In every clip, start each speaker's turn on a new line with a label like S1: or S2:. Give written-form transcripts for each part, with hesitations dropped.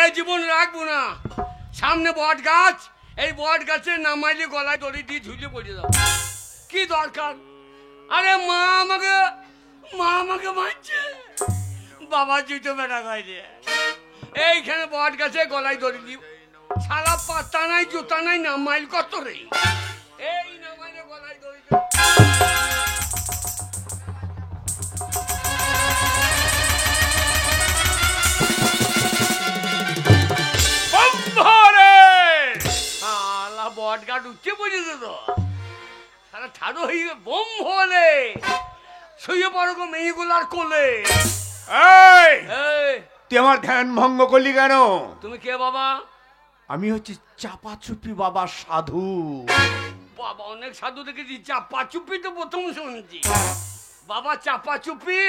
S1: এই জীবন রাখবো না। সামনে বট গাছ, এই বট গাছে নামাইলে গলায় দড়ি দিয়ে ঝুলে পড়ে যাও। কি দরকার? আরে মা আমাকে মারছে, বাবা জুতো বেটা গাইছে। এইখানে বট গাছে গলায় দড়ি দিয়ে, সারা পাতা নাই জুতা নাই, নামাইল কত রে? এই নামাইলে গলায় দড়ি বট গাছ উঠছে পড়েছে তো, সারা ঠাড়ো হয়ে বোম হলে শুয়ে পড়ো গো মেয়েগুলার কোলে।
S2: তুই আমার ধ্যান ভঙ্গ করলি কেন?
S1: তুমি কে বাবা?
S2: আমি হচ্ছে চাপা চুপি বাবা সাধু।
S1: বাবা অনেক সাধু দেখেছি, চাপা চুপি তো প্রথম শুনছি। বাবা চাপা চুপি,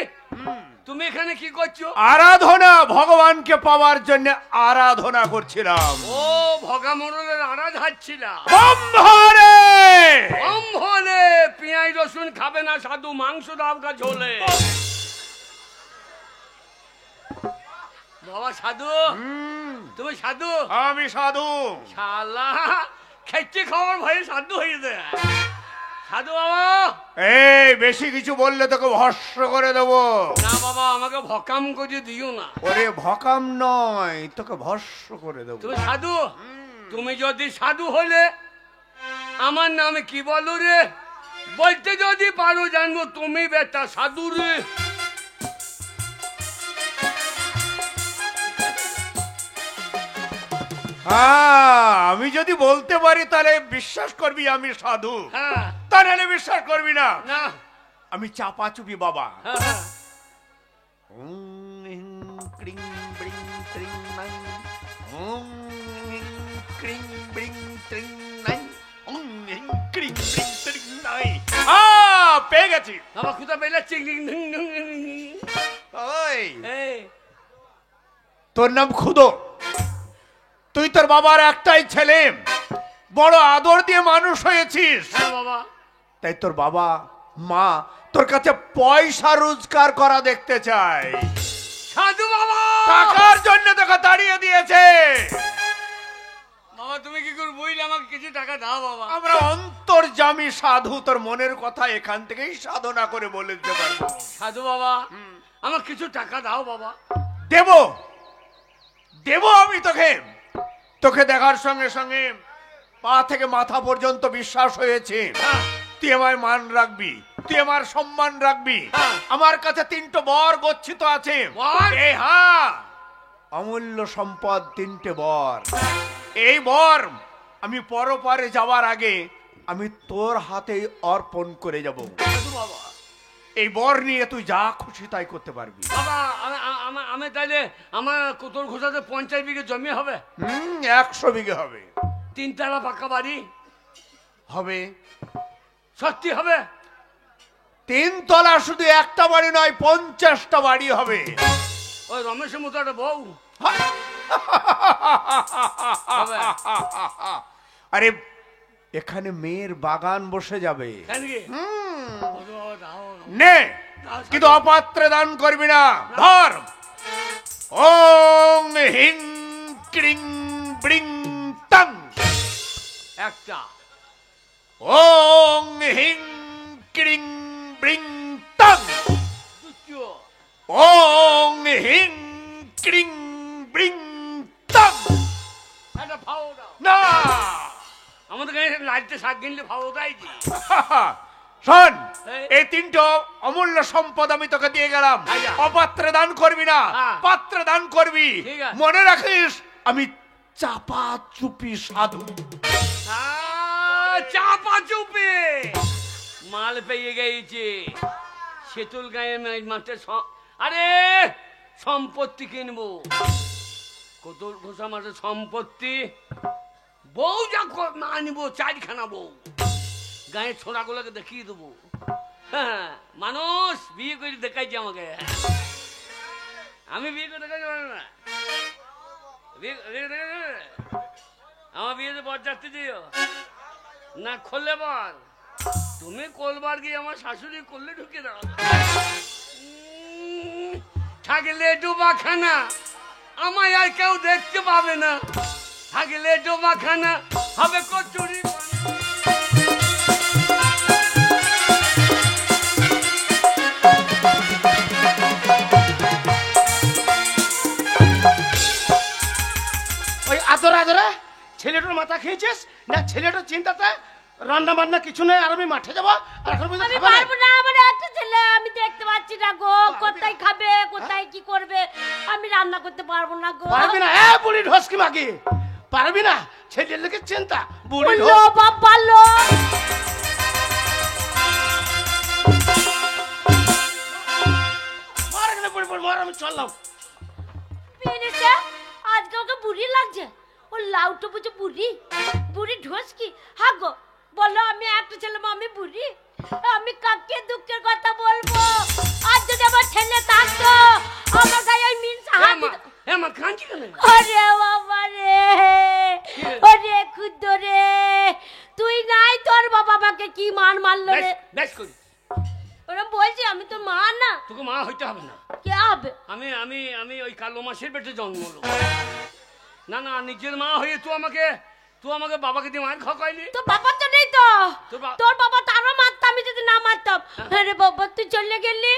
S1: তুমি এখানে কি করছো?
S2: আরাধনা, ভগবানকে পাওয়ার জন্য আরাধনা করছিলাম।
S1: ও ভগা মোড়লের আরাধনা হচ্ছিলাম। পেঁয়াজ রসুন খাবে না সাধু, মাংস দাও গা ঝোলে। বাবা সাধু, তুমি সাধু?
S2: আমি সাধু।
S1: শালা খেতে খাওয়ার ভয়ে সাধু হয়ে যায়। সাধু বাবা,
S2: এই বেশি কিছু বললে তোকে ভস্ম করে দেবো।
S1: না বাবা, আমাকে ভকাম করে দিও না।
S2: ওরে ভকাম নয়, তোকে ভস্ম করে দেবো।
S1: তুমি সাধু? তুমি যদি সাধু হলে আমার নামে কি বলো রে? বলতে যদি পারো জানবো তুমি বেটা সাধু রে।
S2: আমি যদি বলতে পারি তাহলে বিশ্বাস করবি আমি সাধু, তাহলে বিশ্বাস করবি না। আমি চাপা চুপি বাবা। পেয়ে গেছি।
S1: বাবা কোথা পেলে?
S2: তোর নাম খুদো। তুই তোর বাবার একটাই ছেলে, বড় আদর দিয়ে মানুষ হয়েছিস।
S1: বাবা,
S2: তাই তোর বাবা মা তোর কাছে পয়সা রোজগার করা দেখতে চায়।
S1: সাধু বাবা
S2: টাকার জন্য তোকে দাঁড়িয়ে দিয়েছে।
S1: বাবা তুমি কি করে বইলে আমাকে কিছু টাকা দাও বাবা।
S2: আমরা অন্তর্যামী সাধু, তোর মনের কথা এখান থেকেই সাধনা করে বলে দিতে পারবো।
S1: সাধু বাবা আমাকে কিছু টাকা দাও বাবা।
S2: দেব আমি তোকে। তোকে দেখার সঙ্গে সঙ্গে পা থেকে মাথা পর্যন্ত বিশ্বাস হয়েছে তুই আমার মান রাখবি, তুই আমার সম্মান রাখবি। আমার কাছে 3টে বর গচ্ছিত আছে। অমূল্য সম্পদ 3টে বর। এই বর আমি পরপারে যাওয়ার আগে আমি তোর হাতে অর্পণ করে যাব। এই বর নিয়ে তুই যা খুশি তাই করতে পারবি।
S1: বাবা আমি তাইলে আমার তোর ঘোষাতে 50 বিঘে জমি হবে?
S2: 100 বিঘে হবে।
S1: 3 তলা পাকা বাড়ি
S2: হবে?
S1: সত্যি হবে?
S2: 3 তলা শুধু একটা বাড়ি নয়, 50টা বাড়ি হবে।
S1: ওই রমেশের মতো একটা বউ?
S2: আরে এখানে মেয়ের বাগান বসে যাবে। নে, কিন্তু অপাত্রে দান করবি না। ধর। ওং হিং ক্রিং ব্রিং টাং।
S1: একটা।
S2: ওং হিং ক্রিং ব্রিং টাং। ওং হিং ক্রিং ব্রিং টাং।
S1: একটা ফাও দাও
S2: না,
S1: আমাদের গায়ে লাইটে শাক কিনলে ফাও দেয়।
S2: শোন, এই 3টো অমূল্য সম্পদ আমি তোকে দিয়ে গেলাম। অপাত্রে দান করবি না, পাত্রে দান করবি। মনে রাখিস আমি চাপা চুপি সাধু।
S1: চাপা চুপি মাল পেয়ে গেছে। সেতুল গায়ে মাঠে আরে সম্পত্তি কিনবো। কত ঘোষা মাঠে সম্পত্তি, বউ যা আনবো 4খানা বউ। গায়ে ছোড়াগুলোকে দেখিয়ে দেবো। হ্যাঁ, মানুষ বিয়ে করে দেখাইছে আমাকে। আমি বিয়ে করে দেখাইতে পারি না। আমার বিয়েতে বরযাত্রী দিও না, খোলে বল। তুমি কোলবার গিয়ে আমার শাশুড়ি করলে ঢুকে দাও। থাকলে ডোবাখানা আমায় আর কেউ দেখতে পাবে না, থাকলে ডোবাখানা হবে কচুরি
S3: ওই আদরে আদরে ছেলেটার মাথা খেয়েছিস না? ছেলেটার চিন্তাতে রান্না বান্না কিছু নেই, আর আমি মাঠে যাবো আর এখন পর্যন্ত
S4: আমি
S3: খাবে না।
S4: পারবো না, আমার একটা ছেলে, আমি দেখতে পাচ্ছি না গো, কোথায় খাবে কোথায় কি করবে, আমি রান্না করতে পারবো না গো।
S3: পারবি না? এ বুড়ি ঢসকি মাগি, পারবি না? ছেলের লোকের চিন্তা, বুড়ি
S4: লো
S3: ঢস।
S4: বাবা লো।
S3: মার এখানে পড়ে পড়ে মার, আমি চললাম।
S4: পেনেছে আজকে ওকে বুড়ি লাগছে, ও লাউটো বুঝে বুড়ি, বুড়ি ঢোসকি। হ্যাঁ গো বলো, আমি একটা ছেলে আমি বুড়ি, আমি কাকে দুঃখের কথা বলবো? আজ যদি আমার ছেলে থাকতো আমার গায়ে ওই মিন হাত দিত।
S1: আমার কাঁদছি কেন?
S4: আরে বাবা রে, ওরে খুদ্দ রে, তুই নাই, তোর বাবা আমাকে কি মান মারলো রে।
S1: বেশ করি,
S4: ওরা বলছি আমি তো মা না।
S1: তোকে মা হইতে হবে না।
S4: কে হবে?
S1: আমি আমি আমি ওই কালো মাসের পেটে জন্ম হলো। না না, নিজের মা হয়ে তুই আমাকে বাবাকে দিয়ে মায়ের খাওয়াইলি।
S4: তোর বাবা তো নেই তো,
S1: তোর বা-
S4: তোর বাবা তো আরো মারতাম আমি যদি না মারতাম। আরে বাবা তুই চলে গেলি,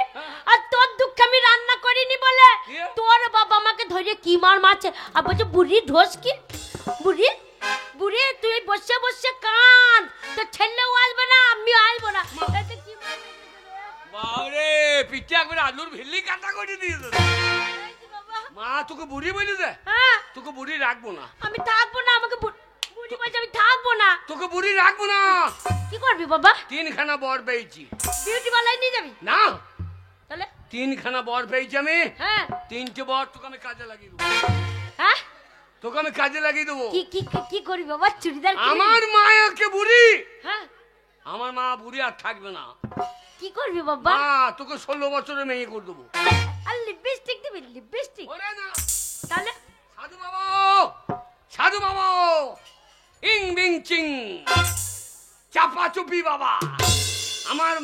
S4: আর তোর দুঃখে আমি রান্না করিনি বলে
S1: ইয়ে?
S4: তোর বাবা আমাকে ধরে কি মার মারছে, আর বলছে বুড়ি ঢোস কি বুড়ি, বুড়ি তুই বসে বসে কান, তোর ছেলেও আসবে না আমিও আসবো না। এতে কি বলবি রে?
S1: বাবারে, পিঠে একবারে আলুর ভিল্লি কাটা করে দিয়েছে।
S4: এই যে বাবা,
S1: মা তোকে বুড়ি বলেছে?
S4: হ্যাঁ
S1: তোকে বুড়ি রাখবো না।
S4: আমি থাকবো না, আমাকে বুড়ি বলছে আমি থাকবো না।
S1: তোকে বুড়ি রাখবো না।
S4: কি করবি বাবা?
S1: তিনখানা বর পেয়েছি।
S4: বিউটি পার্লার নিয়ে যাবি
S1: না,
S4: তাহলে?
S1: তিনখানা বর পেয়েছি আমি।
S4: হ্যাঁ
S1: তিনটে বর তোকে আমি কাজে লাগিয়ে দেবো।
S4: হ্যাঁ,
S1: তোকে আমি কাজে লাগিয়ে দেবো।
S4: কি কি কি করবি বাবা? চুড়িদার কিনবি?
S1: আমার মাকে বুড়ি,
S4: হ্যাঁ,
S1: আমার মা বুড়ি আর থাকবে না।
S4: কি করবি বাবা?
S1: মা তোকে 16 বছরের মেয়ে করে দেবো।
S4: আর লিপস্টিক দিবি? লিপস্টিক
S1: ওরে না,
S4: তাহলে?
S1: সাধু বাবা, সাধু বাবা, ইং বিং চিং, চাপা চুপি বাবা। আমার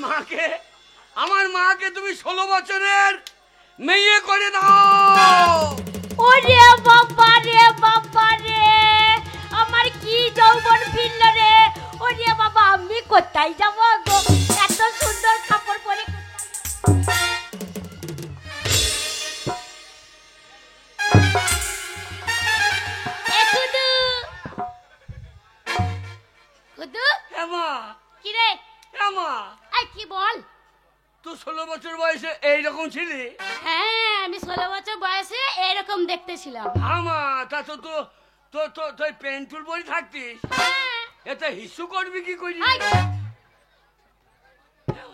S1: মাকে তুমি 16 বছরের মেয়ে করে দাও।
S4: ওরে বাবা রে, বাবা রে, আমার কি যৌবন ফিরল রে। ওরে বাবা, আমি কোথায় যাব গো, এত সুন্দর কাপড় পরে এ খুদু, খুদু,
S1: হেমা,
S4: কি রে?
S1: হেমা,
S4: আই কি বল?
S1: তুই 16 বছর বয়সে এইরকম ছিলি?
S4: হ্যাঁ, আমি 16 বছর বয়সে এরকম দেখতে ছিলাম।
S1: আমা, তা তো তুই পেন্টুল বই থাকতিস।
S4: হ্যাঁ,
S1: এতে হিসু করবি কি করি?
S4: আই,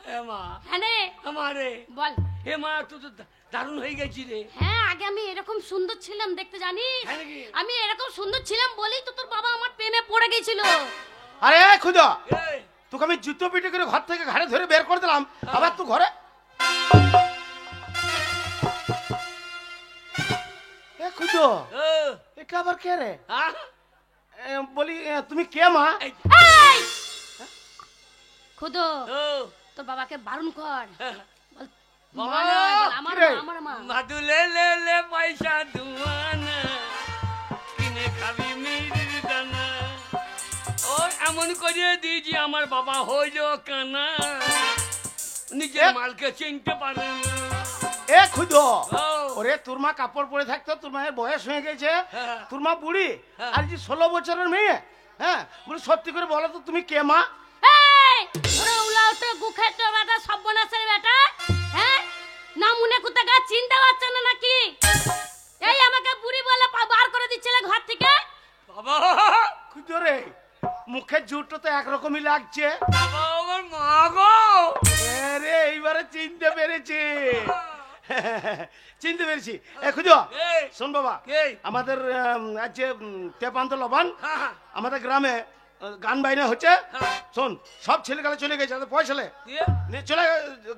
S1: হেমা,
S4: হ্যাঁ রে,
S1: আমারে
S4: বল।
S1: হেমা, তুই তো দারুণ হয়ে গেছি রে।
S4: হ্যাঁ, আগে আমি এরকম সুন্দর ছিলাম দেখতে, জানিস?
S1: হ্যাঁ নাকি?
S4: আমি এরকম সুন্দর ছিলাম বলেই তো তোর বাবা আমার প্রেমে পড়ে গেছিল।
S3: আরে খুদা,
S1: এই,
S3: তোকে আমি জুতো পিটে করে ঘর থেকে ঘাড়ে ধরে বের করে দিলাম, আবার তুই ঘরে। এ খুদো,
S1: ও,
S3: এটা আবার কে রে?
S1: হ্যাঁ?
S3: বলি তুমি কে মা?
S1: এই,
S4: এই খুদো,
S1: ও,
S4: তোর বাবাকে বারণ কর। বল,
S1: বাবা,
S4: মা নয়, বল, আমার
S3: কিরে?
S4: মা, আমার মা।
S1: মাদু লে লে লে পয়সা দুয়ানা, কিনে খাবি মিরির দানা। ও এমন করে দিয়েছি আমার বাবা হইল কানা, নিজের মালকে চিনতে পারে না।
S3: এ খুদো,
S1: ও,
S3: ওরে তোর মা কাপড় পরে থাকতো, তোর মায়ের বয়স হয়ে গেছে,
S1: হ্যাঁ।
S3: তোর মা বুড়ি,
S1: হ্যাঁ।
S3: আর যে 16 বছরের মেয়ে। হ্যাঁ, বলি সত্যি করে বলো তো তুমি কে মা?
S4: এই, ওরে উলাও তো গুখে তো বেটা, সর্বনাশের বেটা। হ্যাঁ, না মনে কোথাকার চিন্তা হচ্ছে না নাকি? এই আমাকে বুড়ি বলে বার করে দিচ্ছিলে ঘর থেকে।
S1: বাবা,
S3: খুদো রে, মুখের জুটো তো একরকমই লাগছে।
S1: বাবা, আমার মা গো।
S3: আরে এইবারে চিনতে পেরেছি, চিনতে পেরেছি। এ খুদো,
S1: এই,
S3: শোন বাবা,
S1: এই,
S3: আমাদের আজকে তেপান্ত লবান,
S1: হ্যাঁ, হ্যাঁ,
S3: আমাদের গ্রামে গান বাইনা হচ্ছে।
S1: হ্যাঁ।
S3: শোন, সব ছেলেগুলো চলে গেছে, পয়সা লে
S1: দিয়ে?
S3: চলে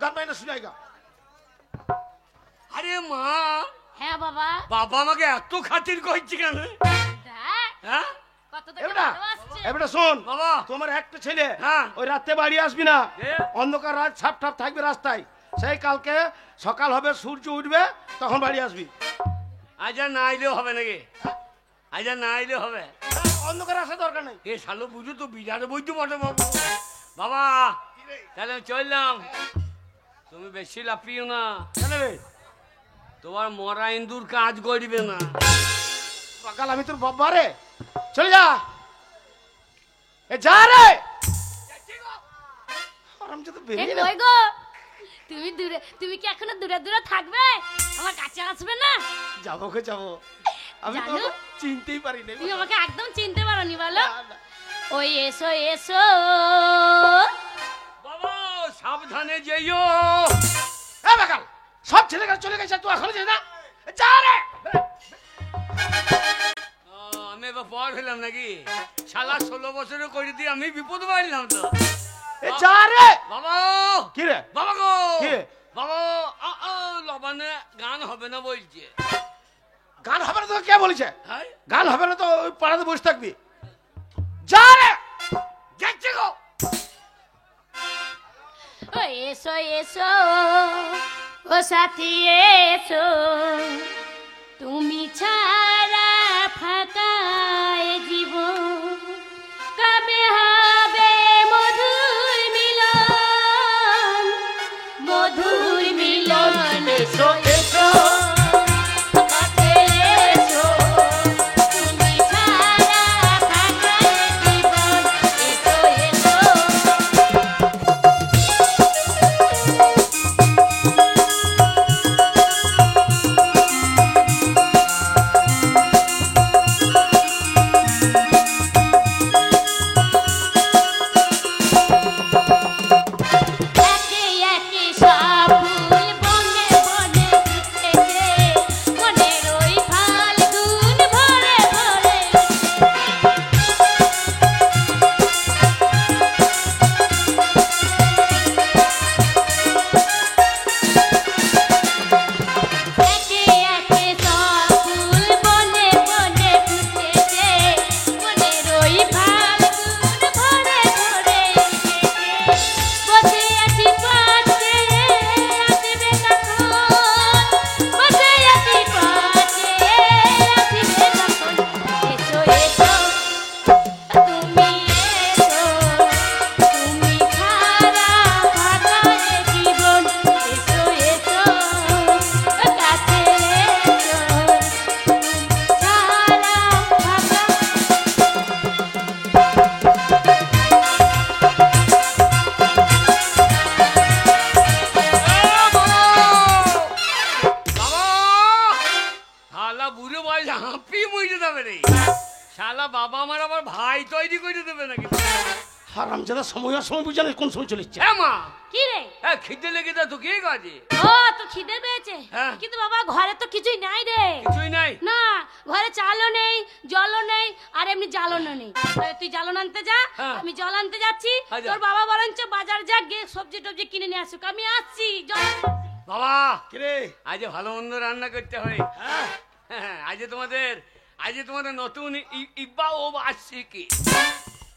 S3: গান বাইনা শুনাইগা।
S1: আরে মা,
S4: হ্যাঁ বাবা,
S1: বাবা আমাকে এত খাতির করছি কেন?
S4: দেখ
S1: হ্যাঁ,
S4: কত তোকে
S3: এবড়া,
S4: ভালোবাসছে।
S3: এবড়া শোন
S1: বাবা,
S3: তোমার একটা ছেলে,
S1: হ্যাঁ।
S3: ওই রাতে বাড়ি আসবি না,
S1: এ?
S3: অন্ধকার রাত ছাপ ঠাপ থাকবে রাস্তায়, সেই কালকে সকাল হবে, সূর্য উঠবে, তখন বাড়ি আসবি।
S1: আজ আর না আইলেও হবে নাকি? আজ আর না আইলেও হবে?
S3: অন্ধকার আসার দরকার নেই।
S1: এ শালো বুঝো তো বিরাট বৈদ্য বটে বাবু। বাবা তাহলে আমি চললাম, তুমি বেশি লাফিও না,
S3: কেন রে?
S1: তোমার মরা ইন্দুর কাজ করবে না।
S3: সকাল আমি তোর বাবা রে, চলে যা। এ যা রে। হারামজাদা বেরিয়ে না।
S4: কই গো, তুমি দূরে, তুমি কি এখনো দূরে দূরে থাকবে, আমার কাছে আসবে না?
S3: যাবো কে যাবো, আমি তো
S4: জানো?
S3: চিনতেই পারি না।
S4: তুমি আমাকে একদম চিনতে পারোনি বলো?
S3: না, না।
S4: ওই এসো এসো।
S1: বাবা সাবধানে যেও।
S3: এ বাকাল, সব ছেলেরা চলে গেছে, তুই এখনো যাই না? যা রে।
S1: আমি এবার পর হলাম নাকি? শালা 16 বছরে করে দিয়ে আমি বিপদ বাড়লাম তো।
S3: এ যা রে।
S1: বাবা
S3: কি রে?
S1: বাবা গো
S3: কি?
S1: বাবা লবানে গান হবে না বলছে।
S3: গান হবে না তো কে বলেছে?
S1: হ্যাঁ
S3: গান হবে না তো ওই পাড়াতে বসে থাকবি। যা রে।
S1: যাচ্ছে গো।
S4: ওই এসো এসো, ও সাথী এসো, তুমি ছাড়া ফাঁকা এ জীবন, কবে হবে মধুর মিলন, মধুর মিলন। এসো এসো, কাছে এসো, তুমি ছাড়া ফাঁকা এ জীবন, এসো এসো। একে একে সব ফুল বনে বনে ফুটেছে, মনের ওই ফাল্গুন ভরে ভরে। একে একে সব ফুল বনে বনে ফুটেছে, মনের ওই ফাল্গুন ভরে ভরে। বসে আছি পাশে, আসবে কখন, বসে আছি পাশে, আসবে কখন। এসো এসো, তুমি এসো, তুমি ছাড়া ফাঁকা এ জীবন, এসো এসো, কাছে এসো, তুমি ছাড়া ফাঁকা।
S1: শালা বুড়ো বয়সে হাঁপিয়ে মরে যাবে রে। শালা বাবা আমার আবার ভাই তৈরি করে দেবে নাকি?
S3: হারামজাদা সময় আর সময় বুঝে না কোন সময় চলে এসছে।
S1: হ্যাঁ মা,
S4: কি রে?
S1: হ্যাঁ খিদে লেগে তা তো কে কাজে?
S4: ও তো খিদে পেয়েছে,
S1: হ্যাঁ।
S4: কিন্তু বাবা ঘরে তো কিছুই নাই রে।
S1: কিছুই নাই।
S4: না, ঘরে চালও নেই, জলও নেই, আর এমনি জ্বালনও নেই। তুই জ্বালন আনতে যা,
S1: হ্যাঁ।
S4: আমি জল আনতে যাচ্ছি।
S1: আচ্ছা।
S4: তোর বাবা বরঞ্চ বাজার যা, গিয়ে সবজি টবজি কিনে নিয়ে আসুক, আমি আসছি।
S1: বাবা
S3: কিরে?
S1: আজ ভালো মন্দ রান্না করতে হয়।
S3: হ্যাঁ।
S1: হ্যাঁ, আজ তোমাদের নতুন ইব্বা ও বার্ষিকী।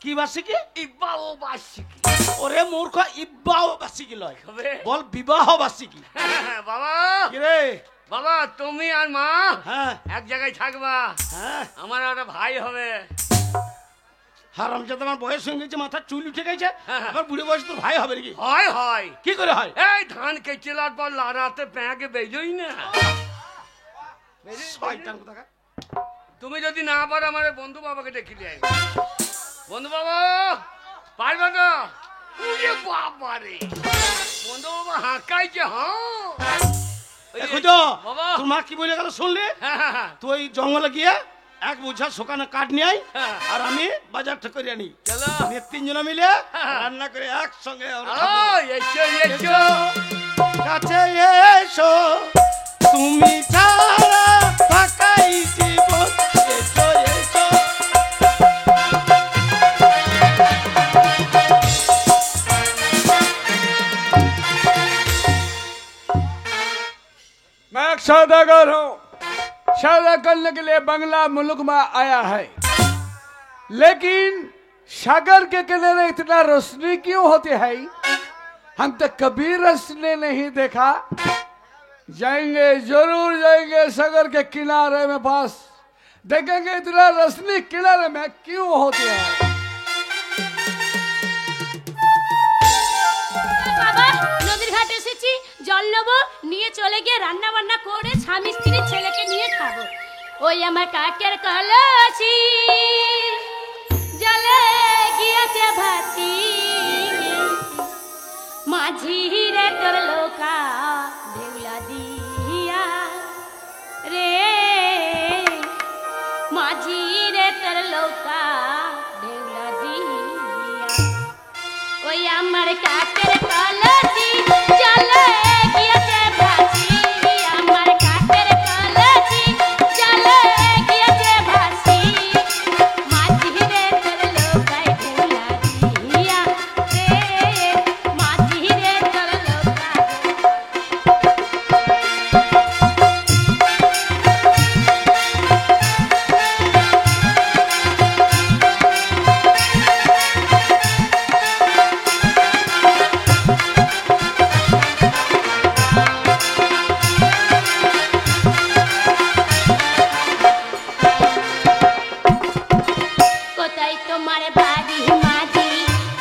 S3: কি বার্ষিকী?
S1: ইব্বা ও বার্ষিকী।
S3: ওরে মূর্খ, ইব্বাও বার্ষিকী লয়,
S1: হবে?
S3: বল বিবাহ বার্ষিকী।
S1: বাবা
S3: কিরে?
S1: বাবা তুমি আর মা
S3: হ্যাঁ
S1: এক জায়গায় থাকবা,
S3: হ্যাঁ।
S1: আমার একটা ভাই হবে।
S3: হারামজাদা আমার বয়স হয়ে গেছে, মাথার চুল উঠে গেছে,
S1: হ্যাঁ।
S3: আবার বুড়ো বয়স তোর ভাই হবে নাকি?
S1: হয় হয়
S3: কি করে হয়?
S1: এই ধান কেচেলার পর লাড়াতে প্যাঁকে বেজোই না।
S3: শয়তান কোথাকার।
S1: তুমি যদি না পারো আমার বন্ধু বাবাকে দেখিলে আই। বন্ধু বাবা পারবে না? উরে বাবা রে, বন্ধু বাবা হাঁকাইছে। হ্যাঁ ওই যে-
S3: দেখো তো
S1: বাবা
S3: তোর মা কি বলে গেল শুনলি?
S1: হ্যাঁ, হ্যাঁ, হ্যাঁ।
S3: তুই জঙ্গলে গিয়ে এক বোঝা শোকানো কাঠ নিয়ে আয়,
S1: হ্যাঁ।
S3: আর আমি বাজারটা করে আনি।
S1: চলো।
S3: আমি তিনজনে মিলে
S1: হ্যাঁ।
S3: রান্না করে একসঙ্গে আমরা
S1: ও,
S3: খাবো।
S1: এসো এসো।
S3: কাছে এসো, তুমি ছাড়া ফাঁকাই জীবন, এসো এসো।
S5: मैं एक सौदागर हूँ। सौदा करने के लिए बंगला मुल्क में आया है, लेकिन सागर के किनारे इतना रोशनी क्यों होती है? हम तो कभी रसने नहीं देखा। जाएंगे, जरूर जाएंगे सगर के किनारे में पास, देखेंगे इतना रसनी किनारे में क्यों होते हैं।
S4: বাবা নদীর ঘাটে এসেছি, জল নেবো, নিয়ে চলে গিয়ে রান্না বান্না করে স্বামী স্ত্রী ছেলেকে নিয়ে খাবো। ওই আমার কাকের কলসি জলে গিয়েছে ভাসি, মাঝি রে তোর লোকা ঢেউলা দিয়া রে, মাঝি রে তোর লোকা ঢেউলা দিয়া। ওই আমার কাকের কলসি জলে গিয়েছে ভাসি, আমার কাকের কলসি জলে গিয়েছে ভাসি, মাঝি রে তোর লোকায় ঢেউলা দিয়া রে, মাঝি রে তোর লোকা। কোথায় তোমার বাড়ি মাঝি,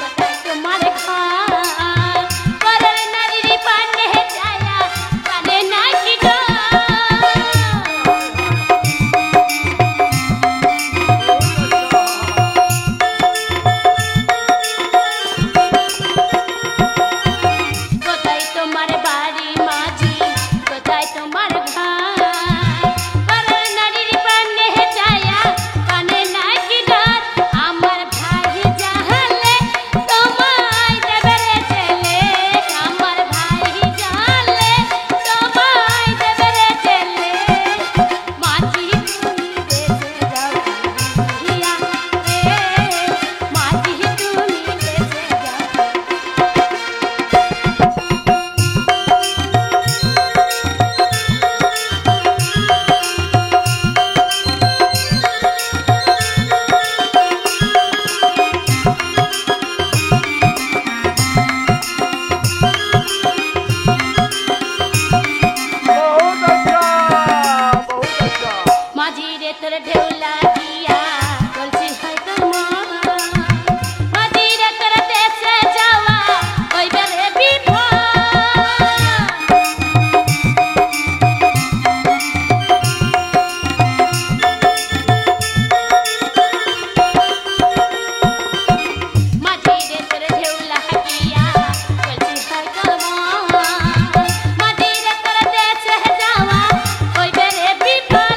S4: কোথায় তোমার ঘর, পরের নারীর পানে ছায়া পানে নাকি ডর। কোথায় তোমার বাড়ি মাঝি, কোথায় তোমার ঘর, পরের নারীর পানে ছায়া পানে নাকি ডর। আমার ভাই জানলে তোমায় দেবে রে ছেলে, আমার ভাই জানলে তোমায় দেবে রে ছেলে, মাঝি তুমি দেশে যাও ফিরিয়া রে, মাঝি তুমি দেশে যাও।
S5: बहुत अच्छा, बहुत अच्छा।
S4: মাঝি রে তোর ঢেউলা দিয়া কলসি হয় তোর মন, মাঝি রে তোর দেশে যাওয়া হইবে রে বিপদ। মাঝি রে তোর ঢেউলা দিয়া কলসি হয় তোর মন, মাঝি রে তোর দেশে যাওয়া হইবে রে বিপদ।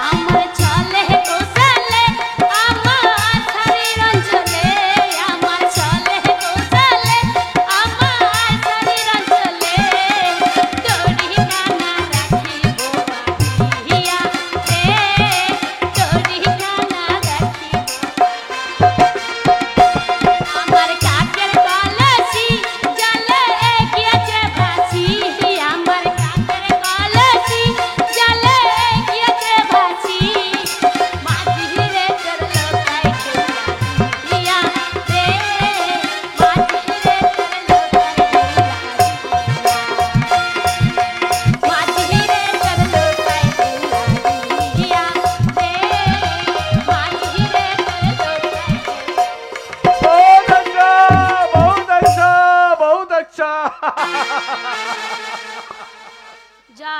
S4: আমার চলে কোসালে আমার শরীর অঞ্চলে, আমার চলে কোসালে আমার শরীর অঞ্চলে, তোরি কানা রাখিব বাঁধিয়া রে, তোরি কানা রাখিব। আমার কাকের কলসি জলে গিয়েছে ভাসি, আমার কাকের কলসি জলে গিয়েছে ভাসি, মাঝি রে তোর লোকায় ঢেউলা দিয়া রে, মাঝি রে তোর লোকায় ঢেউলা দিয়া, মাঝি রে তোর লোকায় ঢেউলা দিয়া রে, মাঝি রে তোর লোকায়।
S5: बहुत अच्छा, बहुत अच्छा, बहुत अच्छा।
S4: যা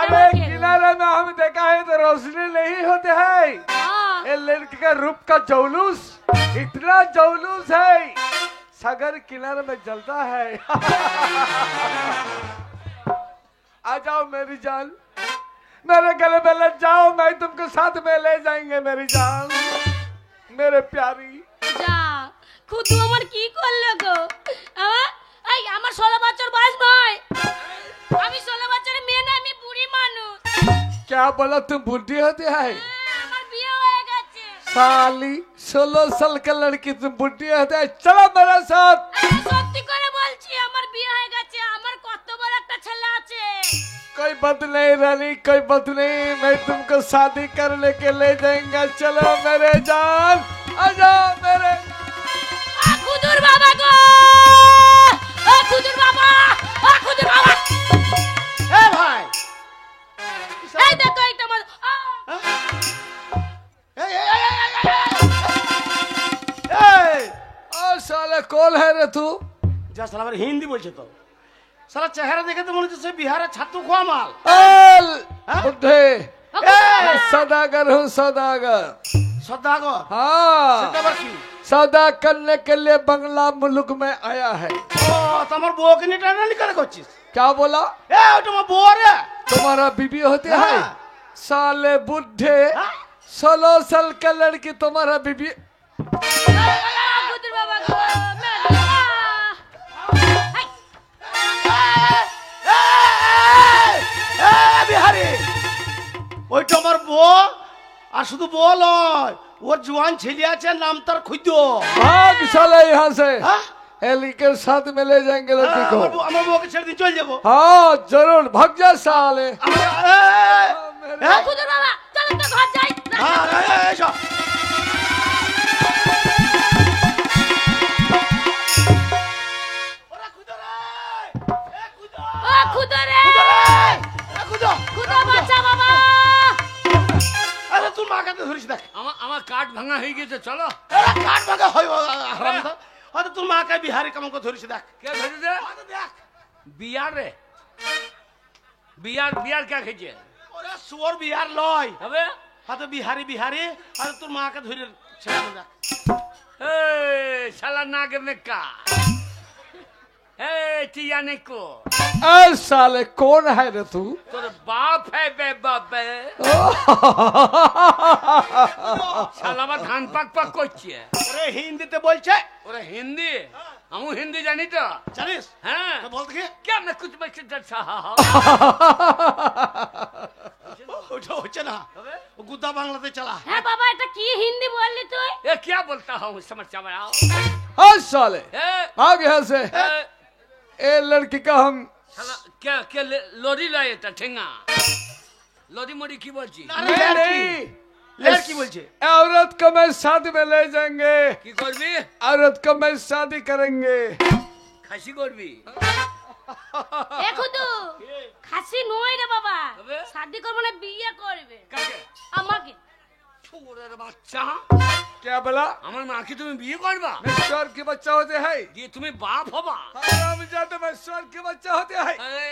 S5: अरे किनारे में हम देखा है तो रोशनी नहीं होते है।
S4: हाँ।
S5: ये लड़की का रूप का जौलूस, इतना जौलूस है, सागर किनारे में जलता है। आ जाओ मेरी जान, मेरे गले में लग जाओ, मैं तुमको साथ में ले जाएंगे मेरी जान, मेरे प्यारी।
S4: যা খুদু আমার কি করলো গো, এই আমার 16 বছর বয়স ভাই, আমি 16 বছরের মেয়ে না, আমি বুড়ি মানুষ।
S5: क्या बोला तुम बुढ़ी होती है?
S4: আমার বিয়ে হয়ে গেছে।
S5: साली 16 साल का लड़की तुम बुढ़ी होती है, चलो मेरे साथ।
S4: আমি সত্যি করে বলছি আমার বিয়ে হয়ে গেছে, আমার কত বড় একটা ছেলে আছে।
S5: कोई बात नहीं रानी, कोई बात नहीं, मैं तुमको शादी करने के ले जाएंगे, चलो मेरे जान, आ जाओ मेरे।
S4: খুদুর বাবা গো, ও খুদুর বাবা,
S5: तू
S3: যা সালা আবার হিন্দি বলছে তো সালা চেহারা দেখে তো মনে হচ্ছে সে বিহারের ছাতু খোয়া মাল
S5: एल
S3: हाँ?
S5: बुढ़े
S3: এ,
S5: सौदागर हूँ सौदागर
S3: সদাগর
S5: हाँ
S3: সেটা আবার কি
S5: सौदा करने के लिए बंगला मुल्क में आया है
S3: ও তোমার বউকে নিয়ে টানাটানি করে করছিস
S5: क्या बोला
S3: এ ওটা আমার বউ রে
S5: तुम्हारा बीबी होते
S3: हाँ।
S5: हैं साले बुढ़े
S3: हाँ?
S5: 16 साल का लड़की तुम्हारा बीबी
S4: গুদুর বাবা গো মেলো হাই
S3: বিহারি ওইটা আমার বউ আর শুধু বউ নয় ওর জোয়ান ছেলে আছে নাম তার খুদ্দ
S5: भाग साले यहाँ से
S3: হ্যাঁ?
S5: एली के साथ में ले जाएंगे लड़की को
S3: আমার বউকে ছেড়ে দিয়ে চলে যাবো
S5: हाँ जरूर भाग जा साले
S4: গুদুর বাবা চলো তো ঘর যাই ও খুদা রে খুদা বাঁচা বাবা
S3: তোর মা কাছে ধরিস দেখ
S1: আমার কাঠ ভাঙা হয়ে গেছে, চলো।
S3: কাঠ ভাঙা হয় হয়তো তোর মা কে বিহারি কেমন করে ধরিস দেখ
S1: কে ধরেছে?
S3: হয়তো দেখ
S1: বিয়ার রে, বিয়ার বিয়ার কে খেয়েছে?
S3: ওরে সুর বিহার লয়
S1: হবে
S3: হয়তো বিহারি বিহারি হয়তো তোর মাকে ধরে ছেড়ে দেখ
S1: ए साला नाग में का ए चियाने को
S5: ए साले कौन है रे तू
S1: तोर बाप है बे बाप है साला बा धान पाक पाक করছে
S3: ওরে হিন্দিতে বলছে
S1: ওরে হিন্দি আমি হিন্দি জানি তো
S3: জানিস
S1: হ্যাঁ
S3: তো বল দেখি
S1: क्या मैं कुछ मैं डर सा
S3: ওটা হচ্ছে না ও গুদ্দা বাংলাতে চালা
S4: হ্যাঁ বাবা এটা কি হিন্দি বললি তুই
S1: ये क्या बोलता हूँ समझ में आओ
S5: हाँ साले
S1: ए
S5: भाग यहाँ से
S1: ए,
S5: ए लड़की का हम
S1: साला क्या क्या लोरी लाए था ठेंगा लोरी मोरी की बोलची
S3: আরে
S5: नहीं
S3: লড়কি
S5: नहीं
S3: লড়কি বলছে
S5: औरत को मैं शादी में ले जाएंगे
S1: की करबी
S5: औरत को मैं शादी करेंगे
S1: खासी करबी
S4: এ খুদু খাসি নয় রে বাবা
S1: তবে?
S4: শাদি করবে না বিয়ে করবে
S1: কাকে
S4: আমাকে
S1: ছোড়ের বাচ্চা
S5: क्या बोला
S1: আমার মাকে তুমি বিয়ে করবা
S5: मैं स्वर के बच्चा होते हैं
S1: দিয়ে তুমি বাপ হবা
S5: हम जाते मैं स्वर के बच्चा होते हैं
S1: আরে,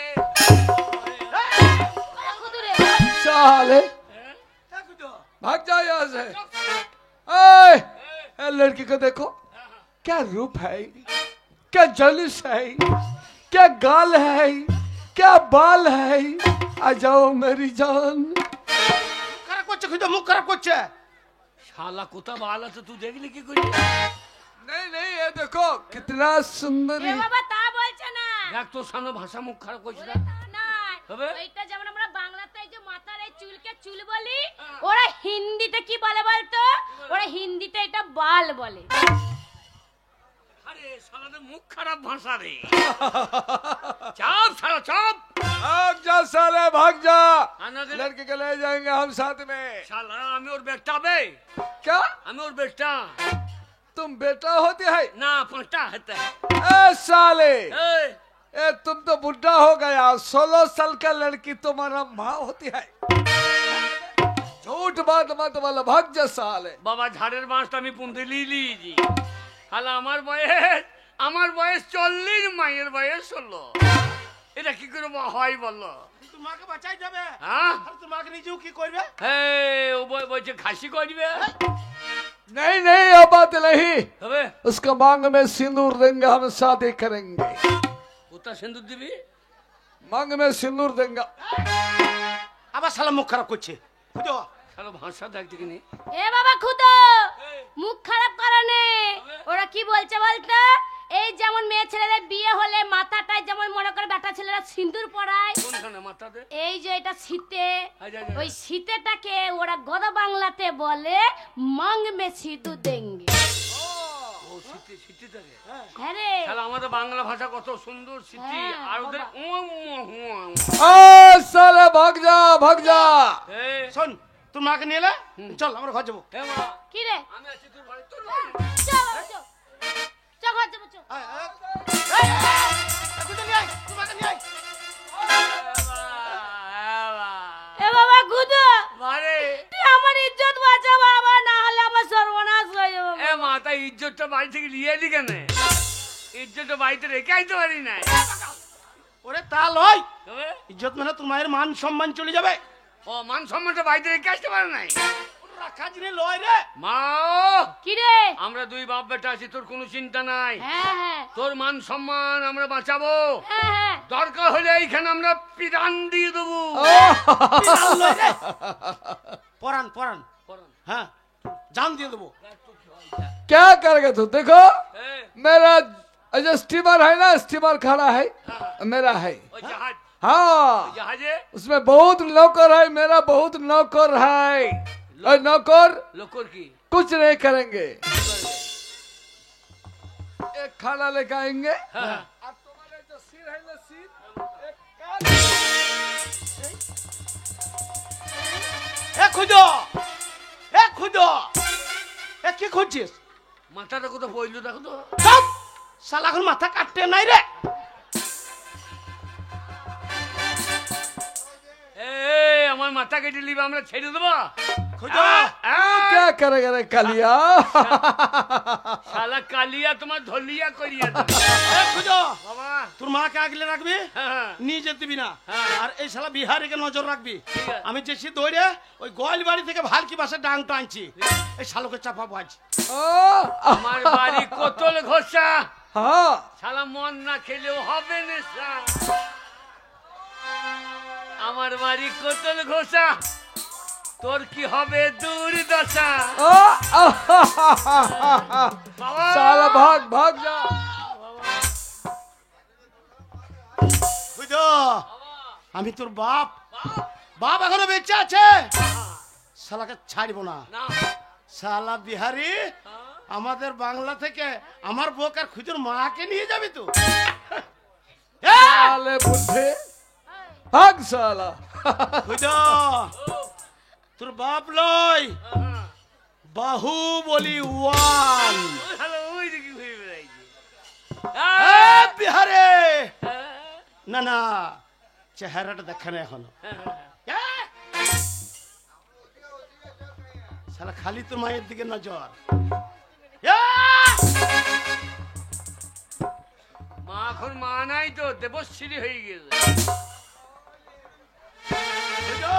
S4: এ খুদু রে
S5: साले
S1: হ্যাঁ?
S5: भाग जाओ यहाँ से ओए ए लड़की को देखो क्या रूप है क्या जलिस है क्या गाल है क्या बाल है आ जाओ मेरी जान
S3: খারাপ করছে খুঁজে মুখ খারাপ করছে
S1: শালা কোথা বাল আছে তুই দেখলি কি করি
S5: नहीं नहीं ये देखो कितना सुंदर
S4: এ
S5: है
S4: বাবা তা বলছে না
S1: দেখ তোর সামনে ভাষা মুখ খারাপ করছিস
S4: ওরে তা নয়
S1: তবে?
S4: ওইটা যেমন আমরা বাংলাতে এই যে মাথার এই চুলকে চুল বলি ওরা হিন্দিতে কি বলে বলতো ওরা হিন্দিতে এটা বাল বলে
S1: আরে শালাদের মুখ খারাপ ভাষা রে চাপ শালা চাপ
S5: भाग जा साले भाग जा
S1: আনা দে
S5: लड़के को ले जाएंगे हम साथ में
S1: শালা আমি ওর বেটা বে
S5: क्या
S1: আমি ওর বেটা
S5: तुम बेटा होते हैं
S1: না পাঁচটা হতে
S5: ए साले
S1: এই
S5: ए तुम तो बुढ़ा हो गया 16 साल का लड़की तुम्हारा माँ होती है झूठ बात मत बोलो भाग जा साले
S1: বাবা ঝাড়ের বাঁশটা আমি পুঁতে লিয়েছি তাহলে আমার বয়স 40 মায়ের বয়স 16 এটা কি করে হয় বললো
S3: তোর মাকে বাঁচাই যাবে
S1: হ্যাঁ
S3: আর তোর মাকে নিজেও কি করবে
S1: ও বলছে খাসি করবে
S5: नहीं नहीं ये बात नहीं
S1: হবে
S5: उसको मांग में सिंदूर देंगे हम शादी करेंगे
S1: কোথা সিন্দুর দিবি
S5: मांग में सिंदूर देंगे
S3: আবার শালা মুখ খারাপ করছে বুঝো
S1: শালা ভাষা দেখ দেখিনি
S4: এ বাবা খুদো মুখ খারাপ করে নে ওরা কি বলছে বলতো এই যেমন মেয়ে ছেলেদের বিয়ে হলে মাথাটায় যেমন মনে করে বেটা ছেলেরা সিঁদুর পরায়
S1: কোনখানে মাথাতে
S4: এই যে এটা শীতে
S1: আচ্ছা,
S4: ওই শীতেটাকে ওরা গদা বাংলাতে বলে মাং মে সিঁদুর দেঙ্গে
S1: ও সিটি থাকে
S4: হ্যাঁ রে
S1: শালা আমাদের বাংলা ভাষা কত সুন্দর সিটি
S4: হ্যাঁ,
S1: আর ওদের
S5: ओ साले भाग जा
S1: এই
S3: শোন তোর মাকে নিয়ে এলে চল আমরা ঘর যাবো
S1: এ মা
S4: কি রে
S1: আমি আছি তোর বাড়ি তোর বাড়ি
S4: চল বাবা, চল চল ঘর যাবো চল
S3: তোর মাকে নিয়ে আয়
S4: এ বাবা খুদো
S1: মারে
S4: তুই আমার ইজ্জত বাঁচা বাবা না হলে আমার সর্বনাশ হয়ে যাবে
S1: এ মাতা ইজ্জতটা বাড়ি থেকে নিয়ে এলি কেন ইজ্জত বাড়িতে রেখে আইতে পারি না।
S3: ওরে তা লয়,
S1: তবে
S3: ইজ্জত মানে তোর মায়ের মান সম্মান চলে যাবে।
S1: ও মান সম্মানটা বাড়িতে রেখে আসতে পারে নাই।
S3: রাখা জিনিস লয় রে।
S1: মা,
S4: কি রে?
S1: আমরা দুই বাপ বেটা আছি, তোর কোনো চিন্তা নাই।
S4: হ্যাঁ হ্যাঁ
S1: তোর মান সম্মান আমরা বাঁচাবো।
S4: হ্যাঁ হ্যাঁ।
S1: দরকার হলে এইখানে আমরা পিটান দিয়ে দেবো।
S3: বিড়াল লয় রে। পরান পরান, হ্যাঁ জান দিয়ে দেবো।
S5: क्या करेगा तू? देखो
S1: এ,
S5: मेरा जो स्टीमर है ना, स्टीमर खड़ा है मेरा है।
S1: ওই জাহাজ,
S5: हाँ,
S1: জাহাজে
S5: उसमें बहुत नौकर है, मेरा बहुत नौकर है। और नौकर
S1: লোকর কি
S5: कुछ नहीं करेंगे, एक खाना लेकर आएंगे।
S1: হ্যাঁ।
S5: और तुम्हारे जो सिर है ना, सिर
S3: এ খুঁজো, এ খুঁজো, এ কি খুঁজছিস?
S1: মাথাটা কোথাও পড়লো দেখো তো।
S3: চুপ! শালা এখন মাথা কাটতে নাই রে।
S1: এ, আমার মাথা কেটে নিবে, আমরা ছেড়ে দেবো।
S3: খুঁজো।
S5: क्या करेगा रे कालिया?
S1: শালা কালিয়া তোমার ধলিয়া করিয়া দেবে।
S3: এ খুঁজো।
S1: বাবা,
S3: তোর মাকে আগলে রাখবি,
S1: হ্যাঁ,
S3: নিয়ে যেতে দিবি না।
S1: হ্যাঁ।
S3: আর এই শালা বিহারিকে নজর রাখবি।
S1: ঠিক আছে।
S3: আমি যেছি দৌড়ে ওই গোয়াল বাড়ি থেকে ভালকি বাসের ডাংটা আনছি, এই শালোকে চাপাবো আজ।
S1: আমার বাড়ি কোতল ঘষা।
S5: हाँ,
S1: শালা মন না খেলেও হবে না সা। আমার বাড়ি কোতল ঘষা, তোর কি হবে দুর্দশা। বাবা,
S5: साला भाग भाग जा।
S3: খুঁজো। আমি তোর বাপ, বাপ এখনো বেঁচে আছে, শালাকে ছাড়বো না।
S1: না,
S3: শালা বিহারি আমাদের বাংলা থেকে আমার বউক আর খুঁজোর মাকে নিয়ে যাবি তো?
S5: साले बुढ़े भाग साला।
S3: খুঁজো। তোর বাপ লয়, বাহু বলি ওয়ান।
S1: শালা ওই দিকে ঘুরে বেড়াইছে।
S3: বিহারে না না, চেহারাটা দেখা না এখনো। শালা খালি তোর মায়ের দিকে নজর।
S1: মা এখন মা নাই তো, দেবশ্রী হয়ে গেছে।
S3: খুঁজো।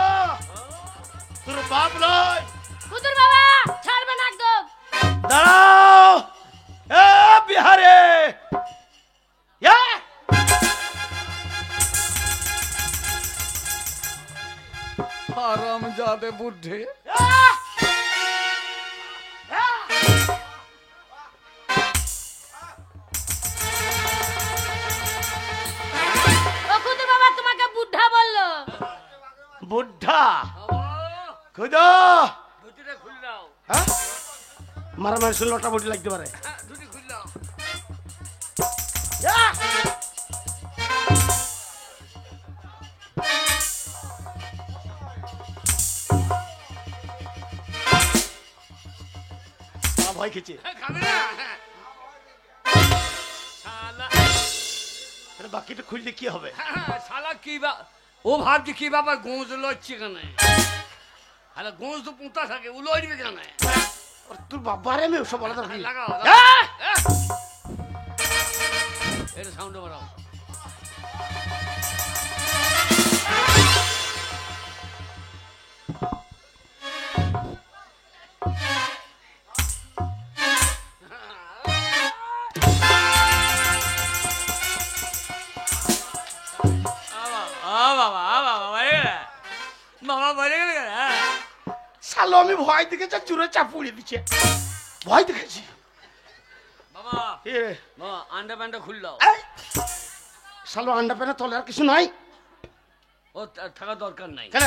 S3: তোর বাপ লয়,
S4: হুজুর বাবা ছাড়বে না একদম।
S3: দাঁড়াও। বিহারে
S5: हरामजादे बुढ़े।
S4: ও হুজুর বাবা তোমাকে বুদ্ধা বললো।
S3: বুদ্ধা।
S1: বাবা,
S3: খুঁজো।
S1: ধুতিটা খুলে দাও।
S3: মারামারি শুনলে লটা বটি লাগতে পারে।
S1: ধুতি খুলে দাও।
S3: ভয় খেয়েছে।
S1: খাবে না। শালা,
S3: বাকিটা খুললে কি হবে?
S1: শালা কি বা, ও ভাবছে কি বাবা গোঁজ লড়ছে কেন? আরে গোঁজ তো পুঁতা থাকে, ও লড়বে কেন?
S3: তোর বাবারে আমি ওসব বলা দরকার নেই।
S1: লাগাও, এটা সাউন্ড বাড়াও। বাবা বলে গেল।
S3: শালো আমি ভয় দেখেছি, চুরে চাপুড়িয়ে দিচ্ছে। ভয় দেখেছি।
S1: বাবা,
S3: এ
S1: বাবা আন্ডা প্যান্টটা খুল দাও।
S3: এই, শালো আন্ডা প্যানে তলে আর কিছু নাই
S1: ও থাকা দরকার নাই।
S3: কেন?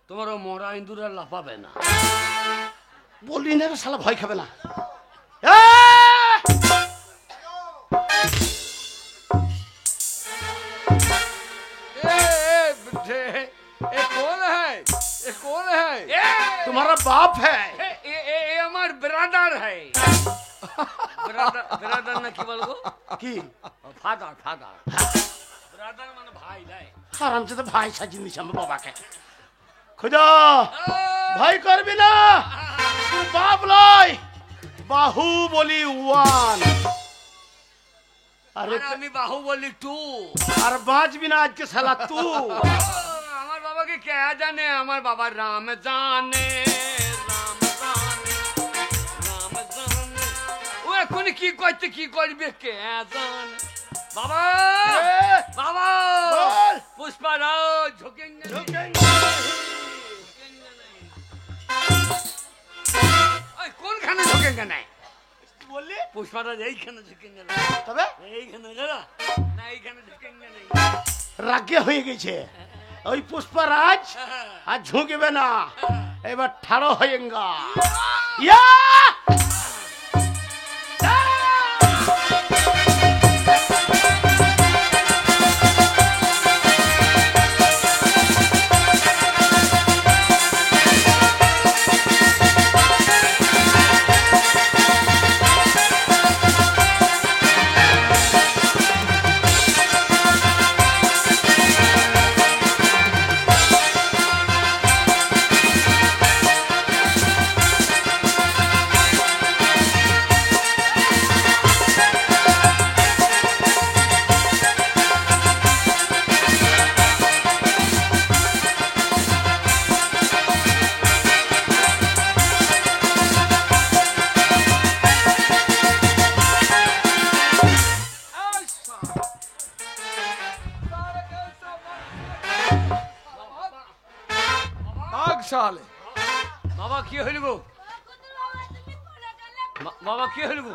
S1: তোমার ও মরা ইন্দুর আর লাফাবে না।
S3: বললি না রে, শালা ভয় খাবে না।
S5: बुढ़े, ये कौन है? ये कौन है?
S3: तुम्हारा बाप है।
S1: এ আমার ব্রাদার है। ব্রাদার না কি বলবো?
S3: কি
S1: ফাদার, ফাদার। ব্রাদার মানে ভাই নাই।
S3: আরাম তো ভাই সাজিয়ে দিচ্ছে আমার বাবাকে। খুঁজো। ভয় করবি না, তোর বাপ লয়, বাহু বলি ওয়ান। আরে
S1: আর আমি বাহুবলি টু।
S3: আর বাঁচবি না আজকে শালা তুই।
S1: আমার বাবাকে কে জানে? আমার বাবা রাম জানে, রাম জানে, রাম জানে। ও এখন কি করতে কি করবে কে জানে? বাবা, বাবা,
S3: বল।
S1: পুষ্পারাজ ঝোঁকেঙ্গে नहीं।
S3: ঝোঁকেঙ্গে
S1: ওই কোনখানে ঝোঁকেঙ্গে নাই?
S3: বললি
S1: পুষ্পারাজ এইখানে ঝোঁকেঙ্গে না,
S3: তবে
S1: এইখানে না, না এইখানে ঝোঁকেঙ্গে নেই।
S3: রাগে হয়ে গেছে ওই পুষ্পারাজ আর ঝুঁকবে না, এবার ঠাড়ো হয়েঙ্গা। ইয়া
S5: भाग साले।
S1: বাবা কি হইল গো? বাবা কি হইল গো?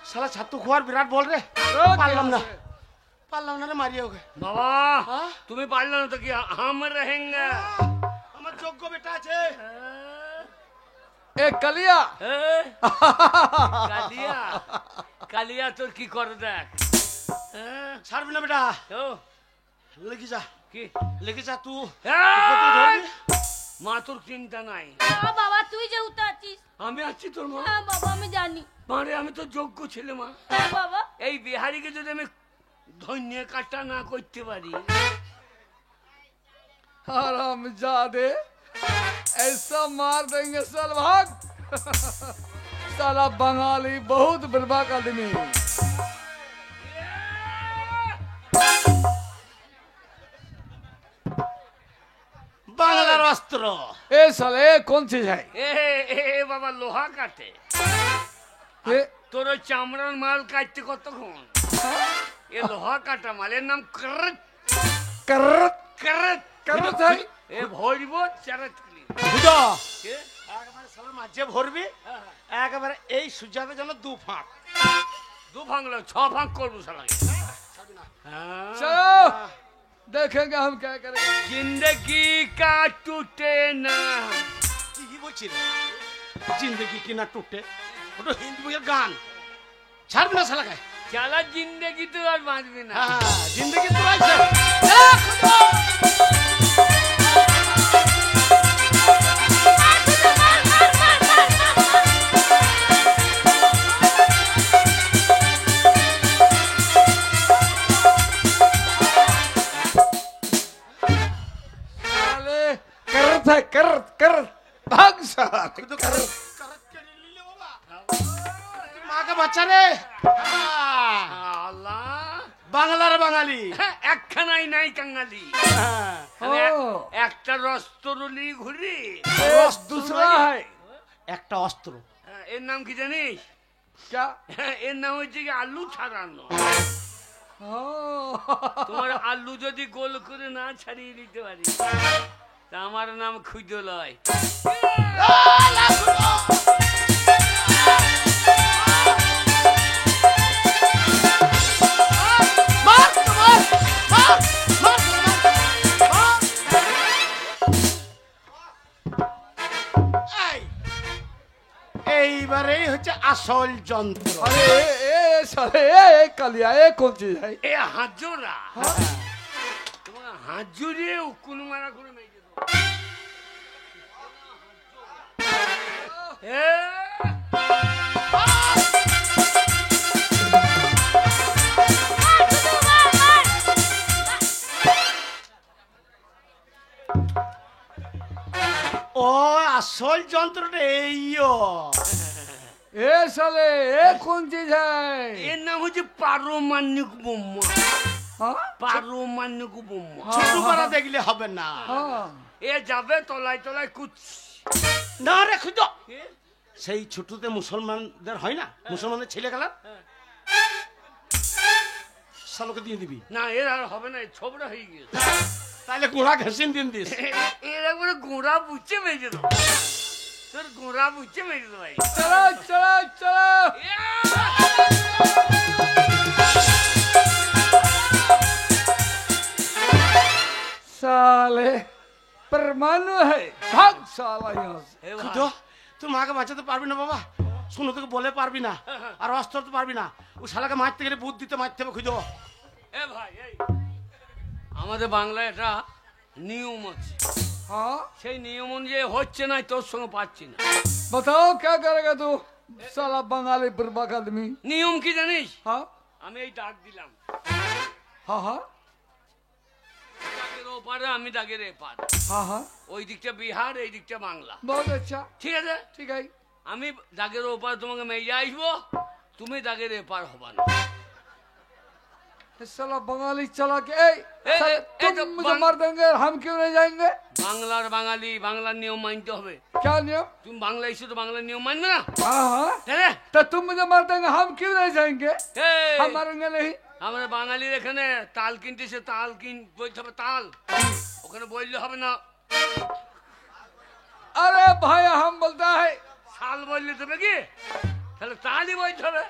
S3: শালা ছাতু খোয়ার বিরাট বল রে,
S5: रोक
S3: পারলাম
S5: यहाँ
S3: না
S5: से।
S3: পারলাম না রে, মারিয়ে ওকে।
S1: বাবা
S3: হ্যাঁ?
S1: তুমি পারলে না তো কি হাম रहेंगे?
S3: আমার যোগ্য বেটা আছে।
S5: ए कलिया।
S1: কালিয়া, কালিয়া তোর কি করে দেখ।
S3: ছাড়বি না বেটা,
S1: ও,
S3: লেগে যা
S1: কি
S3: লেগে যা তুই।
S1: এই! মা তোর চিন্তা নাই,
S4: না বাবা তুই যেহেতু আছিস।
S1: আমি আছি তোর মা।
S4: হ্যাঁ বাবা আমি জানি।
S1: মারে আমি তো যোগ্য ছেলে মা।
S4: হ্যাঁ বাবা
S1: এই বিহারিকে যদি আমি ধন্য কাটা না করতে পারি,
S5: हराम जादे ऐसा मार देंगे साल भाग। साला बंगाली बहुत बर्बाद आदमी।
S3: বাংলার অস্ত্র।
S5: ए साले ए कौन चीज है?
S1: এ এ বাবা লোহা কাটে,
S5: ए
S1: তোর ওই চামড়ার মাল কাটতে কতক্ষণ? এ লোহা কাটা মাল, এর নাম করত
S5: करत
S1: করত
S5: करत है।
S1: এ ভরব চারাত কলি।
S3: বুঝো
S1: কে?
S3: একবারে সালার মাঝে ভরবি, একেবারে এই সুজাতে যেন দু ফাঁক।
S1: দু ভাঙ লো, ছ ভাঙ করবো শালাকে।
S5: चलो देखेंगे हम क्या करेंगे।
S1: जिंदगी का टूटे ना।
S3: কি বলছি রে, জিন্দগি কি না টুটে, ওটা হিন্দি বইয়ের গান। ছাড়বি না শালাকে।
S1: চালা জিন্দগি তো আর বাঁচবি না।
S3: হ্যাঁ জিন্দগি তো আছে।
S5: साले करत है करत करत भाग साला।
S3: মাকে বাচ্চা রে।
S1: আল্লাহ,
S3: বাংলার বাঙালি।
S1: একখানাই নাই কাঙ্গালি।
S3: হ্যাঁ।
S1: আমি
S5: ও।
S1: একটা রস্তরলি ঘুরি।
S5: रस दूसरा है।
S3: একটা অস্ত্র।
S1: এর নাম কি জানিস?
S5: क्या?
S1: এর নাম হচ্ছে কি আলু ছাড়ানো।
S5: ओ,
S1: তোমার আলু যদি গোল করে না ছাড়িয়ে দিতে পারি, তা আমার নাম খুঁজো লয়।
S3: এইবারে হচ্ছে আসল যন্ত্র।
S5: अरे ए साले ए कलिया ए कौन चीज है?
S1: এ হাজরা, তোমার হাজুরে উকুন মারা করে মেরে দেবো। এ,
S3: ও আসল যন্ত্রটা এইও।
S5: ए साले ये कौन चीज है
S1: এর নাম হচ্ছে পারমাণবিক বোমা।
S5: हाँ
S1: পারমাণবিক বোমা।
S3: ছোট করা দেখলে হবে না।
S5: हाँ
S1: এ যাবে তলায় তলায় কুচি।
S3: না রে খুঁজো, সেই ছোটতে মুসলমানদের হয় না, মুসলমানদের ছেলে গেলা শালোকে দিয়ে দিবি,
S1: না এর আর হবে না, ছোবড়া হয়ে গেছে।
S3: তাহলে গোড়া ঘেসিন দিন দিস।
S1: এর একবারে গোড়া বুঝছে মেজে দেবো, তোর গোড়া বুঝছে মেজে দেবো ভাই।
S5: चलो चलो चलो साले परमाणु है भाग साला यहाँ से
S1: এ ভাই,
S3: খুঁজো, তুই মাকে বাঁচাতে পারবি না বাবা, শুনো তোকে বলে পারবি না, আর অস্ত্র তো পারবি না, ও শালাকে মারতে গেলে বুদ্ধিতে মারতে হবে। খুঁজো,
S1: এ ভাই এই আমাদের বাংলায় একটা নিয়ম আছে,
S5: हाँ
S1: সেই নিয়ম অনুযায়ী হচ্ছে না, তোর সঙ্গে পাচ্ছি না।
S5: बताओ क्या करेगा तू साला बंगाली बुर्बक आदमी
S1: নিয়ম কি জানিস?
S5: हाँ
S1: আমি এই ডাক দিলাম,
S5: हाँ हाँ
S1: ডাকের ওপারে আমি ডাকের এপার,
S5: हाँ हाँ
S1: ওই দিকটা বিহার এই দিকটা বাংলা,
S5: बहुत अच्छा
S1: ঠিক আছে?
S5: ठीक है
S1: আমি দাগের ওপার তোমাকে মেয়ে আসবো, তুমি দাগের এপার হবা না।
S5: ये साला बंगाली चला के साले,
S1: ए, तो
S5: तुम मुझे मार देंगे और हम क्यों नहीं जाएंगे
S1: বাংলার বাঙালি, বাংলার নিয়ম মানতে হবে।
S5: क्या नियम
S1: তুমি বাংলা এসে তো বাংলার নিয়ম মানবে না,
S5: हाँ हाँ
S1: তাই না?
S5: तो तुम मुझे मार देंगे हम क्यों नहीं जाएंगे
S1: এই,
S5: हम मारेंगे नहीं
S1: আমরা বাঙালির এখানে তাল কিনতেছে, তাল বলতে হবে তাল, ওখানে বললে হবে না,
S5: अरे भाई हम बोलता है
S1: শাল বললে দেবে কি? তাহলে তালই বলতে হবে।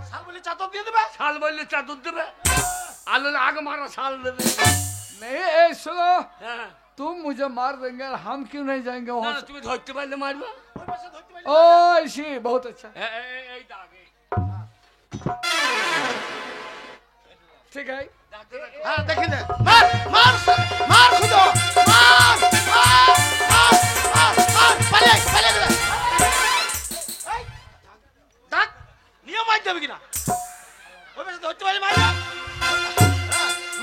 S3: শাল বলে চাদর দিয়ে দেবে।
S1: শাল বললে চাদর দেবে, আলু আগে মারা শাল দেবে।
S5: नहीं ए सुनो
S1: হ্যাঁ,
S5: तुम मुझे मार देंगे और हम क्यों नहीं जाएंगे
S1: না
S5: वहां
S1: না,
S5: से
S1: তুমি ধরতে পারলে মারবে।
S5: ओ ऐसी बहुत अच्छा
S1: এই দাগ, এই
S5: ठीक है
S1: দাগটা দেখো।
S3: হ্যাঁ দেখি দে, মার মার মার খুঁজো, মার মার মার মার মার, পালিয়ে পালিয়ে গেলে দেখ নিয়ম মারতে হবে কিনা, ওই পাশে ধরতে পারলে মারবে,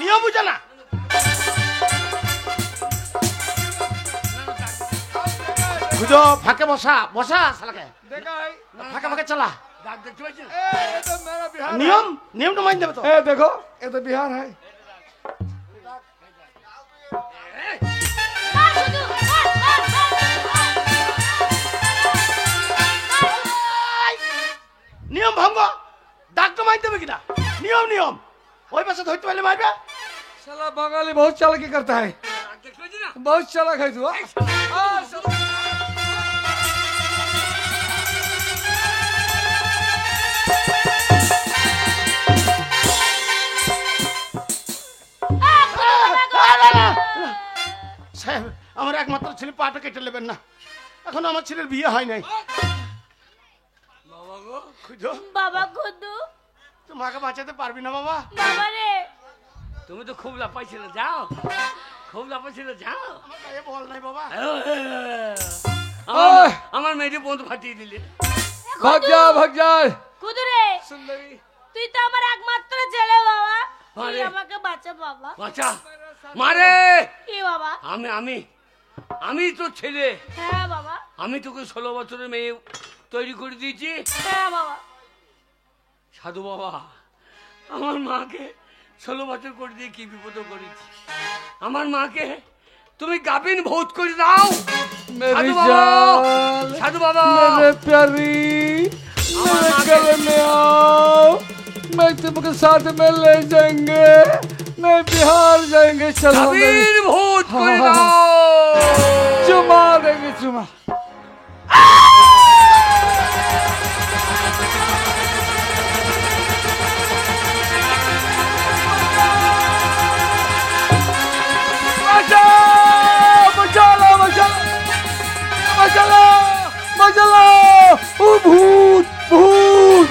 S3: নিয়ম বুঝে না। খুঁজো, ফাঁকে বসা বসা শালাকে,
S5: देखा है
S3: ফাঁকে ফাঁকে চালা,
S1: দাগ দেখতে পাচ্ছেন?
S5: ए ये तो मेरा बिहार है।
S3: নিয়ম নিয়মটা মানতে হবে তো।
S5: ए देखो ये तो बिहार है
S4: মার শুধু, মার, মার, মার, মার।
S3: নিয়ম ভঙ্গ, ডাক্তার মানতে হবে কিনা, নিয়ম নিয়ম, ওই পাশে ধরতে পারলে মারবে।
S5: साला बंगाली बहुत चालाकी करता है
S1: দাগ দেখতে পাচ্ছি না?
S5: बहुत चालाक है तू हाँ? हाँ, साला-
S3: সাহেব, আমার একমাত্র ছেলে পাটা কেটে নেবেন না, এখন আমার ছেলের বিয়ে হয় নাই।
S1: বাবা গো,
S3: খুঁজো,
S4: বাবা খুদু,
S3: তুই মাকে বাঁচাতে পারবি না বাবা।
S4: বাবা রে,
S1: তুমি তো খুব লাফাইছিল, যাও, খুব লাফাইছিল, যাও।
S3: আমার গায়ে বল নাই বাবা।
S1: আমার আমার মেয়েটি বন্ধু ফাটিয়ে দিলে।
S5: भाग जा
S4: খুদু রে,
S5: सुंदरी
S4: তুই তো আমার একমাত্র ছেলে বাবা, তুই
S1: আরে।
S4: আমাকে বাঁচা বাবা।
S1: বাঁচা, মারে।
S4: কি বাবা?
S1: আমি আমি আমি তো ছেলে,
S4: হ্যাঁ বাবা,
S1: আমি তোকে 16 বছরের মেয়ে তৈরি করে দিয়েছি।
S4: হ্যাঁ বাবা।
S1: সাধু বাবা, আমার মাকে 16 বছর করে দিয়ে কি বিপদ করেছি, আমার মাকে তুমি গাবিন ভূত করে দাও।
S5: मेरी
S1: साधु बाबा,
S5: जान
S1: साधु बाबा,
S5: मेरे प्यारी मेरे
S1: आगे।
S5: गले में आओ, मैं तुमके साथ में ले जाएंगे, मैं बिहार जाएंगे, चलो मेरी
S1: গাবিন ভূত করে
S5: हाँ, हाँ,
S1: দাও।
S5: चुमा देंगे चुमा बचाओ बचाओ बचाओ ओ भूत भूत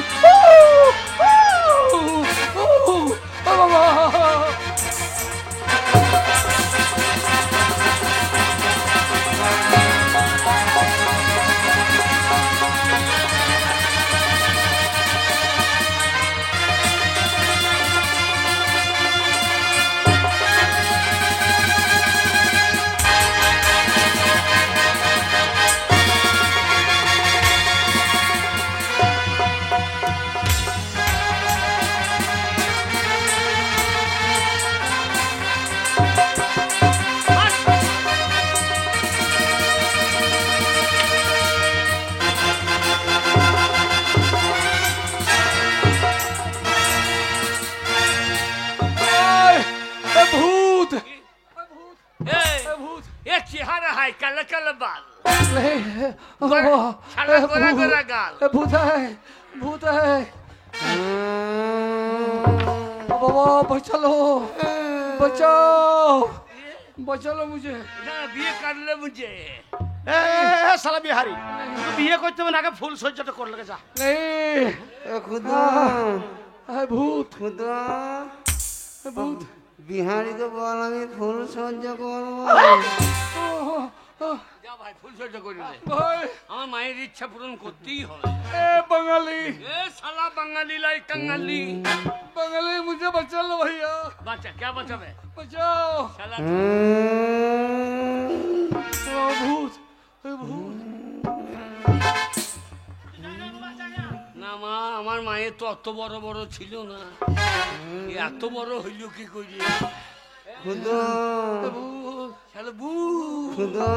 S1: নাই কালো কালো বাল
S5: नहीं
S1: साला गोरा गोरा गाल।
S5: भूत है बाबा बचा लो बचा लो मुझे
S1: না বিয়ে করলে মুঝে
S3: এ শালা বিহারি তুই বিয়ে করতে হবে না আগে ফুল সহ্যটা করে লাগে যা
S5: नहीं
S6: खुदा
S5: है भूत
S6: खुदा
S5: भूत
S6: বিহারিকে বল আমি ফুল সহ্য করবো
S1: যা ভাই ফুল সহ্য করে নে
S5: भाई
S1: আমার মায়ের ইচ্ছা পূরণ করতেই হবে
S5: ए बंगाली
S1: এ শালা বাঙালি লাই কাঙালি
S5: बंगाली मुझे बचा लो भैया
S1: বাচ্চা কে বাঁচাবে
S5: बचाओ
S1: শালা
S5: भूत
S1: না মা আমার মায়ের তো অত বড় বড় ছিল না এত বড় হইল কি করি
S6: খুদা
S1: শালা বু
S6: খুদা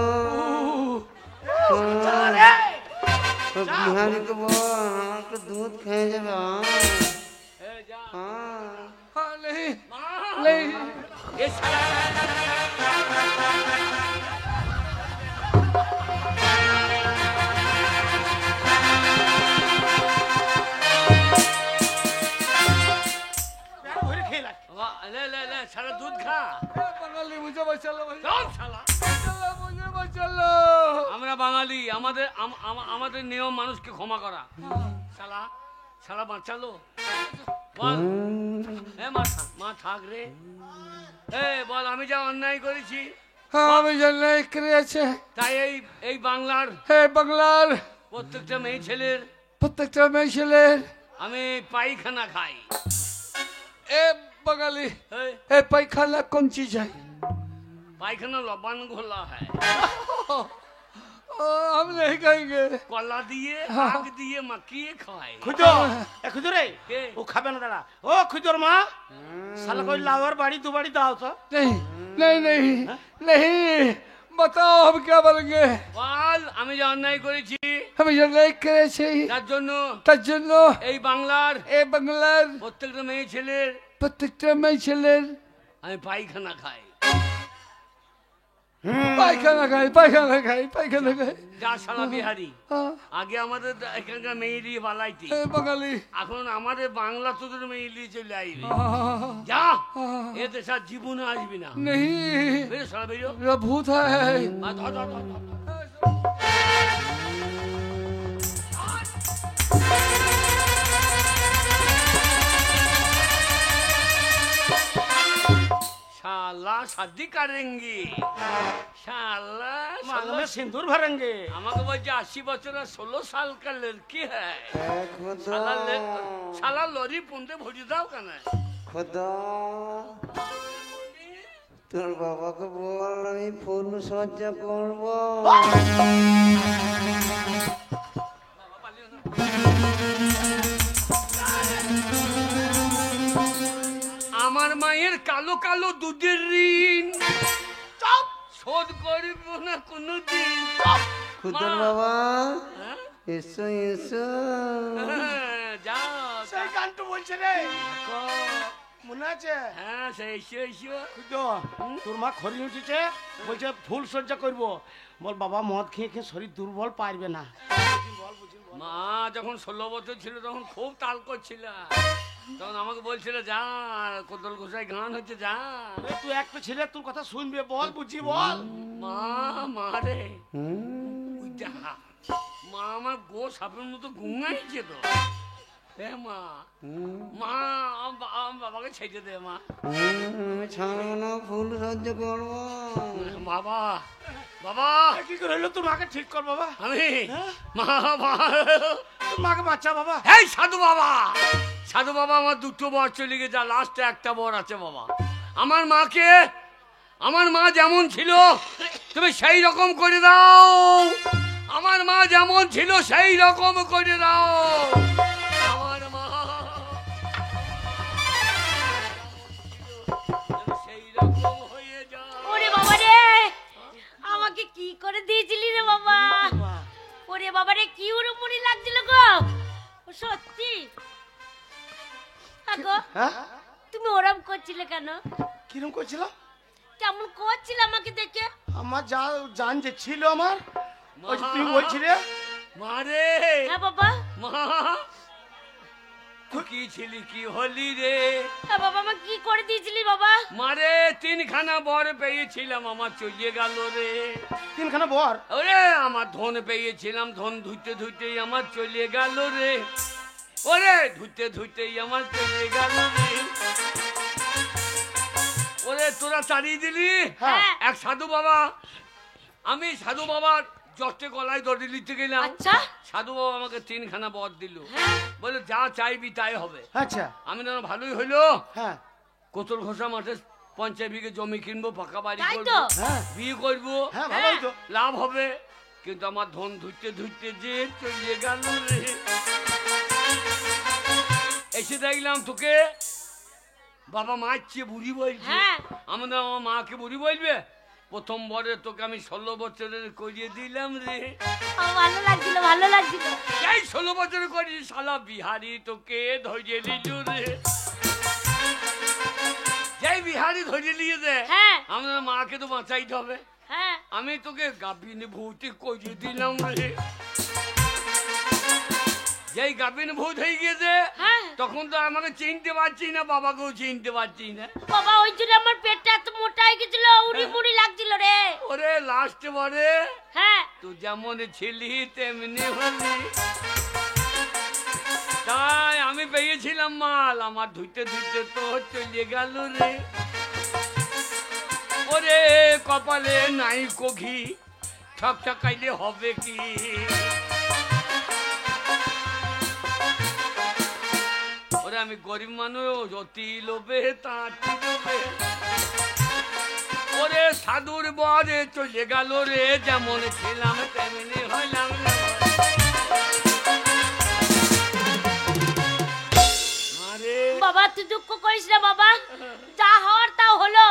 S6: বিহারিকে বল আমাকে দুধ খেয়ে যাবে
S1: এ যা
S5: हाँ नहीं
S1: মা
S5: नहीं
S1: এ শালা
S3: ধরে খেয়ে লাগ
S1: ले ले ले सारा दूध खा
S5: बंगाली मुझे बचा लो भैया
S1: চল শালা
S5: मुझे बचा लो
S1: আমরা বাঙালি আমাদের আমাদের নিয়ম মানুষকে ক্ষমা করা শালা শালা বাঁচালো বল এ মা থাক রে এ বল আমি যা অন্যায় করেছি
S5: हाँ আমি জানলে করেছে
S1: তাই এই বাংলার
S5: হে বাংলার
S1: প্রত্যেকটা মেয়ে ছেলের
S5: প্রত্যেকটা মেয়ে ছেলের
S1: আমি পায়খানা খাই
S5: ए बंगाली
S1: এই
S5: ए पैखाना कौन चीज है
S1: पायखाना लबान घोला है
S5: हम नहीं कहेंगे
S1: কলা দিয়ে আগ দিয়ে মাখিয়ে খায়
S3: খুদো এ খুদো রে
S1: কে?
S3: ও খাবে না দাঁড়া ও খুদোর মা শালা কই লাউয়ার বাড়ি দু বাড়ি দাও তো
S5: नहीं नहीं नहीं नहीं बताओ हम क्या बोलेंगे
S1: বল আমি যা অন্যায় করেছি
S5: हम জানলে করেছে
S1: তার জন্য
S5: তার জন্য
S1: এই বাংলার
S5: এ বাংলার
S1: প্রত্যেকটা মেয়ে ছেলের
S5: প্রত্যেকটা মেয়ে ছেলের
S1: আমি পায়খানা খাই
S5: পায়খানা খাই
S1: যা শালা বিহারি
S5: हाँ,
S1: আগে আমাদের এখানকার মেয়েলি বালাইতি
S5: ए बंगाली
S1: এখন আমাদের বাংলা তোদের মেয়েলি চলে আইবি
S5: हाँ,
S1: যা এ দেশে আর জীবনে আসবি না
S5: नहीं
S1: বেরো শালা বেরো
S5: ये भूत है
S1: ধর ধর ধর ধর। শালা শাদি করেঙ্গি শালা
S3: মালমে সিন্দুর ভরেঙ্গে
S1: আমাকে বলছে 80 বছর আর 16 সাল का लड़की है
S6: খুদা
S1: শালা লরি পুনতে ভরি দাও কেন
S6: খুদা তোর বাবাকে বল আমি ফুল সহ্য করবো
S1: আমার মায়ের কালো কালো দুধের ঋণ শোধ করিব না কোনোদিন
S6: খুদার
S1: মা।
S6: বাবা
S1: হ্যাঁ?
S6: এসো এসো
S1: হ্যাঁ, যাও
S3: সেই গানটা বলছে রে মনে আছে
S1: হ্যাঁ সেই এসো
S3: খুদো তোর মা খড়ি উঠেছে বলছে ফুল সজ্জা করবো বল বাবা মদ খেয়ে খেয়ে শরীর দুর্বল পারবে না
S1: মা যখন 16 বছর ছিল তখন খুব তাল করছিল তখন আমাকে বলছিল যা কোদল গোসাই গান হচ্ছে যা
S3: এ, তুই একটা ছেলে তোর কথা শুনবে বল বুঝি বল
S1: মা মা রে ওই যা। মা আমার গো সাপের মতো ঘুমাইছে তো হে মা মা বাবাকে ছেড়ে দে মা
S6: আমি ছাড়বো না ফুল সহ্য করবো
S1: বাবা বাবা
S3: এ, কি করে হলো তোর মাকে ঠিক কর বাবা
S1: আমি
S3: হ্যাঁ?
S1: মা বাবা
S3: তোর মাকে বাচ্চা বাবা
S1: এই সাধু বাবা আমার দুটো বর চলে গেছে আর লাস্টে একটা বর আছে বাবা আমার মাকে আমার মা যেমন ছিল তুমি সেই রকম করে দাও আমার মা যেমন ছিল সেই রকম করে দাও আমার মা সেই রকম হয়ে যাও
S4: ওরে বাবা রে আমাকে কি করে দিয়েছিলি রে বাবা ওরে বাবা রে কি উড়ুমুড়ি লাগছিল গো ও সত্যি আগো
S3: হ্যাঁ
S4: তুমি ওরম করছিলে কেন
S3: কিরম করছিল
S4: কেমন করছিলে আমাকে দেখে
S3: আমার যা জান যে ছিল আমার, ওই যে তুমি বলছিলে
S1: মারে
S4: হ্যাঁ বাবা।
S1: মা, তুই কি ছিলি কি হলি রে?
S4: হ্যাঁ বাবা, আমার কি করে দিয়েছিলি বাবা?
S1: মারে 3খানা বর পেয়েছিলাম, আমার চলে গেল রে।
S3: 3খানা বর?
S1: ওরে আমার ধন পেয়েছিলাম, ধন ধুইতে ধুইতেই আমার চলে গেল রে। ওরে ধুইতে ধুইতেই আমার চলে গেল রে। ওরে তোরা চালিয়ে দিলি।
S4: হ্যাঁ।
S1: এক সাধু বাবা, আমি সাধু বাবার জটে গলায় দড়ি দিতে গেলাম।
S4: আচ্ছা।
S1: সাধু বাবা আমাকে 3খানা বর দিল,
S4: হ্যাঁ।
S1: বলে যা চাইবি তাই হবে।
S3: আচ্ছা।
S1: আমি না ভালোই হইলো,
S3: হ্যাঁ
S1: কোতর ঘোষা মাঠে 50 বিঘে জমি কিনবো, পাকা বাড়ি
S4: তাই
S1: করবো,
S4: তো।
S3: হ্যাঁ
S1: বিয়ে করবো,
S3: হ্যাঁ ভালোই তো।
S1: লাভ হবে। কিন্তু আমার ধন ধুইতে ধুইতে যে চলে গেল রে। এসে দেখলাম তোকে বাবা মারছে, বুড়ি বলছে।
S4: হ্যাঁ।
S1: আমাদের আমার মাকে বুড়ি বলবে? প্রথম বরে তোকে আমি 16 বছরের করিয়ে দিলাম রে।
S4: আমার ভালো লাগছিল, ভালো লাগছিল।
S1: এই 16 বছর করি শালা বিহারি তোকে ধরে নিল রে। যাই বিহারি ধরে নিয়ে দে।
S4: হ্যাঁ।
S1: আমাদের মাকে তো বাঁচাইতে হবে।
S4: হ্যাঁ।
S1: আমি তোকে গাভিনী ভূতি করিয়ে দিলাম রে। যেই গাভিনী ভূত হয়ে গিয়েছে,
S4: হ্যাঁ।
S1: তখন তো আমাকে চিনতে পারছি না, বাবাকেও চিনতে পারছি না।
S4: বাবা ওই জন্য আমার পেটটা এত মোটা হয়ে গেছিল, উড়ি মুড়ি লাগছিল রে।
S1: ওরে লাস্ট বরে
S4: হ্যাঁ।
S1: তুই যেমন ছিলি তেমনি হলি। তাই আমি পেয়েছিলাম মাল, আমার ধুইতে ধুইতে তো চলে গেল রে। ওরে কপালে নাই কঘি, ঠকঠকাইলে হবে কি? ওরে আমি গরিব মানুষ, অতি লোভে তাঁতি লোভে। ওরে সাধুর বরে চলে গেল রে, যেমন ছিলাম তেমনি হইলাম রে। আরে
S4: বাবা তুই দুঃখ করিস না বাবা, যা হওয়ার তা হলো।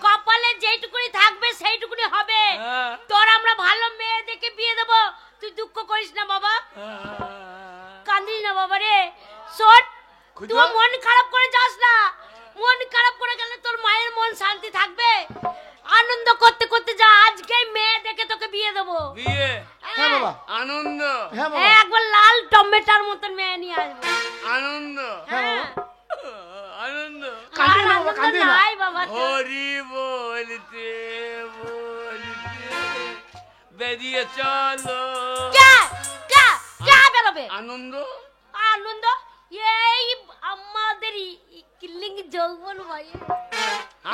S4: কপালে যেইটুকুনি থাকবে সেইটুকুনি হবে।
S1: হ্যাঁ।
S4: তোর আমরা ভালো মেয়ে দেখে বিয়ে দেবো, তুই দুঃখ করিস না বাবা, কান্দিস না বাবা রে। শোন,
S1: খুঁজো।
S4: তুই মন খারাপ করে যাস না। মন খারাপ করে গেলে তোর মায়ের মন শান্তি থাকবে। আনন্দ করতে করতে যা, আজকে মেয়ে দেখে তোকে বিয়ে দেবো।
S1: বিয়ে
S3: হ্যাঁ বাবা।
S1: আনন্দ,
S3: হ্যাঁ বাবা।
S4: হ্যাঁ, একবার লাল টমেটোর মতন মেয়ে নিয়ে আসবো।
S1: আনন্দ,
S4: হ্যাঁ।
S1: আনন্দ।
S3: কাঁদিস না
S4: আর
S3: বাবা,
S4: আনন্দ
S3: কাঁদিস না।
S4: নাই বাবা তোর।
S1: হরি বলতে বলতে বেরিয়ে চলো।
S4: কে কে কে বেরোবে?
S1: আনন্দ,
S4: আনন্দ এই আমাদের কিলিং যৌবন ভাই।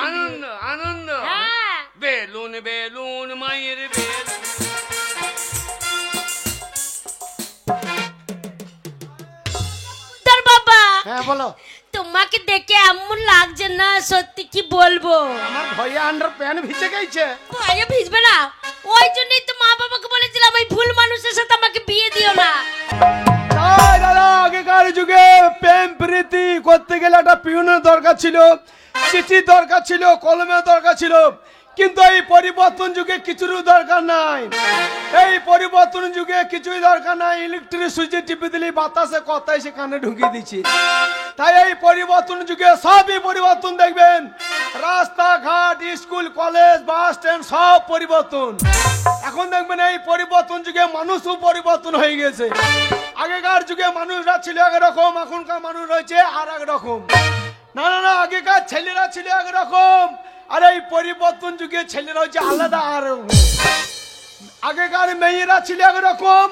S1: আনন্দ, আনন্দ।
S4: হ্যাঁ।
S1: বেলুন বেলুন মায়ের বেলুন।
S4: তোর বাবা,
S3: হ্যাঁ বলো।
S4: তোমাকে দেখে এমন লাগছে না, সত্যি কি বলবো।
S3: আমার ভয়ে আন্ডার প্যান্ট ভিজে গেছে।
S4: ভয়ে ভিজবে না, ওই জন্যই তো মা বাবাকে বলেছিলাম ওই ভুল মানুষের সাথে আমাকে বিয়ে দিও না।
S5: তাই দাদা, আগেকার যুগে প্রেম প্রীতি করতে গেলে একটা পিউনের দরকার ছিল, চিঠির দরকার ছিল, কলমের দরকার ছিল। কিন্তু এই পরিবর্তন যুগে কিছুরই দরকার নাই। এই পরিবর্তন যুগে কিছুই দরকার নাই। ইলেকট্রিক সুইচে টিপে দিলেই বাতাসে কথাই সেখানে ঢুকিয়ে দিচ্ছি। তাই এই পরিবর্তন যুগে সবই পরিবর্তন দেখবেন। রাস্তাঘাট, স্কুল, কলেজ, বাস স্ট্যান্ড সব পরিবর্তন। এখন দেখবেন এই পরিবর্তন যুগে মানুষও পরিবর্তন হয়ে গেছে। আগেকার যুগে মানুষরা ছিল একরকম, এখনকার মানুষ রয়েছে আর এক রকম। না না না, আগেকার ছেলেরা ছিল একরকম, আর এই পরিবর্তন যুগে ছেলেরা হচ্ছে আলাদা। আর আগেকার মেয়েরা ছিল একরকম,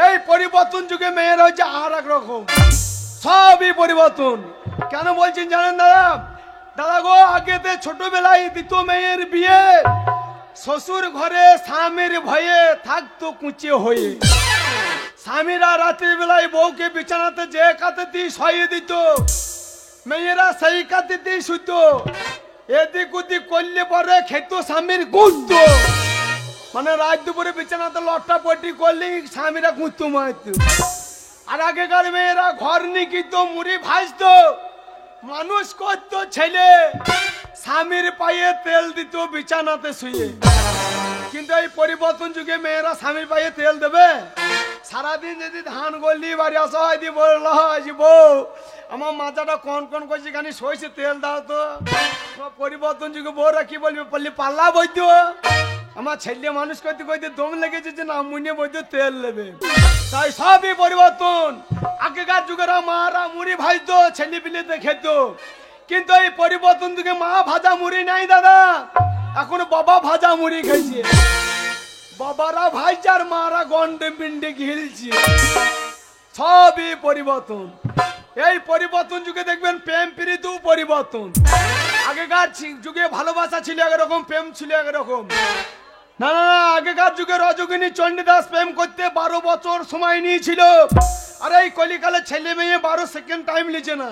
S5: এই পরিবর্তন যুগে মেয়েরা হচ্ছে আর এক রকম। সবই পরিবর্তন। কেন বলছেন জানেন দাদা? দাদা গো, আগেতে ছোটবেলায় দিত মেয়ের বিয়ে, শ্বশুর ঘরে স্বামীর ভয়ে থাকতো কুঁচে হয়ে। স্বামীরা রাত্রির বেলায় বউকে বিছানাতে যে কাঁথেতে শুইয়ে দিত, মেয়েরা সেই কাঁথেতেই শুত। এদিক ওদিক করলে পরে খেত স্বামীর গুঁত। মানে রাত দুপুরে বিছানাতে লট্টা পটি করলে স্বামীরা গুঁত মারত। আর আগেকার মেয়েরা ঘর নিকিত, মুড়ি ভাজত, মানুষ করত ছেলে, স্বামীর পায়ে তেল দিত বিছানাতে শুয়ে। কিন্তু এই পরিবর্তন যুগে মেয়েরা স্বামীর পায়ে তেল দেবে? সারাদিন যদি ধান গলি বাড়ি আসা হয় দিয়ে বলল বউ আমার মাথাটা কন কন করছে, খানি সইছে তেল দাও তো। পরিবর্তন যুগে বউরা কি বলবে, বললি পাল্লা বইতো।
S3: আমার ছেলে মানুষ করতে করতে দম লেগেছে যে না মুনে বইতে তেল নেবে, তাই সবই পরিবর্তন। আগেকার যুগের মারা মুড়ি ভাজতো, ছেলে পিলেতে খেত, কিন্তু এই পরিবর্তন যুগে মা ভাজা মুড়ি নাই দাদা, এখন বাবা ভাজা মুড়ি খাইছে। বাবারা ভাইছে আর মারা গন্ডে পিন্ডে ঘিলছে, সবই পরিবর্তন। এই পরিবর্তন যুগে দেখবেন প্রেম প্রীতিও পরিবর্তন। আগেকার যুগে ভালোবাসা ছিল একরকম, প্রেম ছিল একরকম। না না না, আগেকার যুগে রজকিনী চণ্ডীদাস প্রেম করতে 12 বছর সময় নিয়েছিল, আর এই কলিকালে ছেলে মেয়ে 12 সেকেন্ড টাইম নিচ্ছে না,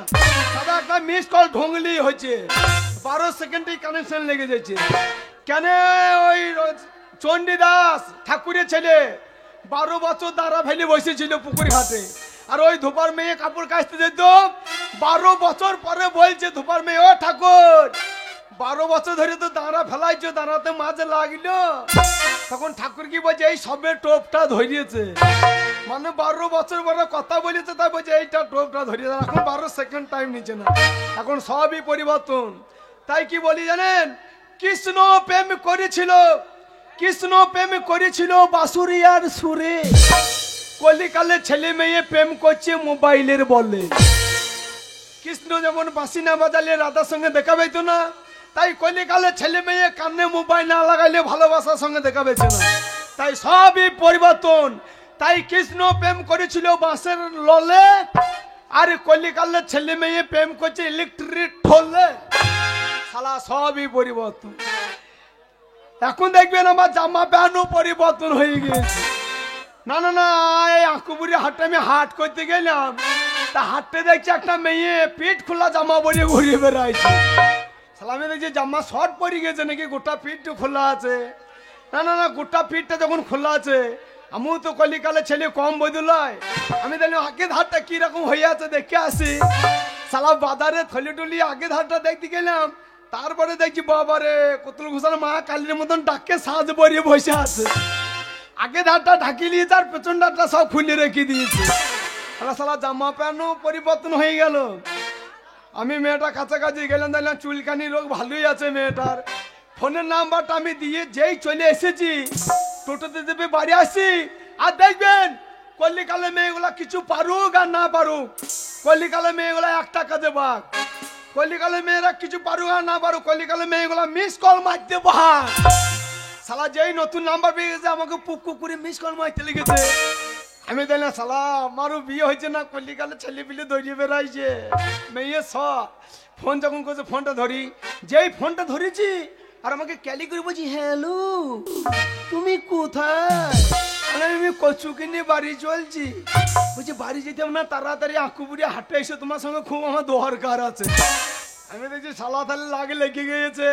S3: সাদা একটা মিস কল ঢোংলি হয়েছে, 12 সেকেন্ডেই কানেকশন লেগে যাচ্ছে। কেন? ওই চণ্ডীদাস ঠাকুরের ছেলে 12 বছর দাঁড়া ফেলে বসেছিল পুকুর ঘাটে, আর ওই ধোপার মেয়ে কাপড় কাচতে যেত। 12 বছর পরে বলছে ধোপার মেয়ে, ও ঠাকুর 12 বছর ধরে তো দাঁড়া ফেলাইছো, দাঁড়াতে মাঝে লাগলো। তখন ঠাকুর কি বলছে, এই সবে টোপটা ধরিয়েছে, মানে 12 বছর পরে কথা বলেছে, তাই বলছে এইটা টোপটা ধরিয়েছে। এখন 12 সেকেন্ড টাইম নিচ্ছে না, এখন সবই পরিবর্তন। তাই কি বলি জানেন, কৃষ্ণ প্রেম করেছিল, কৃষ্ণ প্রেম করেছিল বাঁশুরিয়ার সুরে, কলিকালে ছেলে মেয়ে প্রেম করছে মোবাইলের বলে। কৃষ্ণ যেমন বাঁশি না বাজালে রাধার সঙ্গে দেখা পেত না, তাই কলিকালে ছেলে মেয়ে কানে মোবাইল না লাগাইলে ভালোবাসার সঙ্গে দেখা পেছে না, তাই সবই পরিবর্তন। তাই কৃষ্ণ প্রেম করেছিল বাঁশের ললে, আর কলিকালে ছেলে মেয়ে প্রেম করছে ইলেকট্রিক ঠোলে, শালা সবই পরিবর্তন। এখন দেখবেন আমার জামা প্যান্টও পরিবর্তন হয়ে গিয়েছে। না না না, এই আকুপুরি হাটে আমি হাট করতে গেলাম, তা হাটে দেখছি একটা মেয়ে পিঠ খোলা জামা পরে ঘুরিয়ে বেড়াইছে। সালামে দেখছি জামা শর্ট পরে গেছে নাকি গোটা পিঠ খোলা আছে? না না না, গোটা পিঠটা যখন খোলা আছে, আমিও তো কলিকালে ছেলে কম বদলায়, আমি দেখলাম আগে ধারটা কিরকম হয়ে আছে দেখে আসি। সালা বাজারে থলি টলি আগে ধারটা দেখতে গেলাম, তারপরে দেখছি বাবারে কতুল ঘোষার মা কালীর মতন ডাকে সাজ পরিয়ে বসে আছে। আগে ধারটা ঢাকি নিয়েছে আর পেছন ধারটা সব খুলে রেখে দিয়েছে। সালা জামা প্যান্টও পরিবর্তন হয়ে গেল। আমি মেয়েটা কাছাকাছি গেলাম, দেখলাম চুলকানি রোগ ভালোই আছে মেয়েটার। ফোনের নাম্বারটা আমি দিয়ে যেই চলে এসেছি, টোটোতে দেবে বাড়ি আসি, আর দেখবেন কলিকালে মেয়েগুলা কিছু পারুক আর না পারুক, কলিকালে মেয়েগুলা একটা কাজে বাঘ, কলিকালে মেয়েরা কিছু পারুক আর না পারুক, কলিকালে মেয়েগুলা মিস কল মারতে বাঘ। শালা যেই নতুন নাম্বার পেয়ে গেছে আমাকে পুকু করে মিস কল মারতে লেগেছে। আমি দেখলাম শালা আমারও বিয়ে হয়েছে না, কলিকালে ছেলে পিলে দৌড়িয়ে বেড়াইছে মেয়ে সব। ফোন যখন করছে ফোনটা ধরি, যেই ফোনটা ধরেছি আর আমাকে ক্যালি করে বলছি, হ্যালো তুমি কোথায়? আমি কচু কিনে বাড়ি চলছি। বলছি বাড়ি যেতাম না, তাড়াতাড়ি আকুপুরি হাটে এসে তোমার সঙ্গে খুব আমার দরকার আছে। আমি দেখছি শালা তাহলে লাগে লেগে গিয়েছে,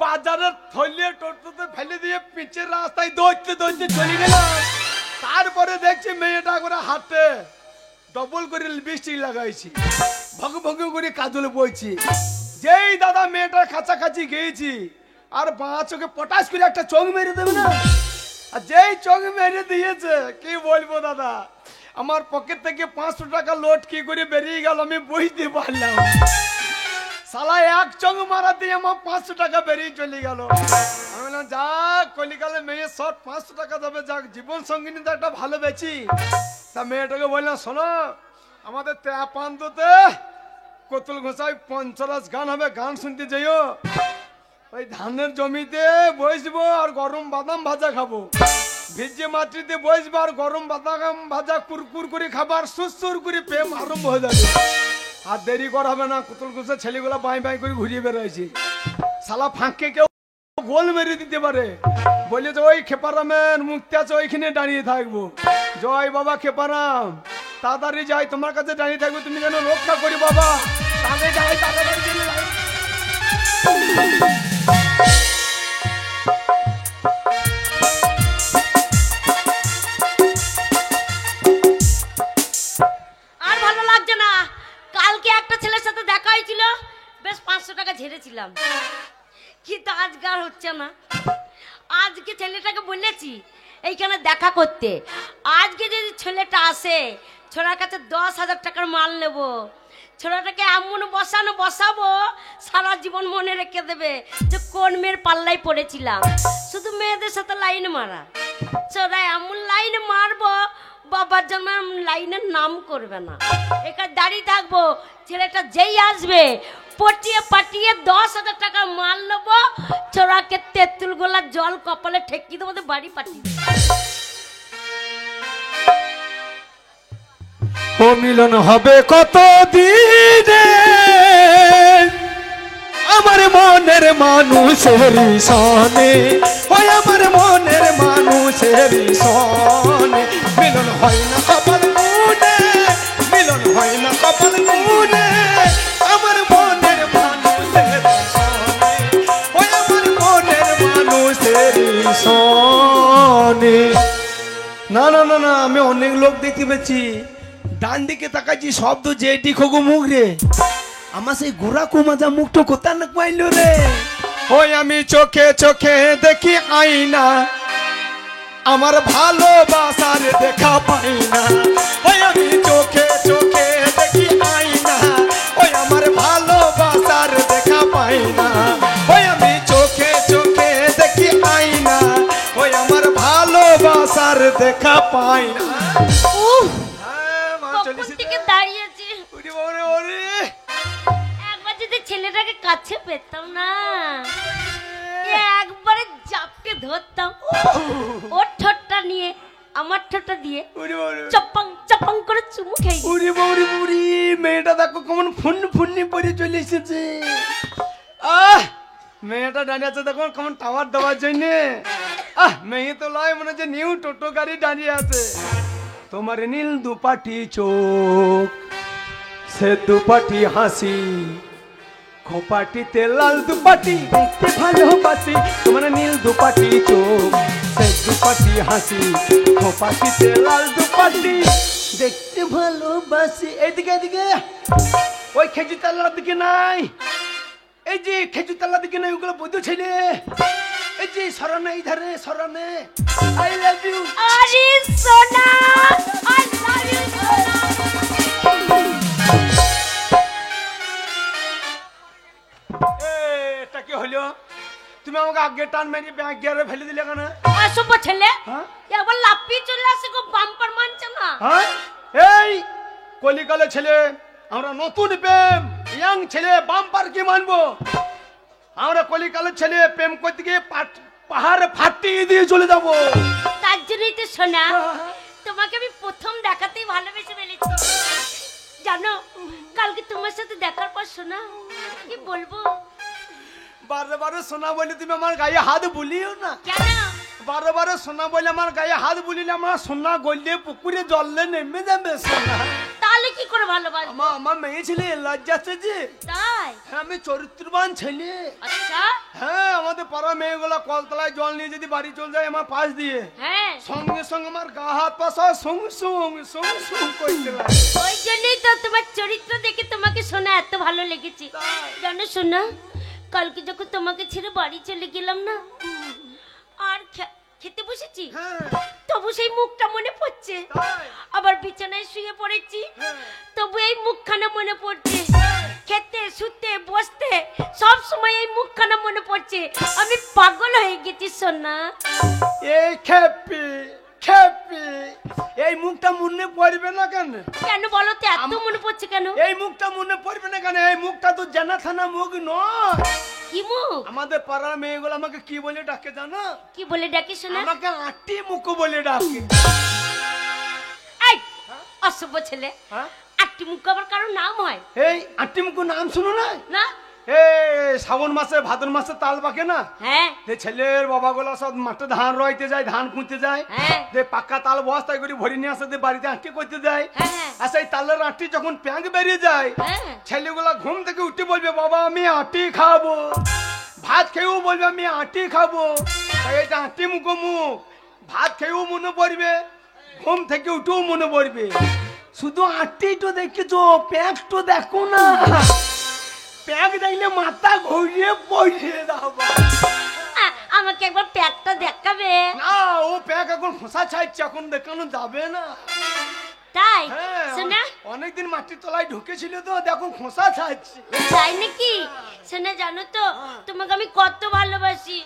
S3: বাজারের থলে টোটোতে ফেলে দিয়ে পিচের রাস্তায় দৌড়তে দৌড়তে চলে গেলাম। তারপরে দেখছি মেয়েটা করে হাতে ডবল করে লিপস্টিক লাগাইছি, ভগ ভগ করে কাজল বইছি। যেই দাদা মেয়েটার কাছাকাছি গিয়েছি, আর বাঁ চোখে পটাশ করে একটা চোখ মেরে দেবে না, আর যেই চোখ মেরে দিয়েছে কি বলবো দাদা, আমার পকেট থেকে 500 টাকা লোড কি করে বেরিয়ে গেল আমি বুঝতে পারলাম। শালা এক চোখ মারাতে আমার 500 টাকা বেরিয়ে চলে গেল। আমি বললাম যাক কলিকালে মেয়ে শর্ট 500 টাকা দেবে, যাক জীবন সঙ্গিনী তো একটা ভালো বেচি। তা মেয়েটাকে বললাম শোনো, আমাদের তেপান্ততে কতুল ঘোষায় 50 গান হবে, গান শুনতে যাইও। ওই ধানের জমিতে বসবো আর গরম বাদাম ভাজা খাবো, ভিজে মাটিতে বসবো আর গরম বাদাম ভাজা কুরকুর করে খাবার, সুসুর করে প্রেম আরম্ভ হয়ে যাবে। আর দেরি করা হবে না, কুতুল কুসে ছেলেগুলা বাই বাই করে ঘুরিয়ে বেড়াইছে। শালা ফাঁকে কেউ গোল মেরে দিতে পারে, বলেছে ওই খেপারামের মুক্তি আছে ওইখানে দাঁড়িয়ে থাকবো। জয় বাবা খেপারাম, তাড়াতাড়ি যাই, তোমার কাছে দাঁড়িয়ে থাকবো, তুমি যেন রক্ষা করি বাবা। তাড়াতাড়ি যাই, তাড়াতাড়ি যাই।
S4: আর ভালো লাগছে না। কালকে একটা ছেলের সাথে দেখা হয়েছিল, বেশ 500 টাকা ঝেড়েছিলাম, কিন্তু আজকে আর হচ্ছে না। আজকে ছেলেটাকে বলেছি এইখানে দেখা করতে, আজকে যদি ছেলেটা আসে ছোড়ার কাছে 10,000 টাকার মাল নেব। ছোড়াটাকে এমন বসাবো সারা জীবন মনে রেখে দেবে যে কোন মেয়ের পাল্লায় পড়েছিলাম। শুধু শুধু মেয়েদের সাথে লাইন মারা। চোরা এমন লাইন মারবো বাবার জন্য লাইনের নাম করবে না। এখানে দাঁড়িয়ে থাকবো, ছেলেটা যেই আসবে পটিয়ে পাটিয়ে 10,000 টাকা মাল নেবো, চোরাকে 33 গোলা জল কপালে ঠেকিয়ে দেবো, বাড়ি পাঠিয়ে দেবো।
S3: ও মিলন হবে কত দিনে আমার মনের মানুষের সনে, ওই আমার মনের মানুষের সনে। মিলন হয় না কপাল গুনে, মিলন হয় না কপাল গুনে আমার মনের মানুষের সনে, ওই আমার মনের মানুষের সনে। না না না না, আমি অনেক লোক দেখতে পেয়েছি, ডান দিকে তাকাইছি শব্দ যে দিখো মুখ রে, আমার সেই গোড়া কুমাজা মুখটা কোথা না পাইল রে। ওই আমি চোখে চোখে দেখি আইনা, আমার ভালোবাসার দেখা পাই না। ওই আমি চোখে চোখে দেখি আইনা, ওই আমার ভালোবাসার দেখা পাই না। ওই আমি চোখে চোখে দেখি আইনা, ওই আমার ভালোবাসার দেখা পাই না।
S4: কখন থেকে দাঁড়িয়েছি, একবার যদি ছেলেটাকে কাছে পেতাম না, একবারে জাপটে ধরতাম, ওর ঠোঁটটা নিয়ে আমার ঠোঁটটা দিয়ে চপাং চপাং করে চুমু খেয়ে।
S3: উড়ি বৌরি বুড়ি, মেয়েটা দেখো কেমন ফুন্নি পরে চলে এসেছে। মেয়েটা দাঁড়িয়ে আছে দেখো কেমন টাওয়ার দেওয়ার জন্য। মেয়ে তো লয়, মনে হচ্ছে নিউ টোটো গাড়ি দাঁড়িয়ে আছে। তোমার নীল দুপাটি চোখ, সে দুপাটি হাসি, খোপাটিতে লাল দুপাটি দেখতে ভালোবাসি। তোমার নীল দুপাটি চোখ, সে দুপাটি হাসি, খোপাটিতে লাল দুপাটি দেখতে ভালোবাসি। এইদিকে এইদিকে, ওই খেজুর তালার দিকে নাই, এই যে খেজুর তালার দিকে নাই, ওগুলো বৈধ ছেলে। এই যে সরানে, এই ধারে সরানে। I love you.
S4: আরে সোনা, আই লাভ ইউ সোনা।
S3: এটা কি হলো? তুমি আমাকে আগে টান মেরে ব্যাগ গিয়ারে ফেলে দিলে কেন?
S4: অসভ্য ছেলে,
S3: হ্যাঁ?
S4: একবার লাফিয়ে চলে আসে গো, বাম্পার মানছে না।
S3: হ্যাঁ? এই কলিকালে ছেলে, আমরা নতুন প্রেম, ইয়াং ছেলে বাম্পার কি মানবো? আমরা কলিকালের ছেলে প্রেম করতে গিয়ে পাহাড়ে ফাটিয়ে দিয়ে চলে যাবো।
S4: তার জন্যই তো সোনা, তোমাকে আমি প্রথম দেখাতেই ভালোবেসে ফেলেছি। জানো, কালকে তোমার সাথে দেখার পর সোনা কি বলবো?
S3: বারে বারে সোনা বলে তুমি আমার গায়ে হাত বুলিও না।
S4: কেন?
S3: বারে বারে সোনা বলে আমার গায়ে হাত বুলিলে আমার সোনা গলিয়ে পুকুরে জলে নেমে যাবে সোনা।
S4: তাহলে কি করে ভালোবাসবো?
S3: আমার মেয়ে ছেলে লজ্জা আছে যে।
S4: তাই?
S3: হ্যাঁ, আমি চরিত্রবান ছেলে।
S4: আচ্ছা।
S3: হ্যাঁ, আমাদের পাড়া মেয়েগুলা কলতলায় জল নিয়ে যদি বাড়ি চলে যায় আমার পাশ দিয়ে,
S4: হ্যাঁ,
S3: সঙ্গে সঙ্গে আমার গা হাত পা সব সঙ্গ সঙ্গ সঙ্গ সঙ্গ করতে লাগে।
S4: ওই জন্যই তো তোমার চরিত্র দেখে তোমাকে সোনা এত ভালো লেগেছে। জানো সোনা, কালকে যখন তোমাকে ছেড়ে বাড়ি চলে গেলাম না, আর খেতে বসেছি, তবু সেই মুখটা মনে পড়ছে। আবার বিছানায় শুয়ে পড়েছি, তবু এই মুখখানা মনে পড়ছে। খেতে শুতে বসতে সব সময় এই মুখখানা মনে পড়ছে। আমি পাগল হয়ে গেছি সোনা।
S3: এই খেপি খেপি, এই মুখটা মনে পড়বে না কেন?
S4: কেন বলো তো, এত মনে পড়ছে কেন?
S3: এই মুখটা মনে পড়বে না কেন? এই মুখটা তো জানা থানা মুখ নয়।
S4: কি মুখ?
S3: আমাদের পাড়ার মেয়েগুলো আমাকে কি বলে ডাকে জানো?
S4: কি বলে ডাকে সোনা?
S3: আমাকে আটি মুখ বলে ডাকে।
S4: এই অসভ্য ছেলে,
S3: হ্যাঁ?
S4: আটটি মুখ আবার কারো নাম হয়?
S3: এই আটি মুখ নাম শুনো না?
S4: না।
S3: এই শ্রাবণ মাসে ভাদ্র মাসে তাল পাকে না,
S4: হ্যাঁ
S3: যে ছেলের বাবাগুলো সব মাঠে ধান রইতে যায়, ধান কুঁতে যায়,
S4: হ্যাঁ
S3: যে পাক্কা তাল বস্তায় করে ভরি নিয়ে আসে, দিয়ে বাড়িতে আঁটি করতে যায়।
S4: হ্যাঁ
S3: আর সেই তালের আঁটি যখন প্যাঁক বেরিয়ে যায়,
S4: হ্যাঁ।
S3: ছেলেগুলা ঘুম থেকে উঠে বলবে বাবা আমি আঁটি খাবো, ভাত খেয়েও বলবে আমি আঁটি খাবো। তাই এটা আঁটি মুখো মুখ, ভাত খেয়েও মনে পড়বে, ঘুম থেকে উঠেও মনে পড়বে। শুধু আঁটি তো দেখেছো, প্যাঁক তো দেখো না। প্যাঁক দেখলে মাথা ঘুরিয়ে পড়িয়ে দাও।
S4: আমাকে একবার প্যাকটা দেখাবে?
S3: না, ও প্যাক এখন খোসা ছাইছে, এখন দেখানো যাবে না।
S4: তাই
S3: হ্যাঁ,
S4: শোনা,
S3: অনেকদিন মাটির তলায় ঢুকেছিল তো, দেখো খোসা ছাইছে।
S4: তাই নাকি? শোনা, জানো তো তোমাকে আমি কত ভালোবাসি।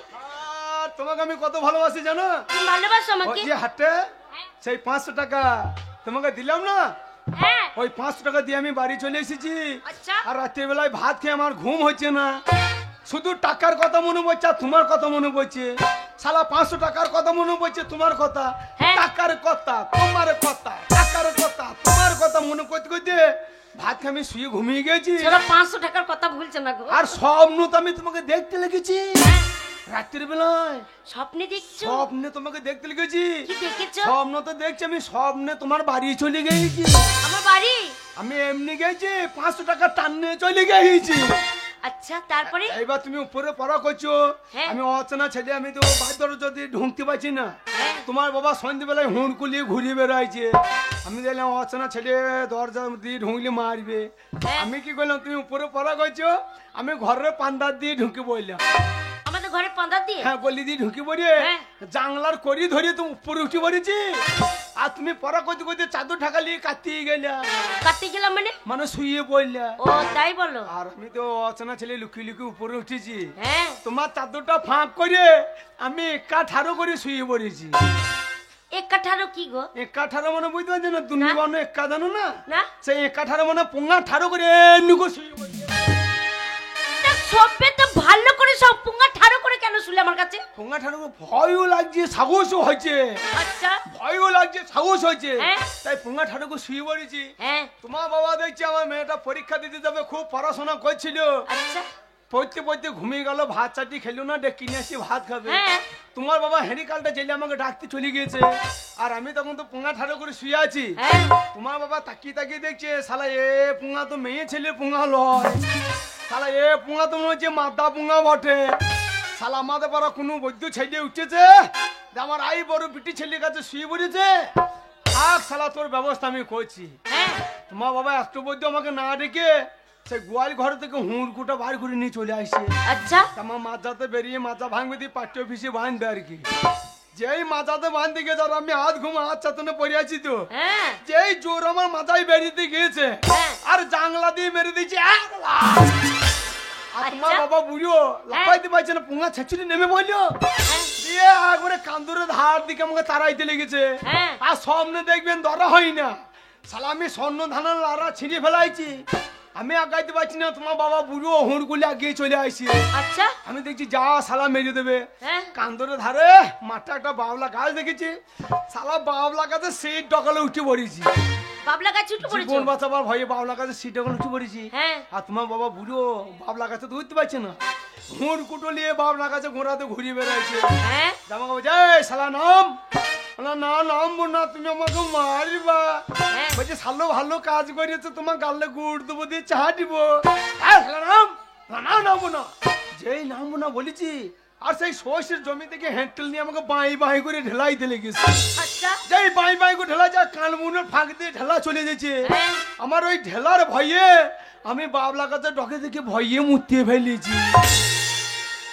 S3: তোমাকে তোমাকে আমি কত ভালোবাসি জানো?
S4: তুমি ভালোবাসো
S3: ওই
S4: আমাকে?
S3: যে হাটে সেই 500 টাকা তোমাকে দিলাম না,
S4: হ্যাঁ।
S3: ওই 500 টাকা দিয়ে আমি বাড়ি চলে এসেছি।
S4: আচ্ছা।
S3: আর রাত্রি বেলায় ভাত খেয়ে আমার ঘুম হচ্ছে না, শুধু টাকার কথা মনে পড়ছে আর তোমার কথা মনে পড়ছে। শালা 500 টাকার কথা মনে পড়ছে, তোমার কথা,
S4: হ্যাঁ।
S3: টাকার কথা, তোমার কথা, টাকার কথা, তোমার কথা মনে করতে করতে ভাত খেয়ে আমি শুয়ে ঘুমিয়ে গেছি।
S4: সেটা 500 টাকার কথা ভুলছে না গো।
S3: আর স্বপ্ন তো আমি তোমাকে দেখতে লেগেছি রাত্রির বেলায়,
S4: স্বপ্নে দেখছো?
S3: স্বপ্নে তোমাকে দেখতে লেগেছি।
S4: কি দেখেছো?
S3: স্বপ্ন তো দেখছি, আমি স্বপ্নে তোমার বাড়ি চলে গেছি।
S4: আমার বাড়ি?
S3: আমি এমনি গেছি 500 টাকা টান নিয়ে চলে গেছি।
S4: আচ্ছা, তারপরে?
S3: এইবার তুমি উপরে পড়া করছো,
S4: হ্যাঁ।
S3: আমি অচেনা ছেলে, আমি তো বাধ্যর যদি ঢুকতে পারছি না।
S4: হ্যাঁ।
S3: তোমার বাবা সন্ধ্যেবেলায় হুঁড় কুলিয়ে ঘুরিয়ে বেড়াইছে, আমি দেখলাম অচেনা ছেলে দরজা দিয়ে ঢুকলে মারবে।
S4: হ্যাঁ।
S3: আমি কি করলাম, তুমি উপরে পড়া করছো, আমি ঘরের পান্ডার দিয়ে ঢুকে পড়লাম।
S4: আমাদের ঘরে পাঁদা দিয়ে?
S3: হ্যাঁ, গলি দিয়ে ঢুকে পড়ে
S4: হ্যাঁ।
S3: জানলার করি ধরে তুমি উপরে উঠে পড়েছি। আর তুমি পড়া করতে করতে চাদর ঢাকা নিয়ে কাটিয়ে গেলা,
S4: কাটতে গেলাম মানে?
S3: মানে শুয়ে পড়লা।
S4: ও তাই বলো?
S3: আর আমি তো অচেনা ছেলে লুকিয়ে লুকিয়ে উপরে উঠেছি,
S4: হ্যাঁ।
S3: তোমার চাদরটা ফাঁক করে আমি একা ঠাড়ো করে শুয়ে পড়েছি।
S4: এক কাঠারো কি গো?
S3: একা ঠাড়ো মানে বুঝতে পারছি না, তুমি
S4: না।
S3: বানো একা জানো না?
S4: না।
S3: সেই একা ঠাড়ো মানে পোঙা ঠাড়ো করে এমনি করে শুয়ে পড়েছি।
S4: তা সবে তো ভালো করে সব পুঙ্গা ঠাড়ো করে কেন শুলে আমার কাছে?
S3: পোঙা ঠাড়ো করে ভয়ও লাগছে, সাহসও হয়েছে,
S4: আচ্ছা।
S3: ভয়ও লাগছে, সাহস হয়েছে,
S4: হ্যাঁ।
S3: তাই পোঙা ঠাড়ো করে শুয়ে পড়েছি।
S4: হ্যাঁ।
S3: তোমার বাবা দেখছি আমার মেয়েটা পরীক্ষা দিতে যাবে, খুব পড়াশোনা করছিল,
S4: আচ্ছা।
S3: পড়তে পড়তে ঘুমিয়ে গেল, ভাত চাটি খেলো না, ডেকে নিয়ে আসি ভাত খাবে।
S4: হ্যাঁ।
S3: তোমার বাবা হেরিকালটা জেলে আমাকে ডাকতে চলে গিয়েছে, আর আমি তখন তো পোঙা ঠাড়ো করে শুয়ে আছি।
S4: হ্যাঁ।
S3: তোমার বাবা তাকিয়ে তাকিয়ে দেখছে, শালা এ পোঙা তো মেয়ে ছেলে পোঙা লয়, শালা এ পোঙা তো মনে হচ্ছে মাদা পোঙা বটে। শালা আমাদের পাড়া কোনো বৈদ্য ছেলে উঠেছে, যে আমার আই বড় বিটি ছেলের কাছে শুয়ে পড়েছে, থাক শালা তোর ব্যবস্থা আমি করছি।
S4: হ্যাঁ।
S3: তোমার বাবা এত বৈদ্য আমাকে না ডেকে সে গোয়াল ঘর থেকে হুঁড়কুটা বার করে নিয়ে চলে আসে।
S4: আচ্ছা।
S3: আমার মাজাতে বেরিয়ে মাজা ভাঙবে দিয়ে পার্টি অফিসে বাঁধবে আর কি। যেই মাজাতে বাঁধতে গেছে, আর আমি হাত ঘুমা হাত চাতনে পড়ে আছি তো,
S4: হ্যাঁ।
S3: যেই জোর আমার মাথায় বেরিয়ে গিয়েছে,
S4: হ্যাঁ।
S3: আর জাংলা দিয়ে মেরে দিয়েছে এক লাফ। আর তোমার
S4: আচ্ছা।
S3: বাবা বুড়ো লাফাইতে পারছে না, পুঙা ছেঁচুরি নেমে পড়লো, দিয়ে একবারে কান্দুরের ধার দিকে আমাকে তাড়াইতে লেগেছে।
S4: হ্যাঁ।
S3: আর সামনে দেখবেন ধরা হয় না, শালা আমি স্বর্ণ ধানের লারা ছিঁড়ে ফেলাইছি, আমি আগাইতে পারছি না, তোমার বাবা বুড়ো হুঁড়গুলি আগিয়ে চলে আসছে।
S4: আচ্ছা।
S3: আমি দেখছি যা শালা মেরে দেবে।
S4: হ্যাঁ।
S3: কান্দরের ধারে মাঠে একটা বাবলা গাছ দেখেছি, শালা বাবলা গাছে সেই ডকালে উঠে পড়েছি,
S4: বাবলা গাছ উঠে পড়েছো?
S3: জীবন বাঁচাবার ভয়ে বাবলা গাছে সেই ডকালে উঠে পড়েছি।
S4: হ্যাঁ।
S3: আর তোমার বাবা বুড়ো বাবলা গাছে তো উঠতে পারছে না, হুঁড় কুটো নিয়ে বাবলা গাছে ঘোরাতে ঘুরিয়ে বেড়াইছে।
S4: হ্যাঁ।
S3: জামা কাপড় যাই শালা নাম, না নামবো না, তুমি আমাকে মারিবা।
S4: হ্যাঁ।
S3: বলছে শালো ভালো কাজ করেছে, তোমার গালে গুড় দেবো দিয়ে চা দিব। হ্যাঁ শালা নাম, না নামবো না, যেই নামবো না বলেছি, আর সেই সর্ষের জমি থেকে হ্যান্ডেল নিয়ে আমাকে বাঁই বাঁই করে ঢেলাই দিলে গেছে।
S4: আচ্ছা।
S3: যেই বাঁই বাঁই করে ঢেলা যায়, কানমুনের ফাঁক দিয়ে ঢেলা চলে যাচ্ছে।
S4: হ্যাঁ।
S3: আমার ওই ঢেলার ভয়ে আমি বাবলা কাছে ডকে থেকে ভয়ে মুতিয়ে ফেলেছি,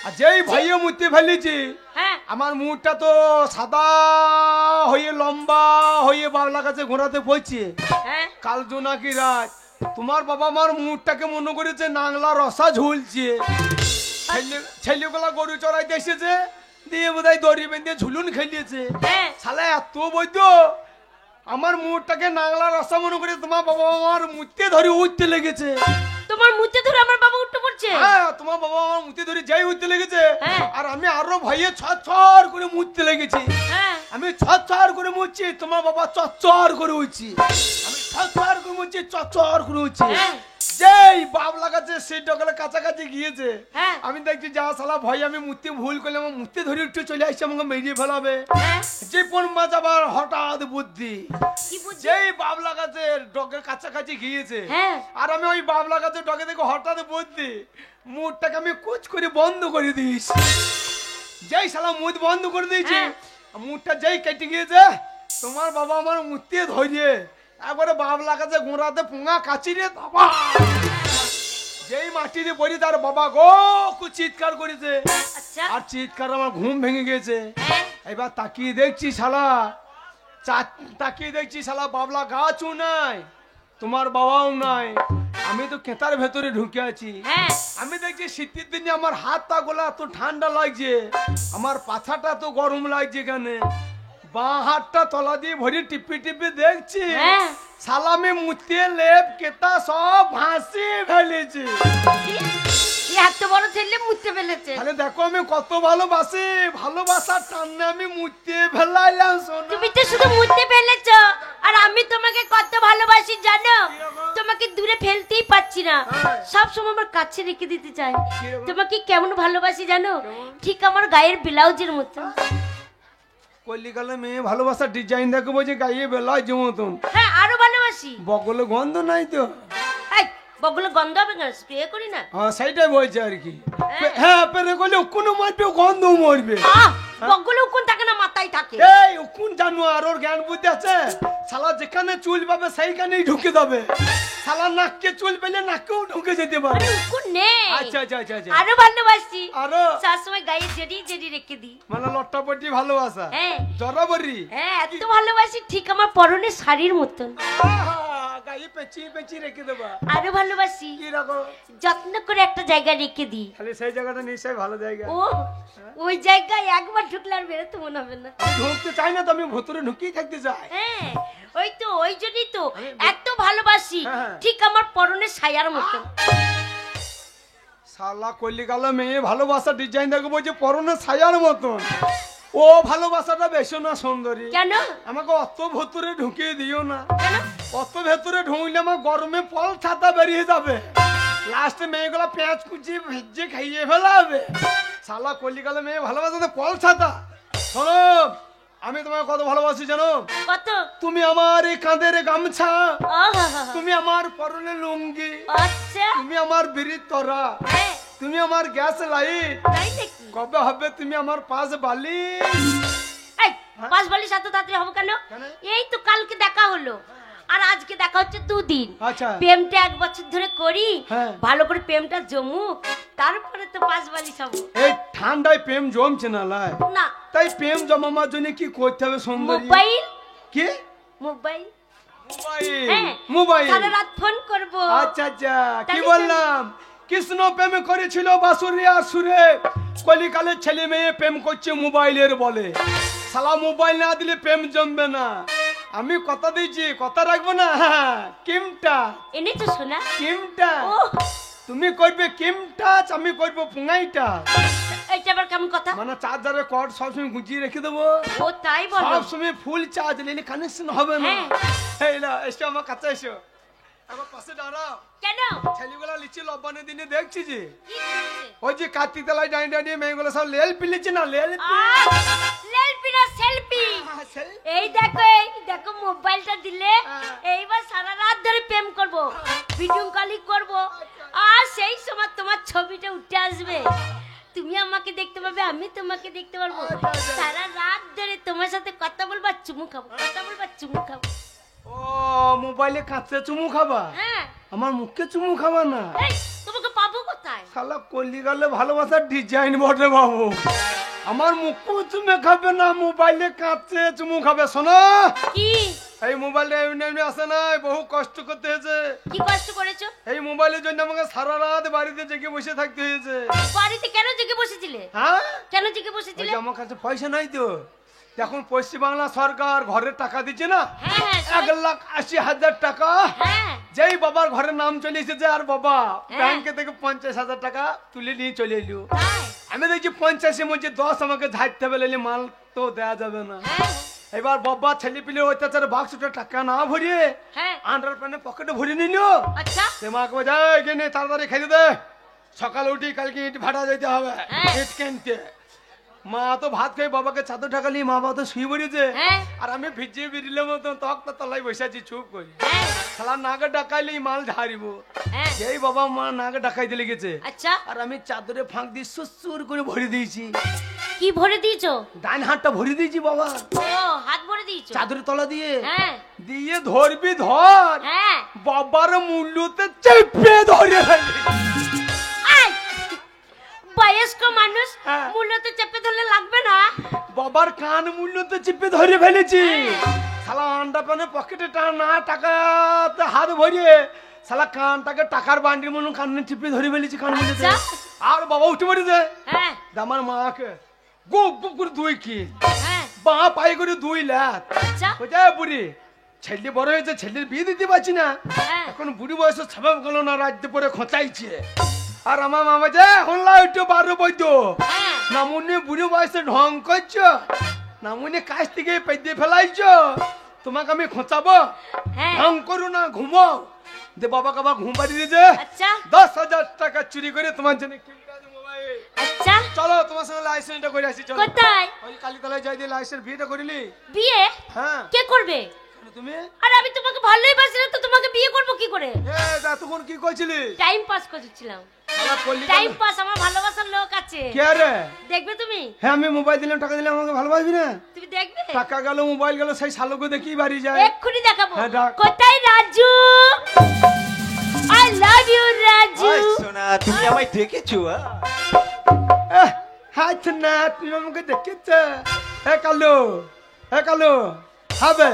S3: আর যেই ভয়ে মুতিয়ে ফেলেছি,
S4: হ্যাঁ।
S3: আমার মুখটা তো সাদা হয়ে লম্বা হয়ে বাবলা কাছে ঘোরাতে পড়ছে।
S4: হ্যাঁ।
S3: কাল জোনাকি রাত, তোমার বাবা আমার মুখটাকে মনে করেছে নাংলা রসা ঝুলছে। ছেলেগুলা গরু চড়াইতে এসেছে, দিয়ে বোধহয় দড়ি বেঁধে ঝুলুন খেলিয়েছে।
S4: হ্যাঁ।
S3: শালা এত বৈদ্য আমার মুখটাকে নাংলা রসা মনে করে তোমার বাবা আমার মুখতে ধরে উঠতে লেগেছে।
S4: তোমার মুতে ধরে আমার বাবা উঠে পড়ছে?
S3: হ্যাঁ, তোমার বাবা আমার মুখতে ধরে যাই উঠতে লেগেছে,
S4: হ্যাঁ।
S3: আর আমি আরো ভয়ে ছর করে মুততে লেগেছি।
S4: হ্যাঁ।
S3: আমি ছর করে মুচ্ছি, তোমার বাবা চচ্চর করে উঠছি, আমি ছর করে মুচ্ছি, চচ্চর করে উঠছি।
S4: হ্যাঁ।
S3: যেই বাবলা গাছে সেই ডকালে কাছাকাছি গিয়েছে,
S4: হ্যাঁ।
S3: আমি দেখছি যা শালা ভয়, আমি মুততে ভুল করলে আমার মুততে ধরে উঠতে চলে আসছে, আমাকে মেরিয়ে ফেলাবে।
S4: হ্যাঁ।
S3: যে কোন বাজাবার হঠাৎ বুদ্ধি,
S4: কি বুঝছি?
S3: যেই বাবলা গাছের ডগের কাছাকাছি গিয়েছে,
S4: হ্যাঁ।
S3: আর আমি ওই বাবলা গাছের ডগে দেখে হঠাৎ বুদ্ধি, মুখটাকে আমি কুচ করে বন্ধ করে দিয়েছি। যেই শালা মুখ বন্ধ করে দিয়েছি,
S4: হ্যাঁ।
S3: মুখটা যেই কেটে গিয়েছে, তোমার বাবা আমার মুখতে ধরিয়ে একবারে বাবলা গাছে গোড়াতে পোঙা কাচিরে বাবা, যেই মাটিতে পড়ি তার বাবা গো চিৎকার করেছে,
S4: আচ্ছা।
S3: আর চিৎকার আমার ঘুম ভেঙে গেছে।
S4: হ্যাঁ।
S3: এবার তাকিয়ে দেখছি শালা, তাকিয়ে দেখছি শালা বাবলা গাছও নাই, তোমার বাবাও নাই, আমি তো কেতার ভেতরে ঢুকে আছি।
S4: হ্যাঁ
S3: আমি দেখছি শীতের দিনে আমার হাতটা গোলা এত ঠান্ডা লাগছে, আমার পাছাটা তো গরম লাগছে কেন, বাঁ হাতটা তলা দিয়ে ভরি টিপি টিপি দেখছি
S4: হ্যাঁ।
S3: সালামে মুতে লেপ কেতা সব ভাসি ফেলেছে।
S4: কি এত বড় ছেলে মুতে ফেলেছে?
S3: তাহলে দেখো আমি কত ভালোবাসি, ভালোবাসার টানে আমি মুতে ফেলাইলাম। শোনো
S4: তুমি তো শুধু মুতে ফেলেছো, আর আমি তোমাকে কত ভালোবাসি জানো? তোমাকে দূরে ফেলতেই পাচ্ছি না, সব সময় আমার কাছে রেখে দিতে চাই। তোমাকে কেমন ভালোবাসি জানো? ঠিক আমার গায়ের ব্লাউজের মতো।
S3: কলিকালে মেয়ে ভালোবাসার ডিজাইন দেখো বলছে গাইয়ে বেলায় যে মতন।
S4: হ্যাঁ আরো ভালোবাসি।
S3: বগলে গন্ধ নাই তো?
S4: এই বগলে গন্ধ হবে না, স্প্রে করি না।
S3: হ্যাঁ সেইটাই বলছে আর কি। হ্যাঁ পেরে গেলে কোনো মারবে গন্ধ মরবে।
S4: বগলে কোন থাকে না, মাথায় থাকে।
S3: এই কোন জানোয়ার, ওর জ্ঞান বুদ্ধি আছে? শালা যেখানে চুল পাবে সেইখানেই ঢুকে যাবে। শালা নাককে চুল পেলে নাককেও ঢুকে যেতে পারে।
S4: আরে কোন নেই।
S3: আচ্ছা আচ্ছা আচ্ছা আচ্ছা।
S4: আরো ভালোবাসি,
S3: আরো
S4: সবসময় গায়ে জেডি জেডি রেখে দিই।
S3: মানে লট্টাপটি ভালোবাসা।
S4: হ্যাঁ
S3: জরাবরি।
S4: হ্যাঁ এত ভালোবাসি ঠিক আমার পরনের শাড়ির মতন।
S3: গায়ে পেঁচিয়ে পেঁচিয়ে রেখে দেবা।
S4: আরো ভালোবাসি,
S3: কি রাখো?
S4: যত্ন করে একটা জায়গায় রেখে দিই।
S3: খালি সেই জায়গাটা নিশ্চয়ই ভালো জায়গা।
S4: ও ওই জায়গায় একবার ঢুকলে আর বেরোতে মনে হবে না।
S3: আমি ঢুকতে চাই না তো, আমি ভেতরে ঢুকিয়ে থাকতে চাই।
S4: হ্যাঁ ওই তো, ওই জন্যই তো এত ভালোবাসি,
S3: হ্যাঁ।
S4: ঠিক আমার পরনের ছায়ার মতন।
S3: শালা কলিকালে মেয়ে ভালোবাসা ডিজাইন দেখো বলছে পরনে ছায়ার মতন। ও ভালোবাসাটা বেশি না সুন্দরী?
S4: কেন
S3: আমাকে অত ভেতরে ঢুকিয়ে দিও না।
S4: কেন?
S3: অত ভেতরে ঢুকলে আমার গরমে ফল ছাতা বেরিয়ে যাবে, লাস্টে মেয়েগুলো পেঁয়াজ কুচি ভেজে খাইয়ে ফেলাবে। শালা কলিকালে মেয়ে ভালোবাসাতে ফল ছাতা। শোনো আমি তোমাকে কত ভালোবাসি জানো?
S4: কত?
S3: তুমি আমার এই কাঁধের গামছা,
S4: আহা,
S3: তুমি আমার পরনে লুঙ্গি,
S4: আচ্ছা
S3: তুমি আমার বিড়ির তরা,
S4: হ্যাঁ
S3: তুমি আমার গ্যাস লাইট,
S4: তাই নাকি?
S3: কবে হবে তুমি আমার পাশ বালিশ?
S4: এই পাঁচ বালিশ এত তাড়াতাড়ি হবে কেন?
S3: কেন?
S4: এই তো কালকে দেখা হলো, আর আজকে দেখা হচ্ছে দুদিন।
S3: আচ্ছা।
S4: প্রেমটা 1 বছর ধরে করি,
S3: হ্যাঁ।
S4: ভালো করে প্রেমটা জমুক, তারপরে তো পাঁচ বালিশ হবো।
S3: এই ঠান্ডায় প্রেম জমছে না লাই,
S4: না
S3: তাই প্রেম জমাবার জন্য কি করতে হবে সুন্দরী?
S4: মোবাইল,
S3: কি
S4: মোবাইল,
S3: মোবাইল?
S4: হ্যাঁ
S3: মোবাইল।
S4: সারা রাত ফোন করবো।
S3: আচ্ছা আচ্ছা কি
S4: তাহলে
S3: বললাম, কৃষ্ণ প্রেম করেছিল বাসুরি আর সুরে, কলিকালের ছেলে মেয়ে প্রেম করছে মোবাইলের বলে। শালা মোবাইল না দিলে প্রেম জমবে না। আমি কথা দিয়েছি, কথা রাখবো না। কিমটা
S4: এনে তো শোনা।
S3: কিমটা
S4: ও
S3: তুমি করবে কিমটা, আমি করবো পুঙ্গাইটা।
S4: এইটা আবার কেমন কথা?
S3: মানে চার্জারের কর্ড সবসময় গুছিয়ে রেখে দেবো,
S4: ও তাই বলো?
S3: সবসময় ফুল চার্জ নিলে কানেকশন হবে না।
S4: হ্যাঁ।
S3: এই না এসো আমার কাছে এসো, আমার পাশে দাঁড়াও।
S4: কেন?
S3: ছেলেগুলা লিচি লবণের দিনে দেখছি যে
S4: কি করেছে?
S3: ওই যে কার্তিক তলায় দাঁড়িয়ে দাঁড়িয়ে মেয়েগুলো সব লেল পিলিছে না, লেল
S4: সেলফি না সেলফি। এই দেখো, এই দেখো মোবাইলটা দিলে এইবার সারা রাত ধরে প্রেম করব, ভিডিও কলিং করব, আর সেই সময় তোমার ছবিটা উঠে আসবে, তুমি আমাকে দেখতে পাবে, আমি তোমাকে দেখতে পারবো, সারা রাত ধরে তোমার সাথে কথা বলবো আর চুমু খাবো, কথা বলবো আর চুমু খাবো।
S3: ও মোবাইলে কাঁচে চুমু খাবা,
S4: হ্যাঁ
S3: আমার মুখে চুমু খাবা না?
S4: এই তোমাকে পাবো কোথায়?
S3: শালা কলি গেলে ভালোবাসার ডিজাইন বটে বাবু। আমার মুখও চুমে খাবে না, মোবাইলে কাঁচে চুমু খাবে। শোনো
S4: কি
S3: এই মোবাইলটা এমনি এমনি আসে না, বহু কষ্ট করতে হয়েছে।
S4: কি কষ্ট করেছো?
S3: এই মোবাইলের জন্য আমাকে সারা রাত বাড়িতে জেগে বসে থাকতে হয়েছে।
S4: বাড়িতে কেন জেগে বসেছিলে?
S3: হ্যাঁ
S4: কেন জেগে
S3: ওই
S4: বসেছিলে?
S3: যে আমার কাছে পয়সা নাই তো, এখন পশ্চিমবাংলা সরকার ঘরের টাকা দিচ্ছে না,
S4: হ্যাঁ
S3: 1,80,000 টাকা।
S4: হ্যাঁ
S3: যেই বাবার ঘরের নাম চলে এসেছে আর বাবা
S4: হ্যাঁ।
S3: ব্যাংকে থেকে 50,000 টাকা তুলে নিয়ে চলে এলো।
S4: তাই?
S3: আমি দেখছি 50 মধ্যে 10 আমাকে ঝাড়তে হবে, মাল তো দেয়া যাবে না।
S4: হ্যাঁ
S3: এবার বাবা ছেলে পিলে অত্যাচারে বাক্সটা টাকা না ভরিয়ে
S4: হ্যাঁ
S3: আন্ডার প্যান্টে পকেটে ভরে নিল।
S4: আচ্ছা
S3: সে মাকে বোঝায় কিনে তাড়াতাড়ি খেতে দে, সকালে উঠি কালকে ইট ভাড়া যেতে হবে
S4: হ্যাঁ।
S3: ইট কিনতে। মা তো ভাত খেয়ে বাবাকে চাদর ঢাকা নিয়ে মা বাবা তো শুয়ে পড়েছে,
S4: হ্যাঁ
S3: আর আমি ভিজিয়ে বেরিয়ে মতন তখটা তলায় বসে আছি চুপ করি।
S4: হ্যাঁ
S3: শালা নাকে ডাকাইলে মাল ঝাড়িব।
S4: হ্যাঁ
S3: যেই বাবা মা নাকে ডাকাইতে লেগেছে
S4: আচ্ছা
S3: আর আমি চাদরে ফাঁক দিয়ে সুসুর করে ভরে দিয়েছি,
S4: কি ভরে দিয়েছো?
S3: ডান হাতটা ভরে দিয়েছি বাবা
S4: ও হাত ভরে দিয়েছো?
S3: চাদরের তলা দিয়ে।
S4: হ্যাঁ
S3: দিয়ে ধরবি ধর,
S4: হ্যাঁ
S3: বাবার মূল্যতে চেপে ধরে ফেলি।
S4: আই বয়স্ক মানুষ
S3: হ্যাঁ।
S4: মূল্যতে চেপে ধরলে লাগবে না?
S3: বাবার কান মূল্যতে চেপে ধরে ফেলেছি। শালা আন্ডা পানে পকেটে না টাকাতে হাত ভরিয়ে শালা কানটাকে টাকার বান্ডির মনে কানে টিপে ধরে ফেলেছি কান মধ্যে
S4: আচ্ছা।
S3: আর বাবা উঠে পড়েছে
S4: হ্যাঁ
S3: আমার মাকে গো গো করে দুই কি
S4: হ্যাঁ
S3: বা পাই করে 2 লাখ
S4: আচ্ছা
S3: কোথায় বুড়ি ছেলে বড় হয়েছে ছেলের বিয়ে দিতে পারছি না
S4: হ্যাঁ
S3: এখন বুড়ি বয়সে ছাপাম গেল না রাজ্যে পরে খোঁচাইছে আর আমার মামা যে এখন লাইটো 12 বৈদ্য
S4: হ্যাঁ
S3: না মনে বুড়ি বয়সে ঢং করছো না মনে কাছ থেকে পেয়ে ফেলাইছ তোমাকে আমি খোঁচাবো
S4: হ্যাঁ
S3: ঢং করো না ঘুমাও দে বাবা কাবা ঘুম পাড়ি দিয়েছে
S4: আচ্ছা
S3: 10,000 টাকা চুরি করে তোমার জন্য কিনতে আছে মোবাইল
S4: আচ্ছা
S3: চলো তোমার সঙ্গে লাইসেন্সটা করে আসি চলো
S4: কোথায়
S3: ওই কালীতলায় যাই দিয়ে লাইসেন্স বিয়েটা করিলি
S4: বিয়ে
S3: হ্যাঁ
S4: কে করবে
S3: তুমি
S4: আরে আমি তোমাকে ভালোই বাসি না তো তোমাকে বিয়ে করব কি করে
S3: এ তখন কি কইছিলি
S4: টাইম পাস করছিলাম
S3: শালা কল্লি
S4: টাইম পাস আমার ভালোবাসার লোক আছে
S3: কে রে
S4: দেখবে তুমি
S3: হ্যাঁ আমি মোবাইল দিলাম টাকা দিলাম আমাকে ভালোবাসবি না
S4: তুমি দেখবে
S3: টাকা গেল মোবাইল গেল সেই শালোকে দেখি বাড়ি যায়
S4: এক্ষুনি দেখাবো
S3: হ্যাঁ, ডাক।
S4: কোথায় Raju I love you Raju
S7: সোনা তুমি আমায় দেখেছো
S3: হাত না তুমি আমাকে দেখেছ হে কালো হবে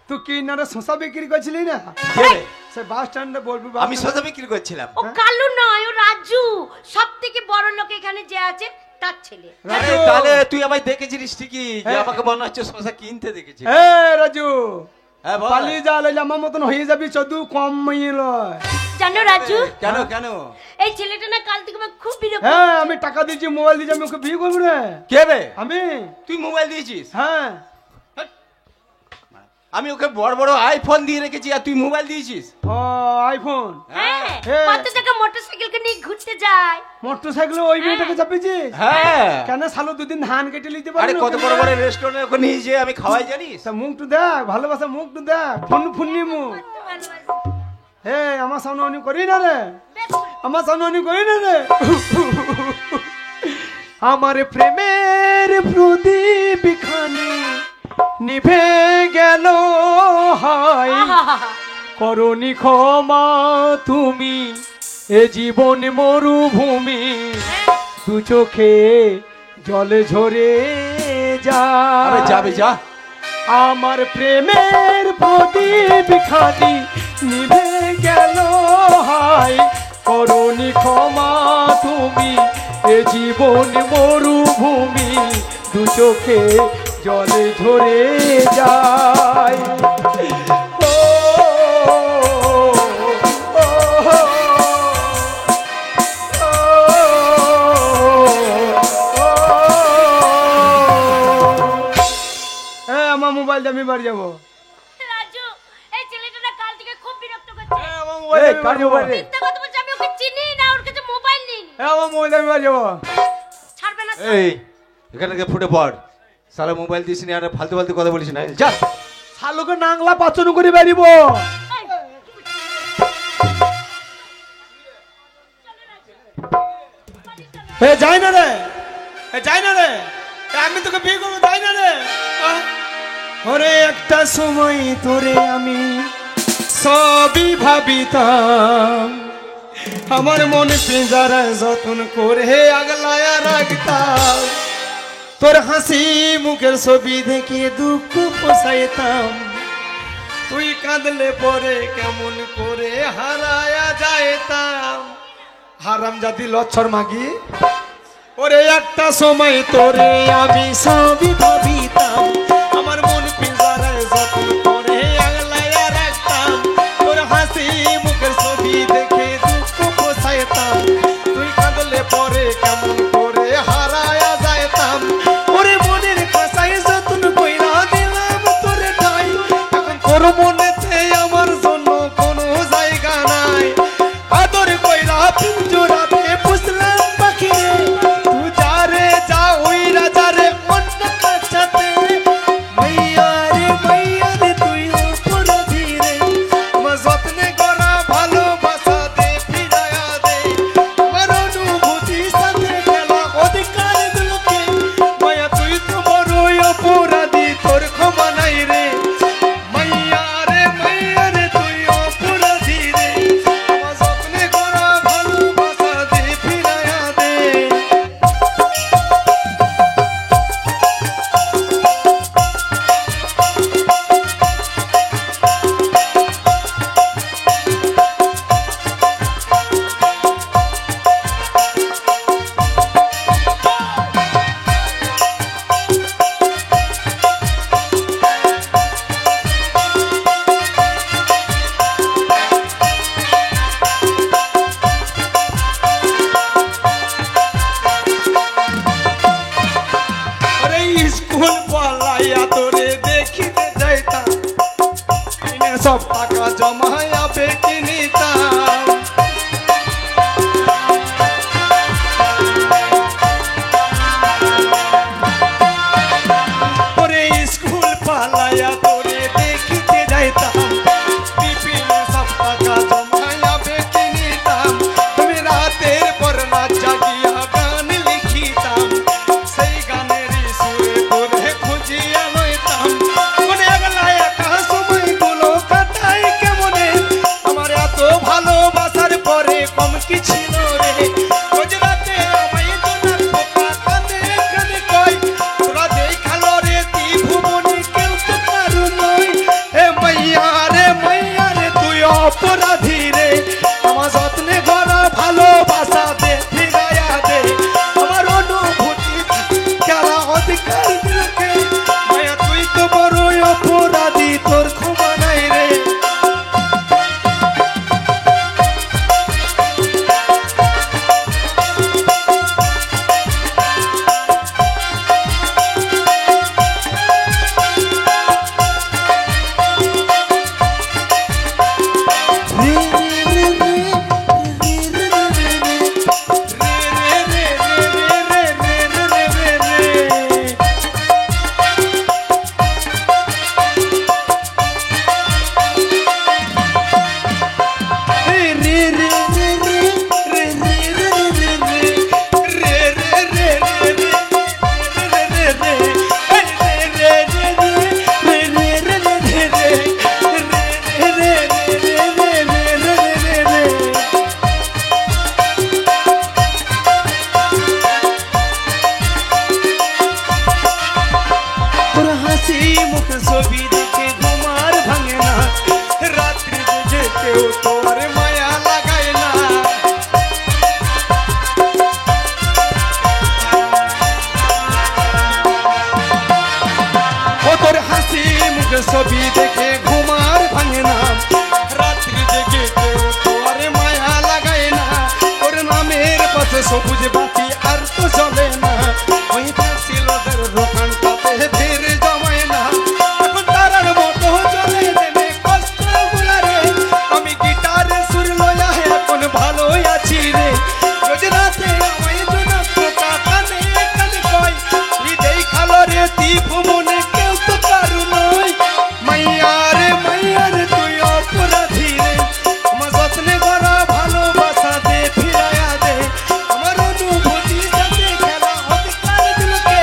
S3: তুই কি না শশা বিক্রি করছিলি না সে বাস স্ট্যান্ডে বলবি
S7: আমি সোজা বিক্রি করছিলাম
S4: ও কালু নয় ও রাজু সবথেকে বড় লোক এখানে যে আছে তার ছেলে
S7: আরে
S3: রাজু।
S7: তাহলে তুই আমায় দেখেছিলিস ঠিকই যে
S3: হ্যাঁ।
S7: আমাকে মনে হচ্ছে শশা কিনতে দেখেছিস
S3: হে রাজু
S7: হ্যাঁ বল।
S3: পালিয়ে যা লইলে আমার মতন হয়ে যাবি চদু কম মাইল
S4: জানো রাজু
S7: কেন কেন
S4: এই ছেলেটা না কাল থেকে আমার খুব বিরক্ত
S3: হ্যাঁ আমি টাকা দিয়েছি মোবাইল দিয়েছি আমি ওকে বিয়ে করবো রে
S7: কে রে
S3: আমি
S7: তুই মোবাইল দিয়েছিস
S3: হ্যাঁ
S7: আমি ওকে বড় বড় আইফোন দিয়ে রেখেছি আর তুই মোবাইল দিয়েছিস
S3: ও আইফোন
S4: হ্যাঁ
S3: হ্যাঁ।
S4: কত টাকা মোটরসাইকেলকে নিয়ে ঘুরতে যায়
S3: মোটর সাইকেলে ওই মেয়েটাকে চাপিয়েছিস
S7: হ্যাঁ
S3: কেন সালো দুদিন ধান কেটে নিতে
S7: আরে
S3: পারি
S7: কত বড় বড় রেস্টুরেন্টে ওকে নিয়ে যেয়ে আমি খাওয়াই জানিস
S3: মুখটু দেখ ভালোবাসা মুখটু দেখ ফোন ফুন্নি মুখ
S4: কত ভালোবাসি।
S3: হে আমার সামনে অনি করি না রে
S4: বেশ
S3: আমার সামনে অনি করি না রে আমার প্রেমের প্রদীপ খানি নিভে গেল হাই
S4: আহাহাহা।
S3: করনি ক্ষমা তুমি এ জীবন মরুভূমি দু চোখে জলে ঝরে
S7: আরে
S3: যায়
S7: যাবে যা
S3: আমার প্রেমের প্রদীপ খানি নিভে গেল হাই করনি ক্ষমা তুমি এ জীবন মরুভূমি দু চোখে জলে ঝরে যায় ও, ও, ও, হ্যাঁ আমার মোবাইল দিয়ে আমি বাড়ি যাবো
S4: রাজু এই ছেলেটা না কাল থেকে খুব বিরক্ত করছে
S3: এই, কার মোবাইল রে?
S4: মিথ্যা কথা বলছে আমি ওকে চিনি না ওর কাছে মোবাইল নেই
S3: হ্যাঁ আমার মোবাইল দিয়ে আমি বাড়ি যাবো
S4: ছাড়বে না তো?
S7: এই এখানে থেকে ফুটে পড় সালা মোবাইল দিস নি আর ফালতু ফালতু কথা বলিস না যা
S3: শালুকে নাংলা পাচন করে বেরিব
S4: এই,
S3: এ যাই না রে এ যাই না রে এ আমি তোকে বিয়ে করবো যাই না রে ওরে একটা সময় তোরে আমি সবই ভাবিতাম আমার মনে পিঞ্জারা যতন করে আগলায়া রাখতাম তোর হাসি মুখের ছবি দেখে দুঃখ পোষাইতাম তুই কাঁদলে পরে কেমন করে হারায়া যাইতাম হারাম জাতি লচ্ছর মাগি ওরে একটা সময় তোরে আমি সবই ভাবিতাম আমার মন পিঞ্জারায় যতন করে আগলায়া রাখতাম তোর হাসি মুখের ছবি দেখে দুঃখ পোষাইতাম তুই কাঁদলে পরে কেমন করে হারায়া যাইতাম ওরে মনের কাছাই যতন কইরা দিলাম তোরে ঠাই এখন তোর মনেতে আমার জন্য কোনো জায়গা নাই আদর কইরা পিঞ্জরাতে পুষলাম পাখি রে তুই যা রে যা ওই রাজা রে অন্য কাছে স্কুল পালাইয়া তোরে দেখিতে যাইতাম কিনে সব টাকা জমাইয়া বেকি নিতাম ওরে স্কুল পালাইয়া তোরে দেখিতে যাইতাম টিফিনে সব টাকা জমাইয়া বেকি নিতাম তুমি রাতের পর রাত জাগিয়া গান লিখিতাম সেই গানেরই সুরে তোরে খুঁজিয়া লইতাম মনে একলা একা সময়গুলো কাটাই কেমনে আমার এত ভালোবাসার পরে কম কি ছিল রে রোজ রাতে আমায় তোরা খোকা কাঁদে কাঁদে কই তোরা দেখালো রে ত্রিভুবনে কেউ তো কারু নয় হে মাইয়া রে তুই অপরাধী রে আমার যত্নে গড়া ভালোবাসা দে ফিরাইয়া দে আমার অনুভূতি খেলা অধিকার দিলকে মায়া তুই তো বড় অপরাধী তোর ক্ষমা নাই রে তোর হাসি মুখ ছবি দেখে ঘুমার ভাঙে না রাত্রি যে কেউ তোর মায়া লাগায় না ও তোর হাসি মুখ ছবি দেখে ঘুমার ভাঙে না রাত্রি জেগে কেউ তোর মায়া লাগায় না তোর নামের পাশে সবুজ বাতি আর তো জ্বলে না ওই ছিল তোর দোকান তাতে ভিড় জমায় না এখন তারার মতো চলে দেবে কষ্ট গুলারে আমি গিটারের সুর লয়া এখন ভালোই আছি রে রোজ রাতে আমায় জন্য খোকা কানে কানে কই তুই দেখালো রে ত্রিভুবনে কেউ তো কারু নয় মাইয়া রে তুই অপরাধী রে আমার যত্নে গড়া ভালোবাসা দে ফিরাইয়া দে আমার অনুভূতি সাথে খেলা অধিকার দিলকে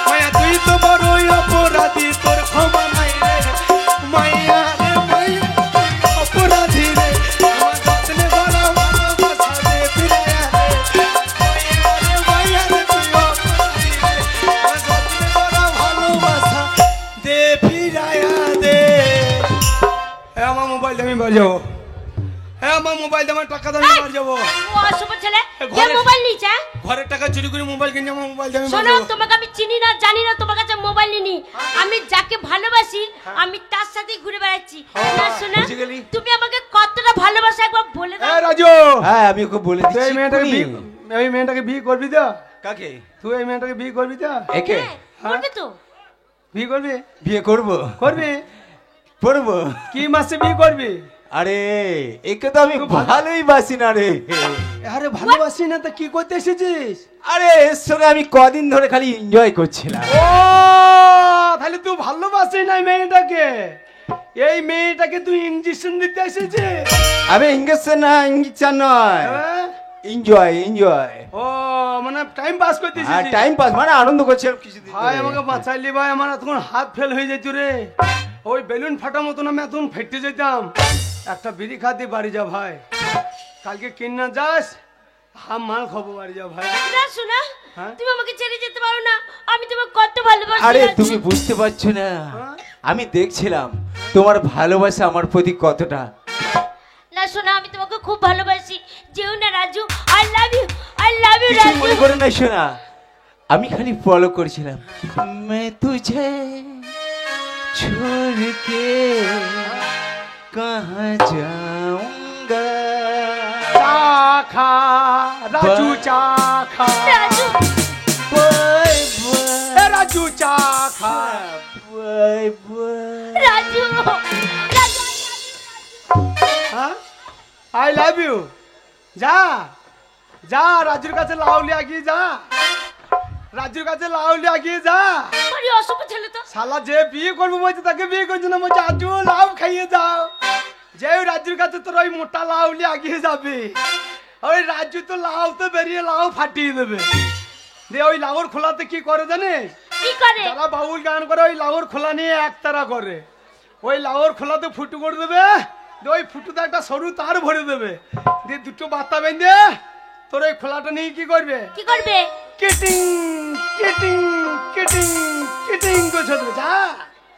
S3: মায়া তুই তো বড় অপরাধী তোর ক্ষমা নাই রে মাইয়া তুই অপরাধী রে আমার যত্নে গড়া ভালোবাসা দে ফিরাইয়া দে মাইয়া রে তুই অপরাধী রে আমার যত্নে গড়া ভালোবাসা দে ফিরাইয়া দে আমার মোবাইল আমি বাড়ি যাবো আমার মোবাইল আমার টাকা দিয়ে আমি বাড়ি যাবো
S4: ও অসুখ ছেলে
S3: ঘরে-
S4: যে মোবাইল নিছে
S3: ঘরের টাকা চুরি করে মোবাইল কিনে আমার মোবাইল দিয়ে আমি বাড়ি
S4: শোনো
S3: যাবো
S4: তোমাকে আমি চিনি না জানি না তোমার কাছে মোবাইল নিনি আমি যাকে ভালোবাসি আমি তার সাথেই ঘুরে বেড়াচ্ছি না শোনা
S7: বুঝে গেলি?
S4: তুমি আমাকে কতটা ভালোবাসা একবার বলে দাও
S3: রাজু
S7: হ্যাঁ আমি ওকে বলে
S3: তুই এই
S7: দিচ্ছি
S3: মেয়েটাকে
S7: এক্ষুনি।
S3: এই মেয়েটাকে বিয়ে করবি তো
S7: কাকে
S3: তুই এই মেয়েটাকে বিয়ে করবি তো
S7: একে
S4: হ্যাঁ, করবে তো
S3: বিয়ে করবি
S7: বিয়ে করব
S3: করবি
S7: করব
S3: কি মাসে বিয়ে করবি
S7: আরে একে তো আমি ভালোই বাসি না রে
S3: আরে ভালোবাসি না তা কি করতে এসেছিস
S7: আরে এর সঙ্গে আমি কদিন ধরে খালি এনজয় করছিলাম
S3: ও তাহলে তুই ভালোবাসি না এই মেয়েটাকে এই মেয়েটাকে তুই ইঞ্জেকশন দিতে এসেছিস
S7: আমি ইংলিশে না ইংলিশান নয়
S3: হ্যাঁ?
S7: এনজয় এনজয়
S3: ও মানে টাইম পাস করতে
S7: আর
S3: এসেছিস
S7: টাইম পাস মানে আনন্দ করছিলাম কিছুদিন
S3: ভাই
S7: ধরে।
S3: আমাকে বাঁচাইলি ভাই আমার তখন হাত ফেল হয়ে যেত রে ওই বেলুন ফাটা মতন আমি এতক্ষণ ফেটে যেতাম একটা বিড়ি খাতে বাড়ি যা ভাই কালকে কিনা যাস হাম মাল খাবো বাড়ি যা ভাই
S4: না শোনা
S3: হ্যাঁ?
S4: তুমি আমাকে ছেড়ে যেতে পারো না আমি তোমাকে কত ভালোবাসি
S7: আরে
S4: রাজু।
S7: তুমি বুঝতে পারছো না
S3: হ্যাঁ?
S7: আমি দেখছিলাম তোমার ভালোবাসা আমার প্রতি কতটা
S4: না শোনা আমি তোমাকে খুব ভালোবাসি যেও না রাজু আই লাভ ইউ
S7: কিছু
S4: রাজু
S7: মনে করে না শোনা আমি খালি ফলো করছিলাম मैं तुझे छोड़ के कहाँ जाऊंगा
S3: চাখা রাজু চাখা
S4: রাজু
S7: बाय बाय
S3: এ রাজু চা খা
S7: বাই বাই।
S4: রাজু রাজু
S3: হ্যাঁ আই লাভ ইউ যা যা রাজুর কাছে লাউ লিয়া গিয়ে যা রাজুর কাছে লাউ লিয়া গিয়ে যা
S4: আরে অশুভ ছেলে তো
S3: শালা যে বিয়ে করবো বলছে তাকে বিয়ে করছে না বলছে আজু লাউ খাইয়ে যাও যে ওই রাজুর কাছে তোর ওই মোটা লাউ লিয়ে আগিয়ে যাবে ওই রাজু তো লাউ তো বেরিয়ে লাউ ফাটিয়ে দেবে দিয়ে ওই লাউর খোলাতে কি করে জানিস
S4: কি করে
S3: যারা বাউল গান করে ওই লাউর খোলা নিয়ে একতারা করে ওই লাউর খোলাতে ফুটু করে দেবে দিয়ে ওই ফুটুতে একটা সরু তার ভরে দেবে দিয়ে দুটো বার্তা বেঁধে তোর ওই খোলাটা নিয়ে কি করবে
S4: কি করবে
S3: কিটিং কিটিং কিটিং কিটিং করছে তো যা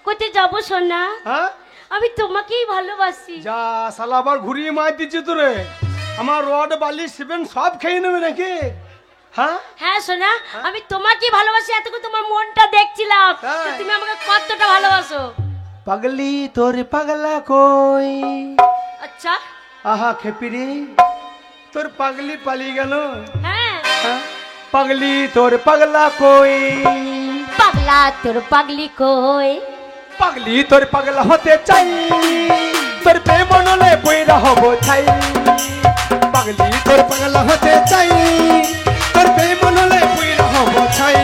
S4: কোথায় যাবো সোনা
S3: হ্যাঁ
S4: আমি তোমাকেই ভালোবাসি
S3: যা শালা আবার ঘুরিয়ে মার দিচ্ছে তোরে আমার রড বালি সিমেন্ট সব খেয়ে নেবে নাকি হ্যাঁ
S4: হ্যাঁ সোনা আমি তোমাকেই ভালোবাসি এতক্ষণ তোমার মনটা দেখছিলাম
S3: হ্যাঁ।
S4: যে তুমি আমাকে কতটা ভালোবাসো
S3: পাগলি তোর পাগলা কই
S4: আচ্ছা
S3: আহা খেপিরে তোর পাগলি পালিয়ে গেল
S4: হ্যাঁ
S3: হ্যাঁ? পাগলি তোর পাগলা কই
S4: পাগলা তোর পাগলি কই
S3: পাগলি তোর পাগলা হতে চাই তোর প্রেম মনলে বইরা হব ছাই পাগলি তোর পাগলা হতে চাই তোর প্রেম মনলে বইরা হব ছাই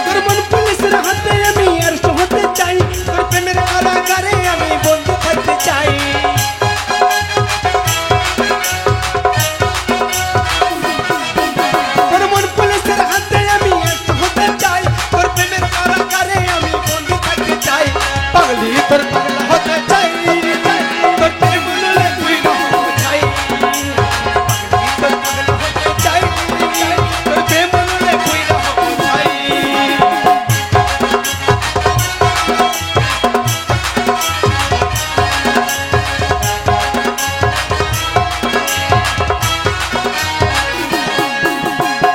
S3: তোর মন পুলিশের হাতে আমি অ্যারেস্ট হতে চাই তোর প্রেমের কারাগারে আমি বন্ধু থাকতে চাই তোর মন পুলিশের হাতে আমি অ্যারেস্ট হতে চাই তোর প্রেমের কারাগারে আমি বন্ধু থাকতে চাই পাগলি তোর পাগলা হতে চাই তোর প্রেম মনলে তুই রহম চাই পাগলি তোর পাগলা হতে চাই তোর প্রেম মনলে তুই রহম চাই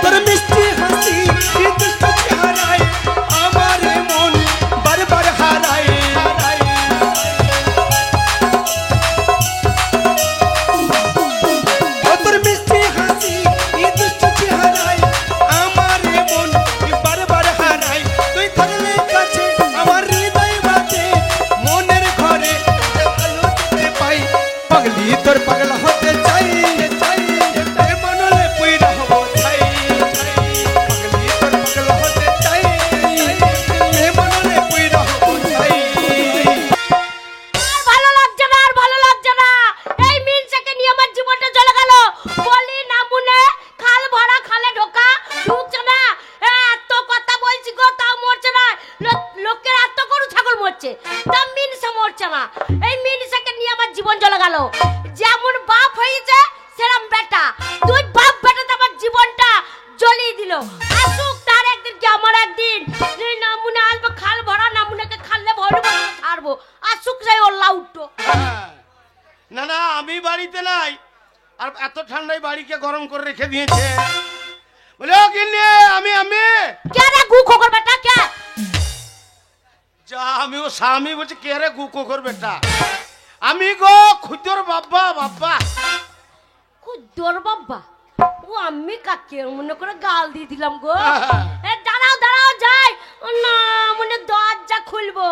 S3: তোর মিষ্টি হাসি কি দুষ্ট চেহারায় আমার মন বারবার হারায় ও তোর মিষ্টি হাসি কি দুষ্ট চেহারায় আমার মন বারবার হারায় তুই থাকলে কাছে আমার হৃদয় বাজে মনের ঘরে আলো দিতে পাই পাগলি তোর পাগলা হতে চাই চাই মনলে পুইরা হব ছাই পাগলি তোর পাগলা হতে চাই মনলে পুইরা হব ছাই
S4: আর ভালো লাগছে না আর ভালো লাগছে না এই মিনসাকে নিয়ে আমার জীবনটা চলে গেল বলি না মুনে খাল ভরা খালে ঢোকা ঢুকছে না এত কথা বলছি গো তাও মরছে না লোকের এত গরু ছাগল মরছে তা মিনসা মরছে না এই মিনসাকে নিয়ে আমার জীবন চলে গেল যেমন বাপ হয়েছে সেরকম বেটা দুই বাপ বেটাতে আমার জীবনটা জ্বলিয়ে দিল আসুক তার একদিন কি আমার একদিন এই নামুনে আসবে খাল ভরা নামুনেকে খাললে ভরবো না ছাড়বো আসুক যাই ওর লাউটো
S2: না না আমি বাড়িতে নাই আর এত ঠান্ডায় বাড়িকে গরম করে রেখে দিয়েছে বলে ও গিন্নি আমি
S4: কে রে গু খোকর বেটা কে
S2: যা আমি ও স্বামী বলছে কে রে গুকো করবে টা আমি গো খুদর বাবা
S4: কুদ্দর বাবা ও আমি কাকে মনে করে গাল দিয়ে দিলাম গো এ দাঁড়াও যাই ও না মনে দরজা খুলবো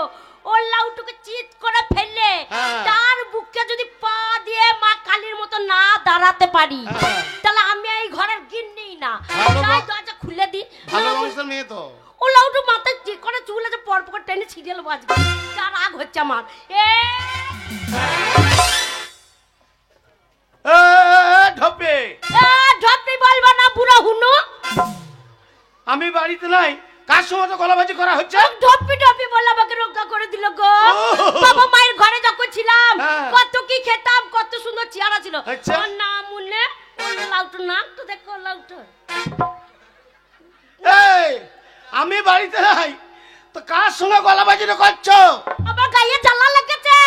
S4: ওর লাউটুকে চিৎ করে ফেললে
S2: হ্যাঁ।
S4: তার বুকে যদি পা দিয়ে মা কালীর মতো না দাঁড়াতে পারি
S2: হ্যাঁ।
S4: তাহলে আমি এই ঘরের গিন্নি না
S2: ভালো
S4: তাই
S2: বা-
S4: দরজা খুলে দি
S2: ভালো মানুষের মেয়ে তো
S4: ও লাউটু মাথায় যে করে চুল আছে পর পর টেনে সিরিয়াল বাজবে যার রাগ হচ্ছে আমার
S2: ঢপে
S4: ঢপি বলবা না বুড়া হুনু
S2: আমি বাড়িতে নাই কার সময় তো গলাবাজি করা হচ্ছে
S4: ঢপি বলে আমাকে রক্ষা করে দিল গো বাবা মায়ের ঘরে যখন ছিলাম
S2: হ্যাঁ।
S4: কত কি খেতাম কত সুন্দর চেহারা ছিল
S2: আচ্ছা।
S4: ওর নাম মুন্নে ওর লাউটু নাক তো দেখো লাউটু
S2: এই আমি বাড়িতে নাই তো কার সঙ্গে গলাবাজিটা করছো
S4: আমার গায়ে জ্বালা লেগেছে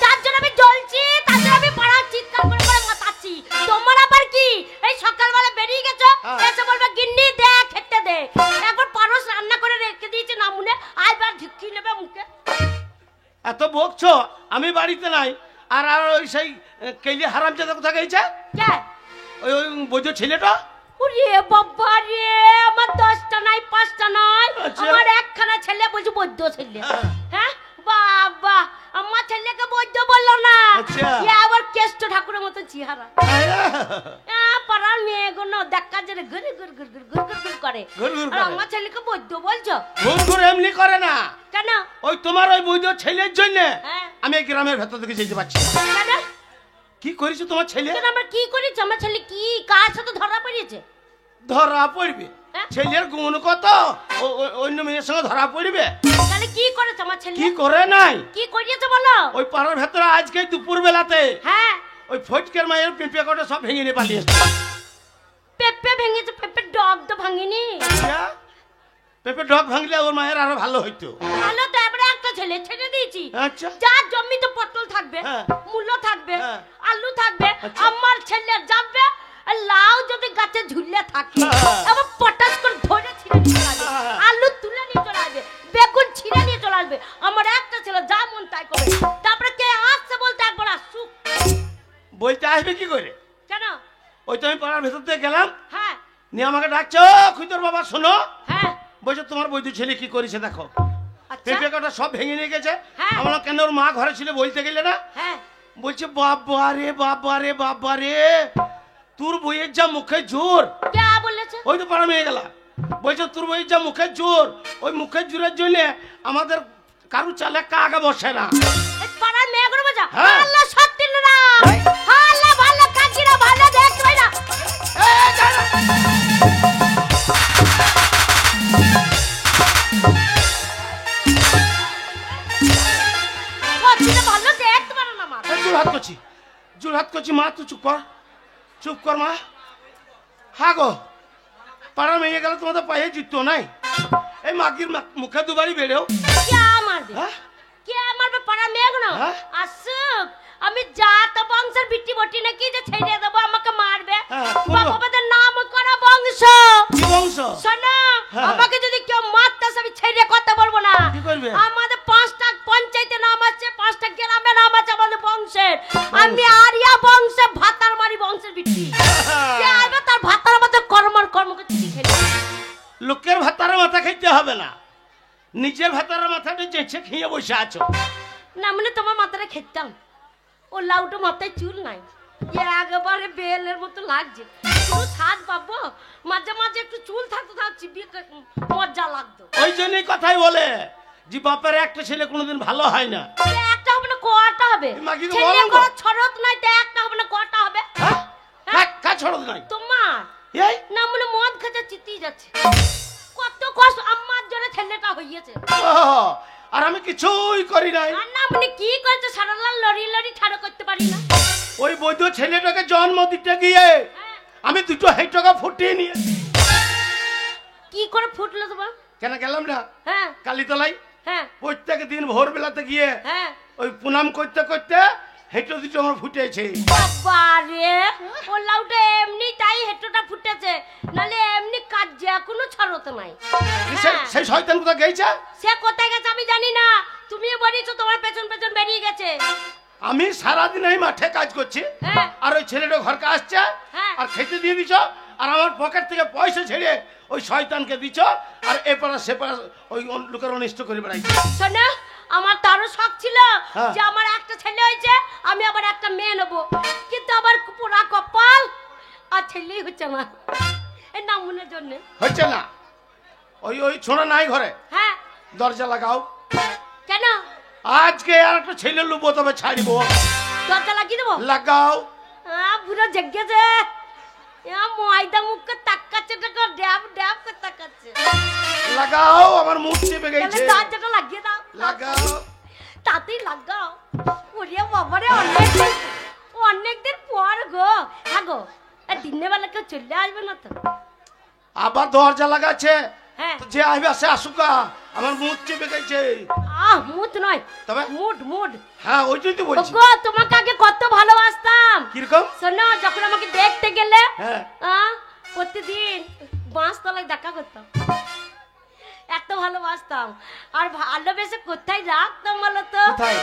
S4: তার জন্য আমি জ্বলছি তার জন্য আমি পাড়া চিৎকার করে করে মাতাচ্ছি তোমার আবার কি এই সকালবেলা বেরিয়ে গেছো
S2: হ্যাঁ।
S4: এসে বলবে গিন্নি দে খেতে দে একবার পারস রান্না করে রেখে দিয়েছে না মুনে আইবার ঢুকি নেবে মুখে
S2: এত বকছ
S3: শো আমি বাড়িতে নাই আর আর ওই সেই কেলি হারামজাদা কোথা গেছে
S4: কে
S3: ওই ওই বৈধ ছেলেটা
S4: ওরে বাবা রে আমার 10টা নাই 5টা নাই
S3: আচ্ছা।
S4: আমার একখানা ছেলে বলছি বৈদ্য ছেলে হ্যাঁ বাবা আমার ছেলেকে বৈদ্য বললো না
S3: আচ্ছা।
S4: এ আবার কেষ্ট ঠাকুরের মতো চেহারা পাড়ার মেয়েগুলো দেখা যায় গুর গুর গুর গুর গুর গুর গুর করে
S3: গুর গুর
S4: আর
S3: করে।
S4: আমার ছেলেকে বৈদ্য বলছো
S3: ঘুর এমনি করে না
S4: কেন
S3: ওই তোমার ওই বৈধ ছেলের জন্য
S4: হ্যাঁ।
S3: আমি এই গ্রামের ভেতর থেকে যেতে পারছি না।
S4: কেন
S3: কি করেছে তোমার ছেলে
S4: কেন আমরা কি করেছি আমার ছেলে কি কার সাথে ধরা পড়েছে
S3: ধরা পড়বে
S4: হ্যাঁ?
S3: ছেলের গুণ কত অন্য মেয়ের সঙ্গে ধরা পড়বে
S4: তাহলে কি করেছে আমার ছেলে
S3: কি করে নাই
S4: কি করিয়েছে বলো
S3: ওই পাড়ার ভেতরে আজকে দুপুর বেলাতে
S4: হ্যাঁ
S3: ওই ফটকের মায়ের পেঁপে কটা সব ভেঙে নিয়ে পালিয়েছে
S4: পেঁপে ভেঙেছে পেঁপে ডগ তো ভাঙিনি
S3: পেঁপে ডগ ভাঙলে ওর মায়ের আরো ভালো হইতো
S4: ভালো তো এবারে একটা ছেলে ছেড়ে দিয়েছি
S3: আচ্ছা
S4: যা জমিতে পটল থাকবে
S3: হ্যাঁ।
S4: মূলো থাকবে
S3: হ্যাঁ।
S4: আলু থাকবে
S3: আচ্ছা।
S4: আমার ছেলে যাবে আর লাউ যদি গাছে ঝুলে থাকে
S3: হ্যাঁ।
S4: এবার পটাশ করে ধরে ছিঁড়ে নিয়ে চলে আসবে
S3: হ্যাঁ।
S4: আলু তুলে নিয়ে চলে আসবে বেগুন ছিঁড়ে নিয়ে চলে আসবে আমার একটা ছেলে যা মন তাই করে তারপরে কে আসছে বলতে একবার আসুক
S3: বলতে আসবে কি করে
S4: কেন
S3: ওই তো আমি পাড়ার ভেতর থেকে গেলাম
S4: হ্যাঁ
S3: নিয়ে আমাকে ডাকছো খুঁজোর বাবা শোনো
S4: হ্যাঁ
S3: বলছো তোমার বৈধ ছেলে কি করেছে দেখো
S4: আচ্ছা
S3: পেঁপে কটা সব ভেঙে নিয়ে গেছে
S4: হ্যাঁ।
S3: আমরা কেন ওর মা ঘরে ছিল বলতে গেলে না
S4: হ্যাঁ
S3: বলছে বাবা রে বাবা রে বাবা রে তোর বইয়ের যা মুখে জোর
S4: কে বলেছে
S3: ওই তো পাড়া মেয়ে গেলা বলছে তোর বইয়ের যা মুখের জোর ওই মুখের জোরের জন্য আমাদের কারু চালে কাগা বসে না
S4: এই পাড়ার মেয়েগুলো বাজা
S3: হ্যাঁ।
S4: আল্লাহ সত্যি না আল্লাহ ভালো কাকিরা ভালো দেখতে পাই না সত্যিটা ভালো দেখতে পারো না মা
S3: জোর হাত করছি মা তুই চুপ কর মা হ্যাঁ গো পাড়া মেয়ে গেল তোমাদের পায়ে জিততো নাই এই মাগির মুখে দুবারই বেড়েও
S4: কে মারবে
S3: হ্যাঁ?
S4: কে মারবে পাড়ার মেয়েগুলো
S3: হ্যাঁ?
S4: আসুক আমি জাত বংশের বিটি বটি নাকি যে ছেড়ে দেবো আমাকে মারবে
S3: হ্যাঁ,
S4: বাবাদের নাম করা বংশ
S3: কি বংশ
S4: শোনো
S3: হ্যাঁ।
S4: আমাকে যদি কেউ মারতে আসে আমি ছেড়ে কথা বলবো না
S3: কি করবে?
S4: আমাদের 5টা পঞ্চায়েতে নাম আছে 5টা গ্রামে নাম আছে আমাদের বংশের আমি আরিয়া বংশে ভাতার মারি বংশের বিটি যে আইবে তার ভাতার মধ্যে কর্ম করতে খেলে
S3: লোকের ভাতারে মাথা খাইতে হবে না নিজের ভাতারের মাথাটা চেঁচে খেয়ে বসে আছো
S4: না মানে তোমার মাথাটা খেতাম ও লাউটো মাথায় চুল নাই একেবারে বেলের মতো লাগছে শুধু সাজ পাবো মাঝে মাঝে একটু চুল থাকতো তাও চিবিয়ে মজা লাগতো
S3: ওই জন্যই কথাই বলে যে বাপের একটা ছেলে কোনোদিন ভালো হয় না
S4: একটা হবে না কটা হবে
S3: এই মাগিকে
S4: ছেলে
S3: বলো তো।
S4: কোনো ছড়ত নাই তো একটা হবে না কটা হবে
S3: হ্যাঁ? কাজ ছড়ো নাই
S4: তোমার
S3: এই
S4: না মনে মদ খেতে চিতিয়ে যাচ্ছে কত কষ্ট আমার জন্য ছেলেটা হইয়াছে
S3: ওহ, আর আমি কিছুই করি নাই
S4: আর না মানে কি করছে সারালাল লড়ি লড়ি ঠাড়ো করতে পারি না
S3: ওই বৈধ ছেলেটাকে জন্ম দিতে গিয়ে
S4: হ্যাঁ।
S3: আমি দুটো হেঁটকা ফুটিয়ে নিয়েছি
S4: কি করে ফুটলো তোমার
S3: কেন গেলাম না
S4: হ্যাঁ
S3: কালীতলায়
S4: হ্যাঁ
S3: প্রত্যেক দিন ভোরবেলাতে গিয়ে
S4: হ্যাঁ
S3: ওই প্রণাম করতে করতে হেঁটো দুটো আমার ফুটেছে
S4: বাবারে ও লাউটা এমনি তাই হেঁটোটা ফুটেছে নালে এমনি কাজ যে কোনো ছাড়তে নাই হ্যাঁ।
S3: সেই শয়তান কোথা গেছে
S4: সে কোথায় গেছে আমি জানি না তুমিও বলিছো তোমার পেছন পেছন বেরিয়ে গেছে
S3: আমি সারাদিন এই মাঠে কাজ করছি
S4: হ্যাঁ।
S3: আর ওই ছেলেটা ঘরকে আসছে
S4: হ্যাঁ।
S3: আর খেতে দিয়ে দিছ আর আমার পকেট থেকে পয়সা ছেড়ে ওই শয়তানকে দিছ আর এপাড়া সেপাড়া ওই লোকের অনিষ্ট করে বেড়াইছে
S4: শোনো আমার তারও শখ ছিল
S3: হ্যাঁ।
S4: যে আমার একটা ছেলে হয়েছে আমি আবার একটা মেয়ে নেবো কিন্তু আবার পুরা কপাল আর ছেলেই হচ্ছে না এই নামুনের জন্য
S3: হচ্ছে না ওই ওই ছোঁড়া নাই ঘরে
S4: হ্যাঁ
S3: দরজা লাগাও
S4: কেন
S3: আজকে আর একটা ছেলে লুবো তবে ছাড়িব
S4: দরজা লাগিয়ে দেবো
S3: লাগাও
S4: পুরো জেগেছে ময়দা মুখকে তাকাচ্ছে ড্যাব ড্যাব করে তাকাচ্ছে
S3: লাগাও আমার মুখ চেপে
S4: তাহলে
S3: গেছে
S4: দরজাটা লাগিয়ে দাও
S3: লাগাও
S4: তাতেই লাগাও ওরে বাবারে অনেকদিন পর গো হ্যাঁ গো দিনের বেলা কেউ চলে আসবে না তো
S3: আবার দরজা লাগাচ্ছে
S4: হ্যাঁ
S3: তো যে আসবে আসে আসুকা আমার মুখ চেপে গেছে
S4: মুড নয়
S3: তবে?
S4: মুড
S3: হ্যাঁ ওই জন্যই তো বলছি
S4: গো তোমাকে আগে কত ভালোবাসতাম
S3: কিরকম
S4: শোনো যখন আমাকে দেখতে গেলে
S3: হ্যাঁ
S4: প্রতিদিন বাঁশ তলায় দেখা করতাম এত ভালোবাসতাম, আর ভালোবেসে কোথায় রাখতাম বলো তো?
S3: কোথায়?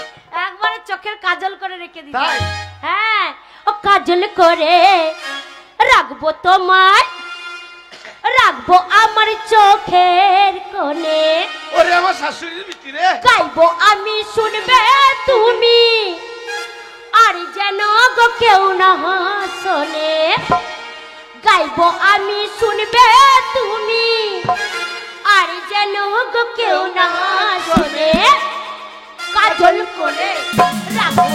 S4: একবারে চোখের কাজল করে রেখে দিতাম।
S3: তাই?
S4: হ্যাঁ, ও কাজল করে রাখবো তোমায়, রাখবো আমার চোখের কোণে,
S5: ওরে আমার শাশুড়ির ভিতরে
S4: গাইবো আমি শুনবে তুমি, আর যেন গো কেউ না শোনে, গাইবো আমি শুনবে তুমি, আর যেন গো কেউ না শোনে, কাজল করে রাখবো